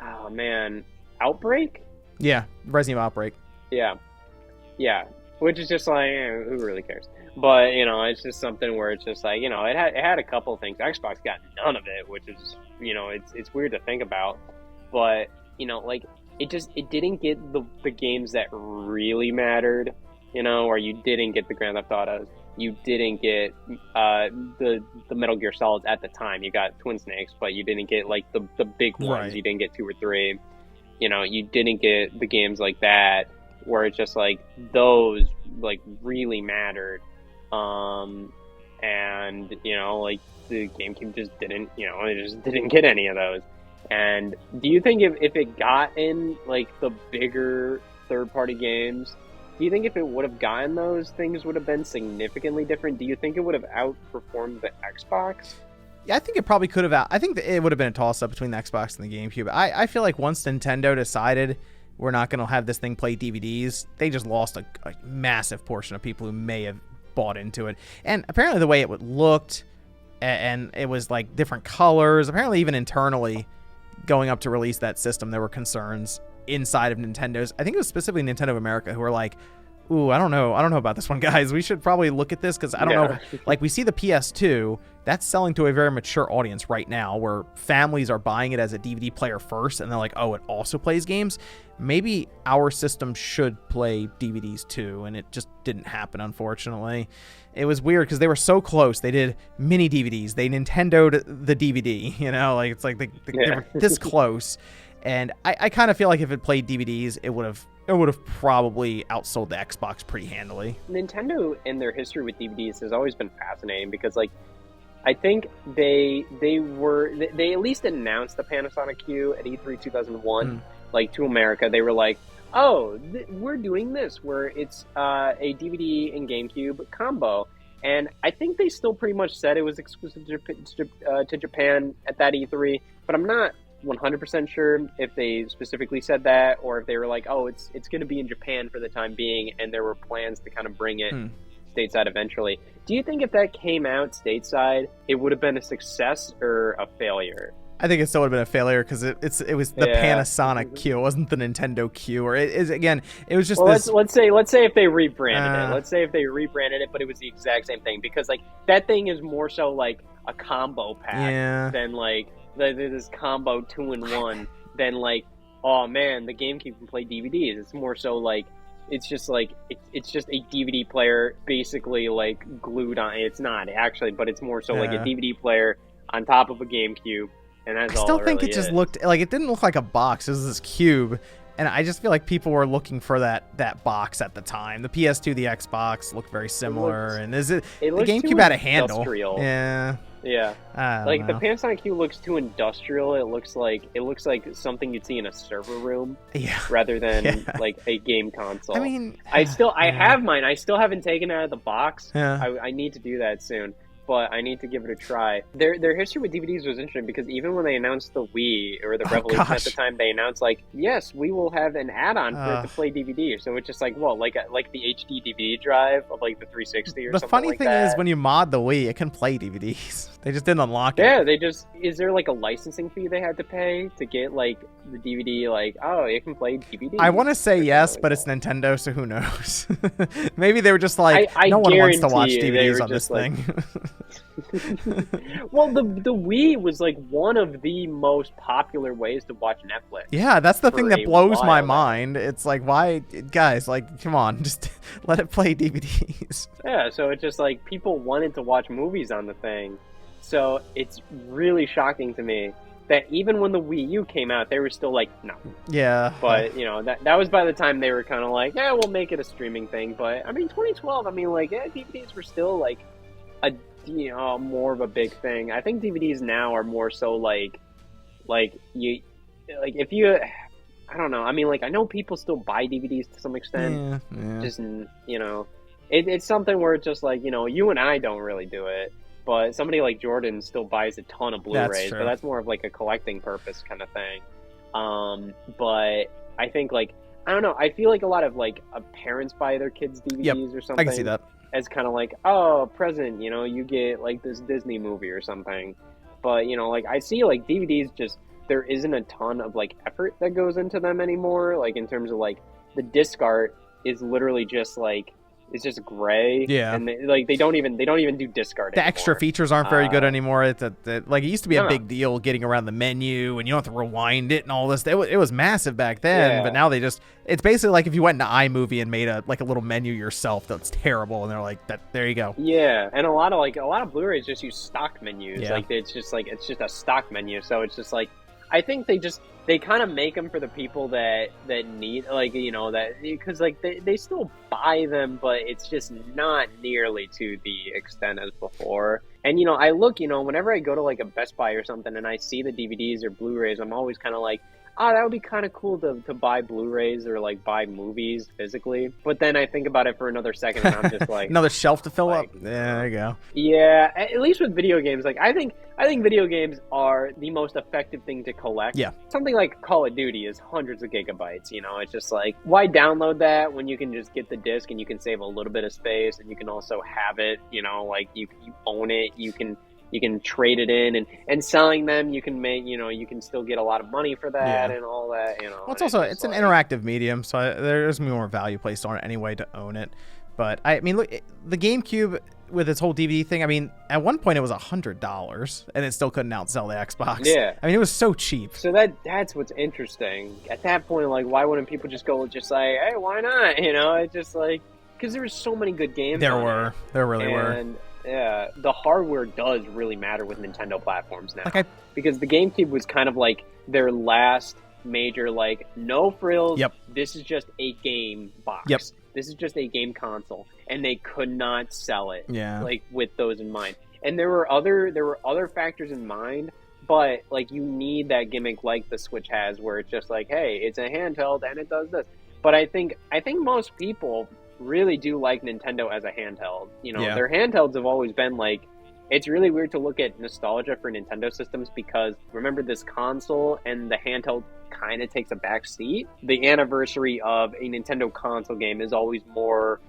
oh man, Outbreak. Yeah, Resident Evil Outbreak. Yeah, which is just like, who really cares? But it's just something where it's just like, it had a couple of things. Xbox got none of it, which is it's weird to think about. But like it didn't get the games that really mattered. Or you didn't get the Grand Theft Autos. You didn't get the Metal Gear Solids at the time. You got Twin Snakes, but you didn't get like the big ones. Right. You didn't get 2 or 3. You didn't get the games like that where it's just like those like really mattered. And like the GameCube just didn't, it just didn't get any of those. And do you think if it got in like the bigger third-party games, do you think if it would have gotten those, things would have been significantly different? Do you think it would have outperformed the Xbox? Yeah, I think it probably could have. I think that it would have been a toss-up between the Xbox and the GameCube. I feel like once Nintendo decided we're not going to have this thing play DVDs, they just lost a massive portion of people who may have bought into it. And apparently the way it looked, and it was like different colors, apparently even internally going up to release that system, there were concerns inside of Nintendo's. I think it was specifically Nintendo of America who were like, ooh, I don't know about this one, guys. We should probably look at this because I don't know. Like, we see the PS2, that's selling to a very mature audience right now where families are buying it as a DVD player first, and they're like, oh, it also plays games? Maybe our system should play DVDs too, and it just didn't happen, unfortunately. It was weird because they were so close. They did mini DVDs. They Nintendo'd the DVD, like it's like they were this close. And I kind of feel like if it played DVDs, it would have probably outsold the Xbox pretty handily. Nintendo and their history with DVDs has always been fascinating because, like, I think they at least announced the Panasonic Q at E3 2001, like to America. They were like, oh, we're doing this where it's a DVD and GameCube combo. And I think they still pretty much said it was exclusive to Japan at that E3, but I'm not 100% sure if they specifically said that or if they were like, oh, it's going to be in Japan for the time being, and there were plans to kind of bring it stateside eventually. Do you think if that came out stateside, it would have been a success or a failure? I think it still would have been a failure because it was the Panasonic Q. It wasn't the Nintendo Q. Or it was just this. Let's say if they rebranded it. Let's say if they rebranded it, but it was the exact same thing, because like that thing is more so like a combo pack than like this combo 2-in-1 than like, oh man, the GameCube can play DVDs. It's more so like it's just a DVD player basically like glued on. It's not actually, but it's more so like a DVD player on top of a GameCube. And that's I still think it just looked like it didn't look like a box. It was this cube, and I just feel like people were looking for that box at the time. The PS2, the Xbox looked very similar, and the GameCube had a handle. Yeah. Like the Panasonic Q looks too industrial. It looks like something you'd see in a server room, rather than like a game console. I mean, I have mine. I still haven't taken it out of the box. I need to do that soon. But I need to give it a try. Their history with DVDs was interesting because even when they announced the Wii or the Revolution at the time, they announced like, yes, we will have an add-on for it to play DVD. So it's just like, well, like the HD DVD drive of like the 360 or something like that. The funny thing is, when you mod the Wii, it can play DVDs. They just didn't unlock it. Yeah, is there like a licensing fee they had to pay to get like the DVD? Like, oh, it can play DVD. I want to say yes, but it's Nintendo, so who knows? Maybe they were just like, no one wants to watch DVDs on this thing. Well, the Wii was like one of the most popular ways to watch Netflix. Yeah, that's the thing for that a blows my while. mind. It's like, why, guys? Like, come on, just let it play DVDs. Yeah, so it's just like people wanted to watch movies on the thing. So it's really shocking to me that even when the Wii U came out, they were still like, no. Yeah, But, you know, that was by the time they were kind of like, yeah, we'll make it a streaming thing. But, I mean, 2012, I mean, like, yeah, DVDs were still, like, more of a big thing. I think DVDs now are more so, like, if you, I don't know. I mean, like, I know people still buy DVDs to some extent. yeah. Just, you know, it's something where it's just like, you know, you and I don't really do it. But somebody like Jordan still buys a ton of Blu-rays, true. but that's more of like a collecting purpose kind of thing. But I think like, I don't know, I feel like a lot of like parents buy their kids DVDs or something. I can see that. As kind of like, oh, present, you know, you get like this Disney movie or something. But, you know, like I see like DVDs just, there isn't a ton of like effort that goes into them anymore. Like in terms of like the disc art is literally just like, it's just gray. Yeah. And they don't even do disc art The anymore. extra features aren't very good anymore. It's like it used to be a No. big deal getting around the menu, and you don't have to rewind it and all this. It was massive back then, Yeah. but now it's basically like if you went into iMovie and made a little menu yourself that's terrible, and they're like, that there you go. Yeah, and a lot of Blu-rays just use stock menus. Yeah. Like it's just a stock menu. So it's just like, I think they kind of make them for the people that need, like, you know, that because like they still buy them, but it's just not nearly to the extent as before. And you know, I look, you know, whenever I go to like a Best Buy or something and I see the DVDs or Blu-rays, I'm always kind of like, oh, that would be kind of cool to buy Blu-rays or like buy movies physically. But then I think about it for another second and I'm just like, Another shelf to fill like, up. Yeah, there you go. yeah, at least with video games, like I think video games are the most effective thing to collect. Yeah. Something like Call of Duty is hundreds of gigabytes, you know, it's just like, why download that when you can just get the disc and you can save a little bit of space and you can also have it, you know, like you own it, you can trade it in, and selling them, you can make, you know, you can still get a lot of money for that and all that, you know. Well, it's an interactive medium, so there's more value placed on it anyway to own it. But I mean, look, the GameCube with its whole DVD thing. I mean, at one point it was $100, and it still couldn't outsell the Xbox. Yeah. I mean, it was so cheap. So that's what's interesting. At that point, like, why wouldn't people just go just like, hey, why not? You know, it's just like, because there were so many good games. There really were. And yeah, the hardware does really matter with Nintendo platforms now. Like because the GameCube was kind of like their last major, like, no frills. Yep. This is just a game box. Yep. This is just a game console, and they could not sell it. Yeah. Like with those in mind, and there were other factors in mind, but like you need that gimmick like the Switch has, where it's just like, hey, it's a handheld and it does this. But I think most people really do like Nintendo as a handheld. You know, their handhelds have always been like, it's really weird to look at nostalgia for Nintendo systems because remember, this console and the handheld kind of takes a back seat. The anniversary of a Nintendo console game is always more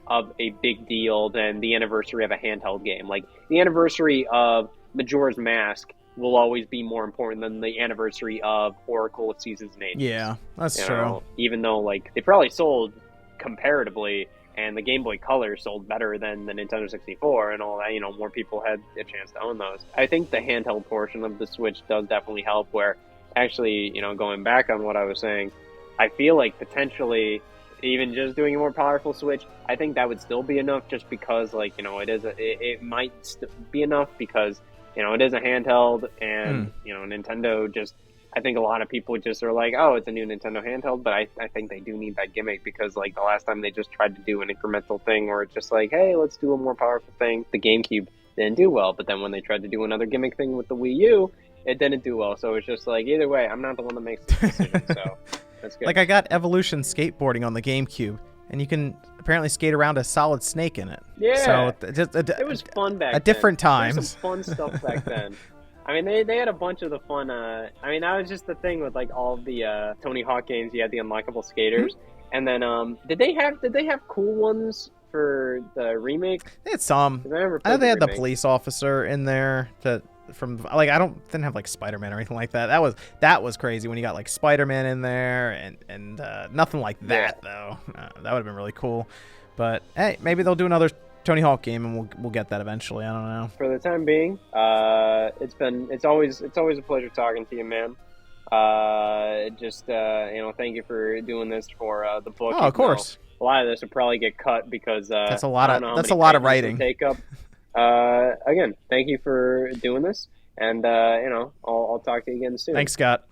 of a big deal than the anniversary of a handheld game. Like the anniversary of Majora's Mask will always be more important than the anniversary of Oracle of Seasons and Ages. Yeah, that's true. Know? Even though like they probably sold comparatively, and the Game Boy Color sold better than the Nintendo 64 and all that, you know, more people had a chance to own those. I think the handheld portion of the Switch does definitely help, where actually, you know, going back on what I was saying, I feel like potentially even just doing a more powerful Switch, I think that would still be enough, just because, like, you know, it might be enough because, you know, it is a handheld, and you know, Nintendo just, I think a lot of people just are like, oh, it's a new Nintendo handheld, but I think they do need that gimmick because, like, the last time they just tried to do an incremental thing where it's just like, hey, let's do a more powerful thing, the GameCube didn't do well, but then when they tried to do another gimmick thing with the Wii U, it didn't do well. So it's just like, either way, I'm not the one that makes the decision, so that's good. Like, I got Evolution skateboarding on the GameCube, and you can apparently skate around a Solid Snake in it. Yeah. So just it was fun back then. At different There was times. some fun stuff back then. I mean, they had a bunch of the fun. I mean, that was just the thing with like all of the Tony Hawk games. You had the unlockable skaters, and then did they have cool ones for the remake? They had some. I know they had the police officer in there from like, didn't have like Spider-Man or anything like that. That was crazy when you got like Spider-Man in there and nothing like that though. That would have been really cool. But hey, maybe they'll do another Tony Hawk game, and we'll get that eventually. I don't know. For the time being, it's always a pleasure talking to you, man. Thank you for doing this for the book. Oh, of course. A lot of this will probably get cut because that's a lot of writing. Take up. Again, thank you for doing this, and I'll talk to you again soon. Thanks, Scott.